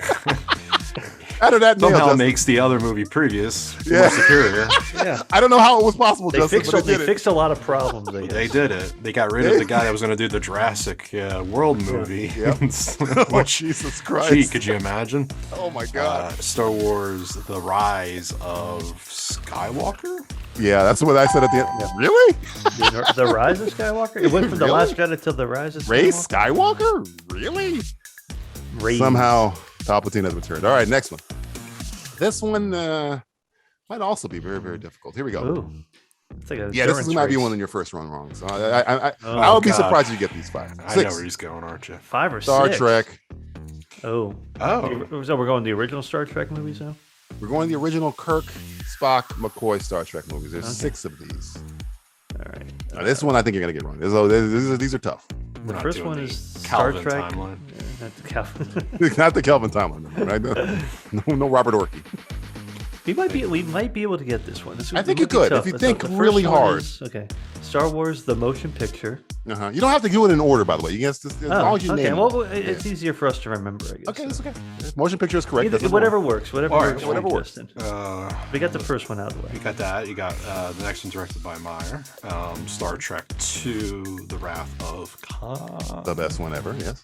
After that, somehow makes the other movie previous more superior. Yeah. I don't know how it was possible, They Justin, fixed, but they they did fixed a lot of problems. I guess. They did it. They got rid of the guy that was going to do the Jurassic World movie. Yep. Oh, Jesus Christ. Gee, could you imagine? Oh, my God. Star Wars, The Rise of Skywalker? Yeah, that's what I said at the end. Yeah. Really? The Rise of Skywalker? It went from The Last Jedi to The Rise of Skywalker? Ray Skywalker? Really? Somehow, Palpatine has returned. All right, next one. This one might also be very, very difficult. Here we go. Ooh. It's like This might be one in your first run wrong. So I would be surprised if you get these 5. I know where he's going, aren't you? 5 or 6? Star Trek. Oh. So we're going the original Star Trek movies now? We're going the original Kirk, Spock, McCoy Star Trek movies. There's 6 of these. All right. Now, this one I think you're going to get wrong. These are tough. The first one is Star Calvin Trek. timeline. Not the Calvin. Not the Kelvin timeline, right? No Robert Orkey. We might be able to get this one. I think you could if you think really hard. Okay. Star Wars: The Motion Picture. You don't have to do it in order, by the way. You can as long as you name it. Well, it's easier for us to remember, I guess. Okay, that's okay. Motion picture is correct. Whatever works. Whatever works. Whatever works. We got the first one out of the way. You got that. You got the next one directed by Meyer. Star Trek II: The Wrath of Khan. The best one ever. Yes.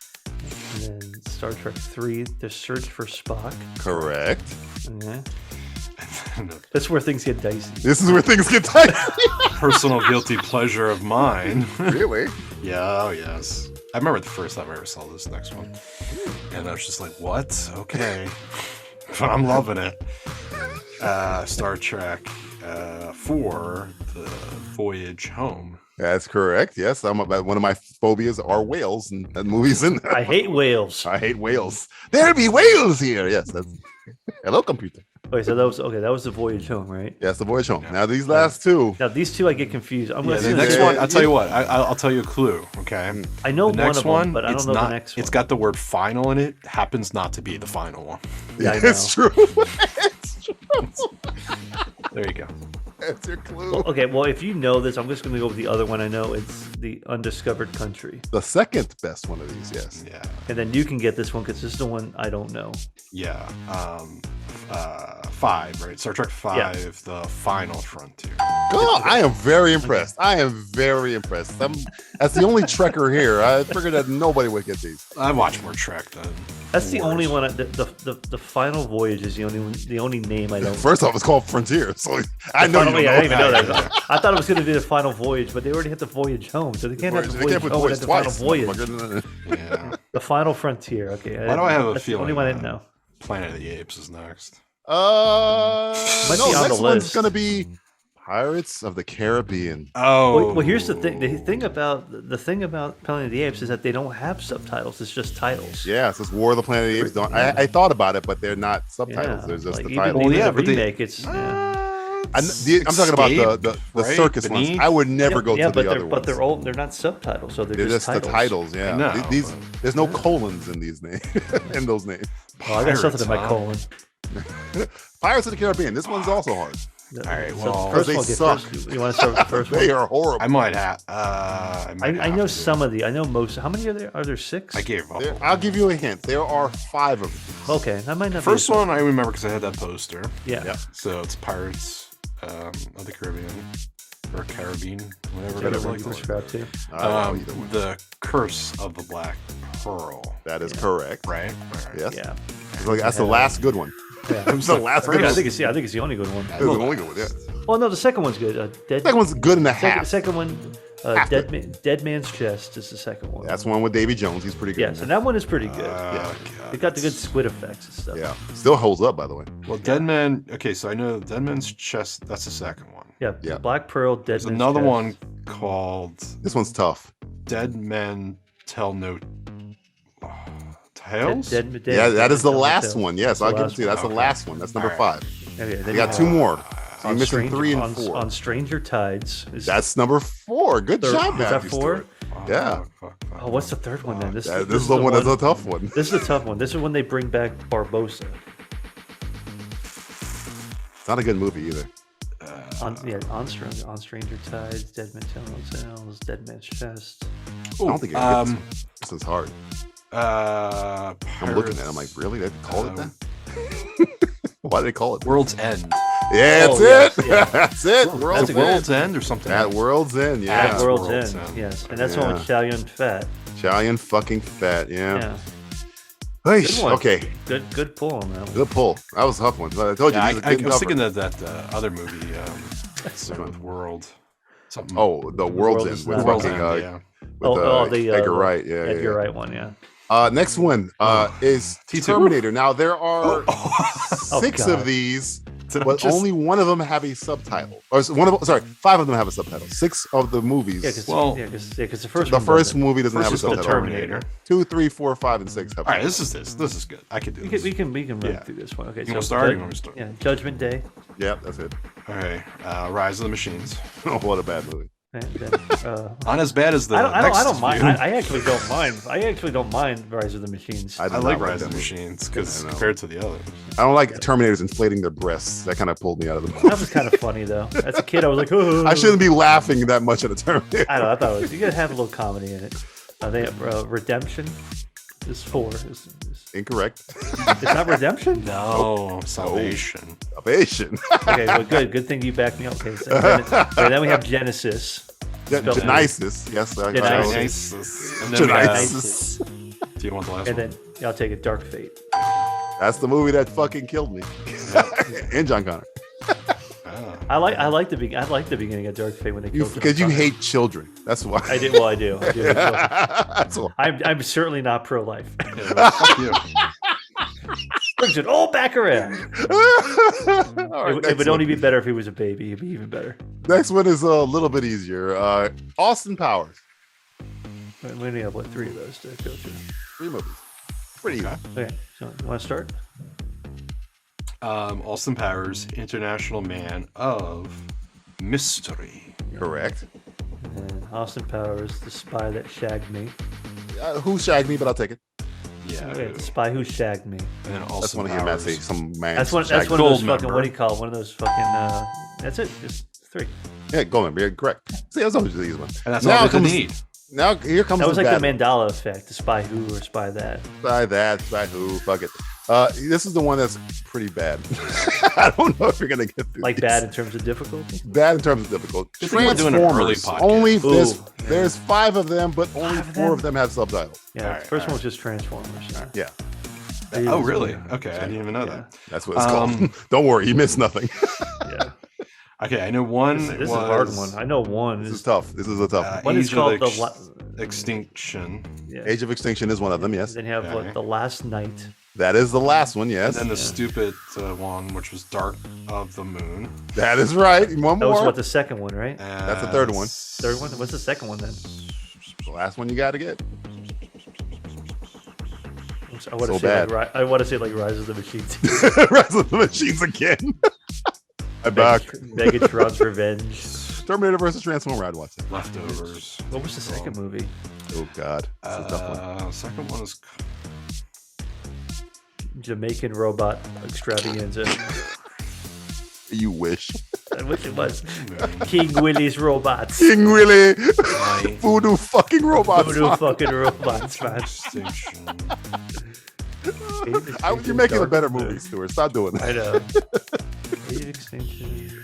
And then Star Trek 3: The Search for Spock. Correct. Okay. That's where things get dicey. This is where things get dicey. Personal guilty pleasure of mine. Really? Yeah, oh yes. I remember the first time I ever saw this next one. And I was just like, what? Okay. But I'm loving it. Star Trek 4, The Voyage Home. That's correct. Yes, one of my phobias are whales, and that movie's in there. I hate whales. I hate whales. There be whales here. Yes, that's hello, computer. Okay, so that was the Voyage Home, right? Yes, the Voyage Home. Now these last 2. Now these 2 I get confused. I'm the next one. I'll tell you what. I'll tell you a clue. Okay. I know the next one of them, but I don't know not, the next one. It's got the word "final" in it. Happens not to be the final one. Yeah, it's true. It's true. There you go. That's your clue. Well, okay, well, if you know this, I'm just going to go with the other one I know. It's The Undiscovered Country. The second best one of these, yes. Yeah. And then you can get this one because this is the one I don't know. Yeah. 5, right? Star Trek 5, Yeah. The Final Frontier. Oh, I am very impressed. I am very impressed. That's the only Trekker here. I figured that nobody would get these. I watch more Trek than. That's the only one. The Final Voyage is the only name I don't. First off, it's called Frontier, so I know you I didn't even know that. that. I thought it was going to be the Final Voyage, but they already had the Voyage Home, so they can't have the They can't Voyage put Home and voice the Final twice. Voyage. Yeah. The Final Frontier. Okay. Why do I have a that's feeling? the only one I didn't know. Planet of the Apes is next. No, Might be on next the one's list. gonna be Pirates of the Caribbean. Oh, Well, here's the thing. The thing about Planet of the Apes is that they don't have subtitles. It's just titles. Yeah, it says War of the Planet of the Apes. I thought about it, but they're not subtitles. Yeah, There's just like the even, title. even yeah, the but they- remake. It's I'm talking about the right? circus ones. Beneath? I would never go to but the other but ones. they're not subtitles, so They're just the titles. Yeah, I know, these there's no colons in these names. In those names. Oh, I got something in my Pirates, colon. Pirates of the Caribbean. This one's also hard. All right. So Well, the first they one, suck. You want to start with the first one? They are horrible. I might have. I know some of the. I know most. How many are there? Are there 6? I gave up. I'll give you a hint. There are 5 of them. Okay, that might not. First be one I remember because I had that poster. Yeah. So it's Pirates of the Caribbean or Caribbean, whatever Whatever you you subscribe to. The Curse of the Black Pearl. That is correct. Right. Yes. Yeah. That's the last good one. Yeah. It was the last good I one. think it's the only good one. It was the only good one. Yeah. Well, no, the second one's good. Second one's good and a half. Second one, Dead Man's Chest is the second one. That's one with Davy Jones. He's pretty good. Yes, and that one is pretty good. Yeah. It got the good squid effects and stuff. Yeah. Still holds up, by the way. Well, Dead Man. Okay, so I know Dead Man's Chest. That's the second one. Yeah. Black Pearl, Dead There's Man's another Chest. one called This one's tough. Dead Men Tell No Tales. Yeah, that is the last one. Yes, I'll give it to you. That's the Okay. last one. That's number All right. 5. Okay, then You got 2 more. So you're missing 3 and 4. On Stranger Tides. That's number 4. Good job, Is that Matthew 4? Stewart. Yeah. Oh, what's the third one then? This is the one that's a tough one. This is a tough one. This is when they bring back Barbosa. It's not a good movie either. On Stranger Tides, Dead Man Tell No Tales, Dead Man's Chest. I don't think this is hard. I'm looking at it. I'm like, really? They called it that? Why did they call it that? World's End. Yeah, that's it. Yeah. That's it. World's End or something. At World's End, yeah. At World's End, yes. And that's the one with Chow Yun Fat. Chow Yun fucking Fat, yeah. Yeah. Eish, Good one. okay. Good pull on that one. Good pull. That was a tough one. I told you. Yeah, these are I getting was tougher. thinking of that other movie. World. Something. Oh, the World's End with World's fucking End, with Edgar Wright. Yeah, Edgar yeah. Wright one, yeah. Next one is T2. Terminator. Now there are 6 God. of these, Did I but just- only one of them have a subtitle. Or 5 of them have a subtitle. 6 of the movies. Yeah, because the first the one first doesn't. movie doesn't have a First is called subtitle. Terminator. 2, 3, 4, 5, and 6 have. All right, this is good. I could do this. We can run Yeah. through this one. Okay, You want to start? Or you want me to start? Yeah, Judgment Day. Yep, that's it. All right, Rise of the Machines. Oh, what a bad movie. And then, Not as bad as the. I don't mind. review. I actually don't mind. I actually don't mind Rise of the Machines. I do I not like like Rise of that the movie. Machines because I know. compared to the others. I don't like Terminators inflating their breasts. That kind of pulled me out of the movie. That was kind of funny though. As a kid, I was like, oh. I shouldn't be laughing that much at a Terminator. I don't know. I thought it was, you gotta have a little comedy in it. They have Redemption is 4. Is Incorrect. it's not Redemption? No, Salvation. Salvation. Okay, well, good thing you backed me up. Okay, so then we have Genesis. Genesis. Yes. Genesis. And then we have- Genesis. Do you want the last And one? then I'll take it. Dark Fate. That's the movie that fucking killed me. And John Connor. I like the beginning of Dark Fate when they killed Because you hate children. That's why. I do. Well, I do. I do. That's why. I'm certainly not pro-life. Fuck you. Brings it all back around. All right, It would only be better if he was a baby. It'd be even better. Next one is a little bit easier. Austin Powers. We only have 3 of those to go through. 3 movies. Pretty easy. Okay, so you want to start? Austin Powers, International Man of Mystery. Correct. And Austin Powers, The Spy That Shagged Me. Who shagged me, but I'll take it. Yeah. Okay, The Spy Who Shagged Me. And then That's Austin one of your Matt Powers. say some man. That's one of shagged those me. Gold fucking, member. what do you call it? One of those fucking, that's it. Just 3. Yeah, gold member. Yeah, correct. See, that's always the easy one. And that's Now all we comes- need. Now here comes That was the like the bad one. Mandela effect. The Spy Who or Spy That. Spy that, spy who, fuck it. This is the one that's pretty bad. I don't know if you're gonna get through Like these. bad in terms of difficulty? Bad in terms of difficult. Good thing we're doing an early Transformers. podcast. Only Ooh, there's 5 of them, but only 5 of 4 them? of them have subtitles. Yeah, the first one was just Transformers. Yeah, Oh, really? Okay, I didn't even know that. that's what it's called. Don't worry, you missed nothing. Yeah. Okay, I know one. This is a hard one. I know one. This is tough. This is a tough one. One is Age called of Extinction. Yeah. Age of Extinction is one of them, yes. Then you have Okay. The Last Night. That is the last one, And yes. then the stupid one, which was Dark of the Moon. That is right. One That was more. what, the second one, right? That's the third one. Third one? What's the second one then? The last one you got to get. I want to So say bad. I want to say like Rise of the Machines. Rise of the Machines again. I'm back. Megatron's Revenge. Terminator versus Transformer. I'd watch that. Leftovers. What was the second movie? Oh God, this is a tough one. Second one is. Jamaican Robot Extravaganza. You wish. I wish it was King Willie's Robots. King Willie. Voodoo fucking robots. Voodoo fucking robots, man. You're making a better movie, Stuart. Stop doing that. I know. Extinction.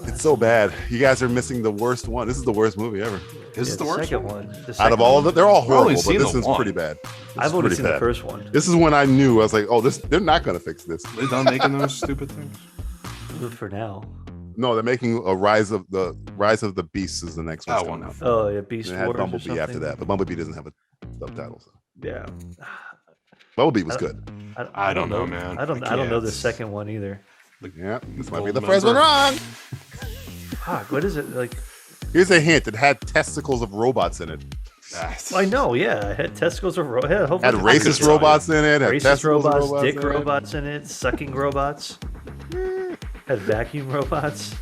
It's so bad. You guys are missing the worst one. This is the worst movie ever. This is the worst one. Out of all of them, they're all horrible, but this is pretty bad. I've only seen the first one. This is when I knew. I was like, oh, they're not going to fix this. They're done making those stupid things? For now. No, they're making a Rise of the Beasts is the next one. Coming out. Oh, yeah, Beast Wars. They had Bumblebee after that, but Bumblebee doesn't have a subtitles. Yeah. Bumblebee was good. I don't know, man. I don't know the second one either. Yeah, this might be the first one wrong. Fuck, what is it like? Here's a hint: it had testicles of robots in it. I know, yeah. It had testicles of robots. Had racist robots in it. Had Racist robots, dick in robots in it, sucking robots. Had vacuum robots.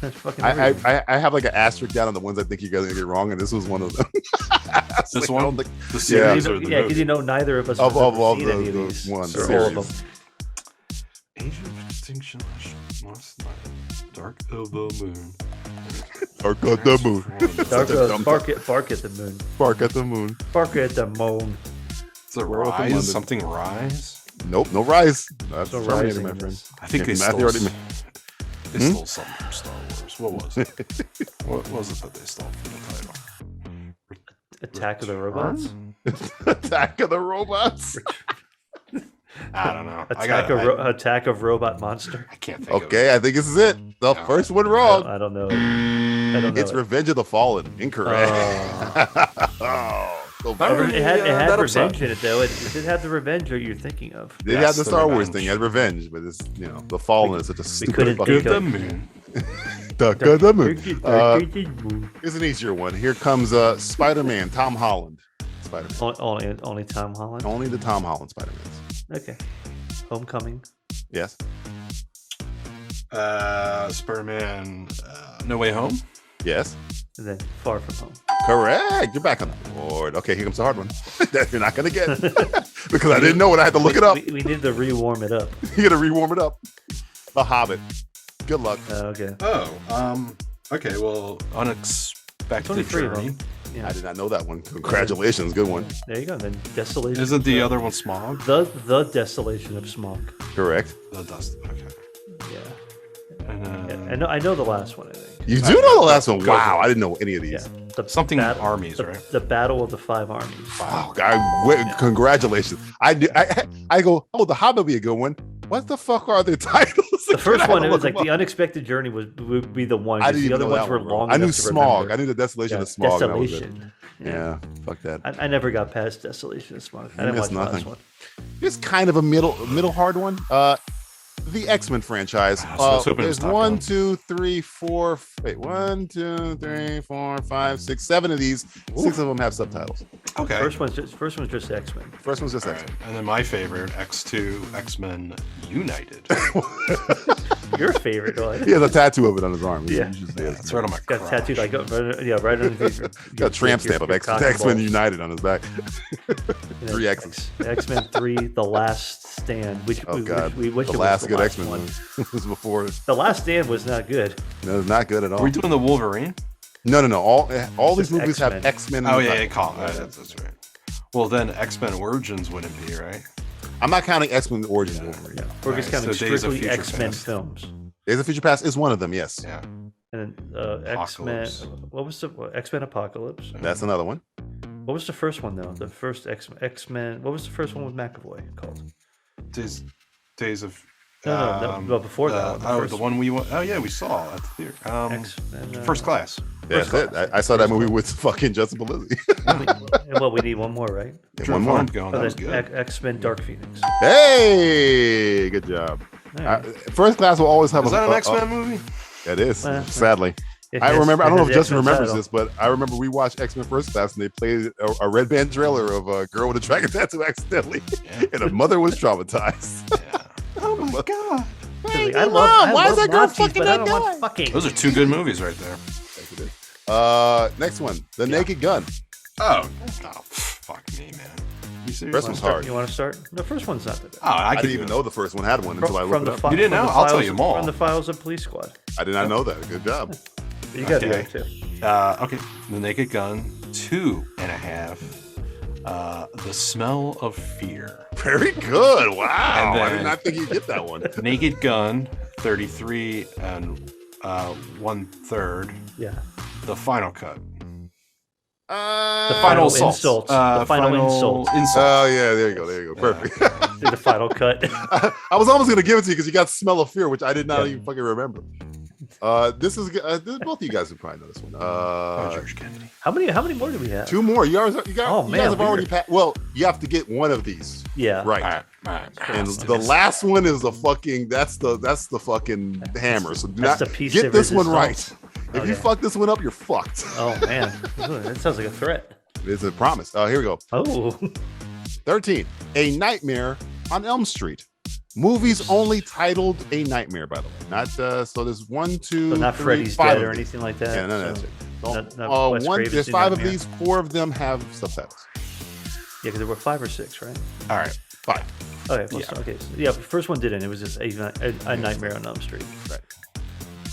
I have like an asterisk down on the ones I think you guys are gonna get wrong, and this was one of them. This one, the series, yeah, because you know neither of us have ever seen any of these. Ones, or all of them. Age of Extinction, Last Night, Dark of the Moon. Dark of the Moon. Bark at the moon. Bark at the moon. Bark at the moon. Is it Rise? Something Rise? Nope, no Rise. That's no Terminator, my friend. I think they stole something from Star Wars. What was it? What was it that they stole from the title? Attack of the Robots? Attack of the Robots? I don't know. Attack of Robot Monster. I can't think of it. Okay, I think this is it. The first one wrong. I don't know. It's Revenge of the Fallen. Incorrect. It had Revenge in it, though. It did have the Revenge that you're thinking of. They had the Star Wars thing. It had Revenge, but it's, the Fallen is such a stupid fucking the moon. Duck of the moon. Here's an easier one. Here comes Spider-Man, Tom Holland. Spider-Man. Only Tom Holland? Only the Tom Holland Spider-Mans. Okay. Homecoming. Yes. Spider-Man, No Way Home. Yes. And then Far From Home. Correct. You're back on the board. Okay, here comes the hard one that you're not going to get because I didn't know it. I had to look it up. We need to re-warm it up. You got to re-warm it up. The Hobbit. Good luck. Okay. Okay. Well, Unexpected Journey. Yeah. I did not know that one. Congratulations. Good one. There you go. Then Desolation. Isn't the other one Smog? The Desolation of Smog. Correct. The Dust. Okay. Yeah. I know the last one, I think. You do know the last one? Wow, I didn't know any of these. Yeah. Armies, right? The Battle of the Five Armies. Oh, God, congratulations. I go, oh, The Hobbit would be a good one. What the fuck are the titles? The first one, it was like The Unexpected Journey would be the one. I didn't the other know ones were long. I knew Smog. I knew the Desolation of Smog. Desolation. Yeah, fuck that. I never got past Desolation of Smog. I didn't watch the last one. It's kind of a middle hard one. The X-Men franchise. There's 1, 2, 3, 4. Wait, 1, 2, 3, 4, 5, 6, 7 of these. 6 of them have subtitles. Okay. First one's just X-Men. First one's just X-Men. And then my favorite, X2, X-Men United. Your favorite one? He has a tattoo of it on his arm. That's right on my got tattooed like right underneath your got a tramp stamp of X-Men United on his back. 3 X's. X-Men 3, The Last Stand. We wish the it last was good the X-Men one was before. The Last Stand was not good. No, it's not good at all. Are we doing the Wolverine? No. All these movies have X-Men. Oh yeah, that's right. Well, then X-Men Origins wouldn't be, right? I'm not counting X-Men Origins Wolverine. Yeah. We're just counting strictly X-Men films. Days of Future Past is one of them, yes. Yeah. And then X-Men. What was the X-Men Apocalypse? That's another one. What was the first one though? The first X-Men. What was the first one with McAvoy called? Days of. No, before that. The one we went. Oh yeah, we saw at the theater. First Class. Yeah, that's it. I saw that movie with fucking Justin Bieber. Well, we need one more, right? Yeah, one more. That was good. X-Men Dark Phoenix. Hey, good job. First Class will always have. Is that an X-Men movie? It is. Sadly. I remember. I don't know if Justin remembers this, but I remember we watched X-Men First Class and they played a red band trailer of a girl with a dragon tattoo accidentally, and her mother was traumatized. Yeah. Oh my god! Hey, why is that girl fucking that guy? Those are 2 good movies right there. Next one, The Naked Gun. Oh, fuck me, man. you serious? First one's hard. You want to start? The first one's not that bad. Oh, I didn't even know the first one had one until I looked it up. You didn't know? I'll tell you them all. From the files of Police Squad. I did not know that. Good job. You got the other two. Okay. The Naked Gun, 2.5. The Smell of Fear. Very good. Wow. And I then did not think you'd get that one. Naked Gun, 33 1/3. Yeah. The Final Cut. The final insult. The final insult. Oh, yeah. There you go. Perfect. The final cut. I was almost going to give it to you because you got Smell of Fear, which I did not even fucking remember. This is both of you guys would probably know this one. George Kennedy. How many more do we have? 2 more. You guys have already weird. well, you have to get one of these. Yeah. Right. All right. And the last one is the fucking that's the fucking hammer. So do not the piece get of this one right. resistance. If you fuck this one up, you're fucked. Oh man. That sounds like a threat. It's a promise. Here we go. Oh. 13. A Nightmare on Elm Street. Movies only titled A Nightmare, by the way. Not so there's 1, 2, So not 3, Freddy's 5 Dead of or these. anything like that. Yeah, no, so that's it. Wes Craven's There's New 5 of Nightmare. these. 4 of them have subtitles. Yeah, because there were 5 or 6, right? All right. 5. Okay. Well, okay. So, yeah, the first one didn't. It was just a Nightmare on Elm Street. Right.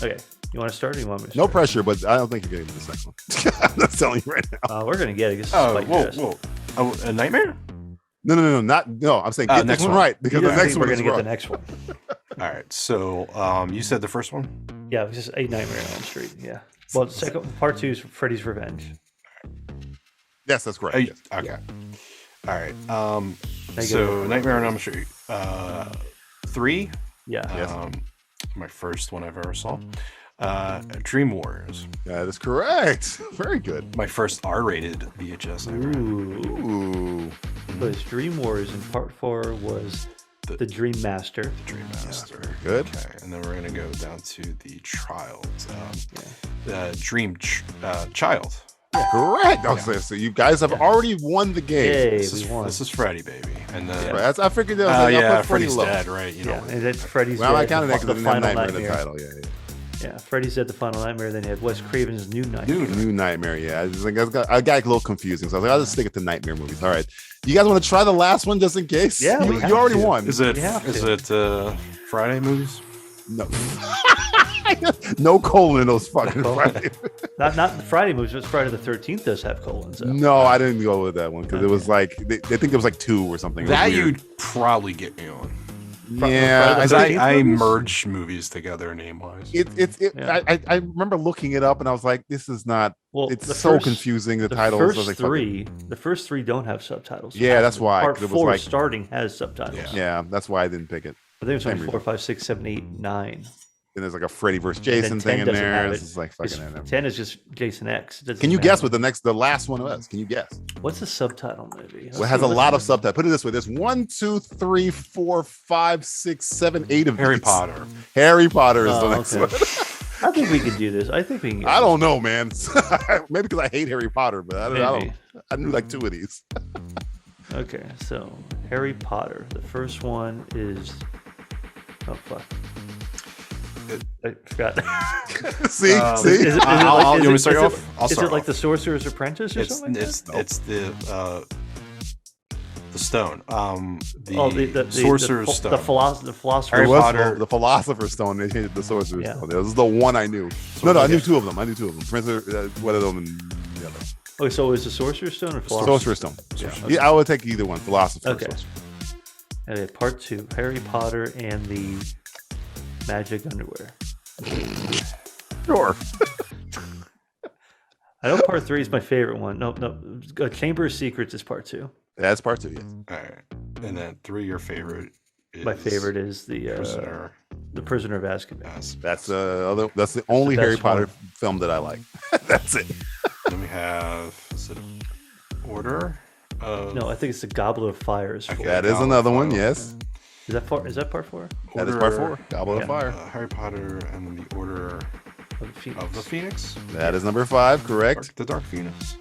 Okay. You want to start or you want me to No start? pressure, but I don't think you're getting this next one. I'm just telling you right now. We're going to get it. This is Oh, Spike whoa. Fest. Oh, a Nightmare? No. I'm saying get next this one one. right because the I next think one we're is going to get wrong. the next one. All right. So you said the first one? Yeah, it was just A Nightmare on Elm Street. Yeah. Well, part 2 is Freddy's Revenge. Yes, that's correct. Yes. Okay. Yeah. All right. you So go. Nightmare on Elm Street. 3. Yeah. My first one I've ever saw. Dream Warriors. That is correct. Very good. My first R-rated VHS ever. Ooh. But Dream Wars in part 4 was the Dream Master. Dream Master. Good. Okay, and then we're gonna go down to the Child. The Dream Child. Correct. So you guys have already won the game. Yay, This is Freddy, baby. And then I figured that was I'll put Freddy's low. dead, right? You know. And then Freddy's Well, I Dead, counted that the because final Nightmare in Nightmare. the title. Yeah. Yeah, Freddy's Dead, the Final Nightmare. Then you had Wes Craven's New Nightmare. New Nightmare. Yeah. I got a little confusing, so I was like, I'll just stick it to Nightmare movies. All right. You guys want to try the last one just in case? Yeah, you already won. Is it Friday movies? No. No colon in those fucking Friday. Not the Friday movies, but Friday the 13th does have colons. Though. No, I didn't go with that one because it was like they think it was like 2 or something. It was That weird. you'd probably get me on. Yeah, I merge movies together name wise. I remember looking it up and I was like, this is not. Well, it's the so first- confusing. The The titles. I was first like, the first three don't have subtitles. Yeah, that's why. Part 'cause it 4 was like, starting has subtitles. yeah, that's why I didn't pick it. I think it's Same only 4, 5, 6, 7, 8, 9. And there's like a Freddy versus And then Jason 10 thing in doesn't there. have This it. is like It's- fucking. 10 is just Jason X. It doesn't Can you even guess have- what the last one was? Can you guess? What's the subtitle movie? Well, it has a lot of subtitles. Put it this way: there's 1, 2, 3, 4, 5 6, 7, 8 of Harry these. Potter. Harry Potter is the Oh, next okay. one. I think we can do this. I think we can. I don't know, man. Maybe because I hate Harry Potter, but I don't. Maybe. I knew like 2 of these. Okay, so Harry Potter. The first one is. Oh fuck! I forgot. See, Um, see. Is it like, I'll- is you want me it- to start is off? it- I'll is start it like off. the Sorcerer's Apprentice or It's something like that? it's the stone. The Sorcerer's Stone. The Philosopher's Harry It Potter. was the Philosopher's Stone. They changed it to the Sorcerer's Yeah. Stone. This is the one I knew. No, I knew 2 of them. Prince of one of them and the other. Okay, so is the Sorcerer's Stone or Philosopher's Sorcerer's Stone. Yeah. Okay. Yeah, I would take either one. Philosopher. Okay. Okay, part 2, Harry Potter and the Magic Underwear. Sure. I know part 3 is my favorite one. No, Chamber of Secrets is part 2. That's part 2. Yes. All right, and then 3, your favorite. My favorite is the Prisoner. The Prisoner of Azkaban. That's the only the Harry best Potter one. film that I like. That's it. Then we have Order of. No, I think it's the Goblet of Fire. Is Okay, That is Goblet another of one. Fire. Yes. Is that part 4? That is part 4. Goblet of Fire. Harry Potter and the Order of the Phoenix. That is number 5. Correct. The Dark Phoenix.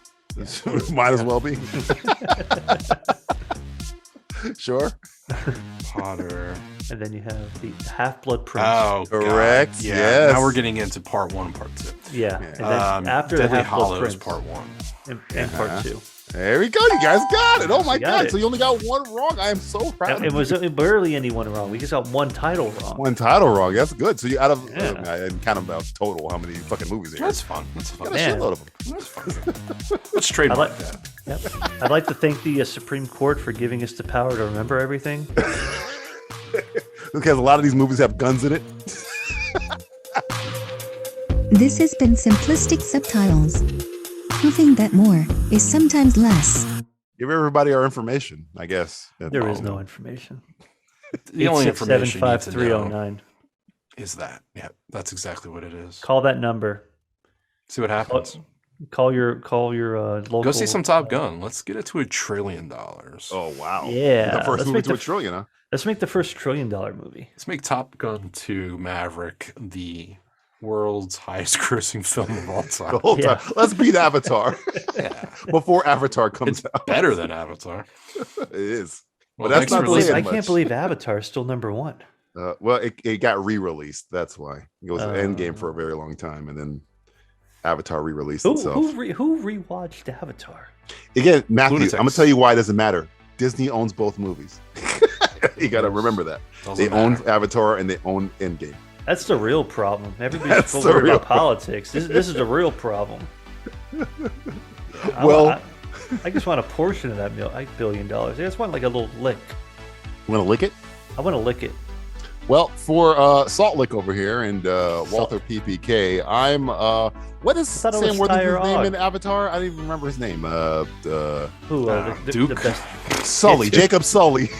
Might as well be. Sure. Potter. And then you have the Half-Blood Prince. Oh, Correct. God. Yeah. Yes. Now we're getting into part 1 and part 2. Yeah. And then after Deadly the Half-Blood Hollows Prince. part 1. And part 2. There we go. You guys got it. Oh my God. it. So you only got one wrong. I am so proud. It was barely anyone wrong. We just got one title wrong. One title wrong. That's good. So you out of and kind of about total how many fucking movies there. That's fun. That's fun. Got a shitload of them. That's fun. Let's trademark that. Yep. I'd like to thank the Supreme Court for giving us the power to remember everything. Because a lot of these movies have guns in it. This has been Simplistic Subtitles. Proving that more is sometimes less. Give everybody our information, I guess. There is no information. The only information you need to 867-5309 is that. Yeah, that's exactly what it is. Call that number. See what happens. Call your local. Go see some Top Gun. Let's get it to $1 trillion. Oh wow! Yeah, the first movie to $1 trillion, huh? Let's make the first $1 trillion movie. Let's make Top Gun 2 Maverick the world's highest grossing film of all time. The whole time. Let's beat Avatar. Before Avatar comes out. Better than Avatar. It is. Well, but that's not saying I much. can't believe Avatar is still number one. Well, it got re-released. That's why it was an Endgame for a very long time, and then Avatar re-released itself. Who rewatched Avatar? Again, Matthew, Lunatics. I'm gonna tell you why it doesn't matter. Disney owns both movies. You got to remember that. They own Avatar and they own Endgame. That's the real problem. Everybody's so worried about politics. This is the real problem. Well, I just want a portion of that $1 billion. I just want like a little lick. You want to lick it? I want to lick it. Well, for Salt Lick over here and Walter PPK, I'm what is Sam Worthington's name in Avatar? I don't even remember his name. Duke Sully, Jacob Sully.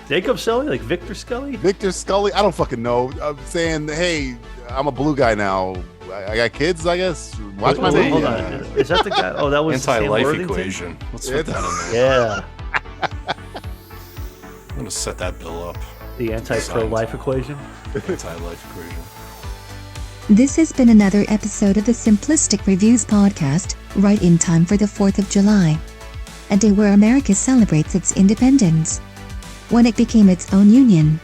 Jacob Sully, like Victor Scully? Victor Scully? I don't fucking know. I'm saying, hey, I'm a blue guy now. I got kids, I guess. Watch my movie. Hold on. Is that the guy? Oh, that was Anti-life Sam equation. Let's put that in there. Yeah. I'm going to set that bill up. The anti-pro-life equation? Anti-life equation. This has been another episode of the Simplistic Reviews Podcast, right in time for the 4th of July, a day where America celebrates its independence, when it became its own union,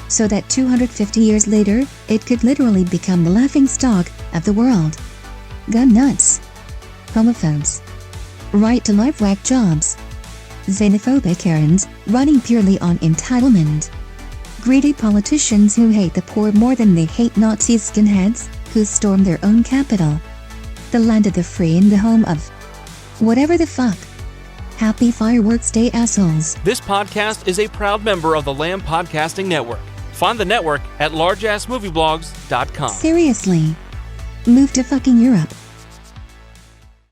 so that 250 years later, it could literally become the laughingstock of the world. Gun nuts, homophobes, right-to-life whack jobs, xenophobic Karens running purely on entitlement, greedy politicians who hate the poor more than they hate Nazi skinheads who storm their own capital, the land of the free and the home of whatever the fuck. Happy Fireworks Day, assholes. This podcast is a proud member of the Lamb Podcasting Network. Find the network at largeassmovieblogs.com. Seriously. Move to fucking Europe.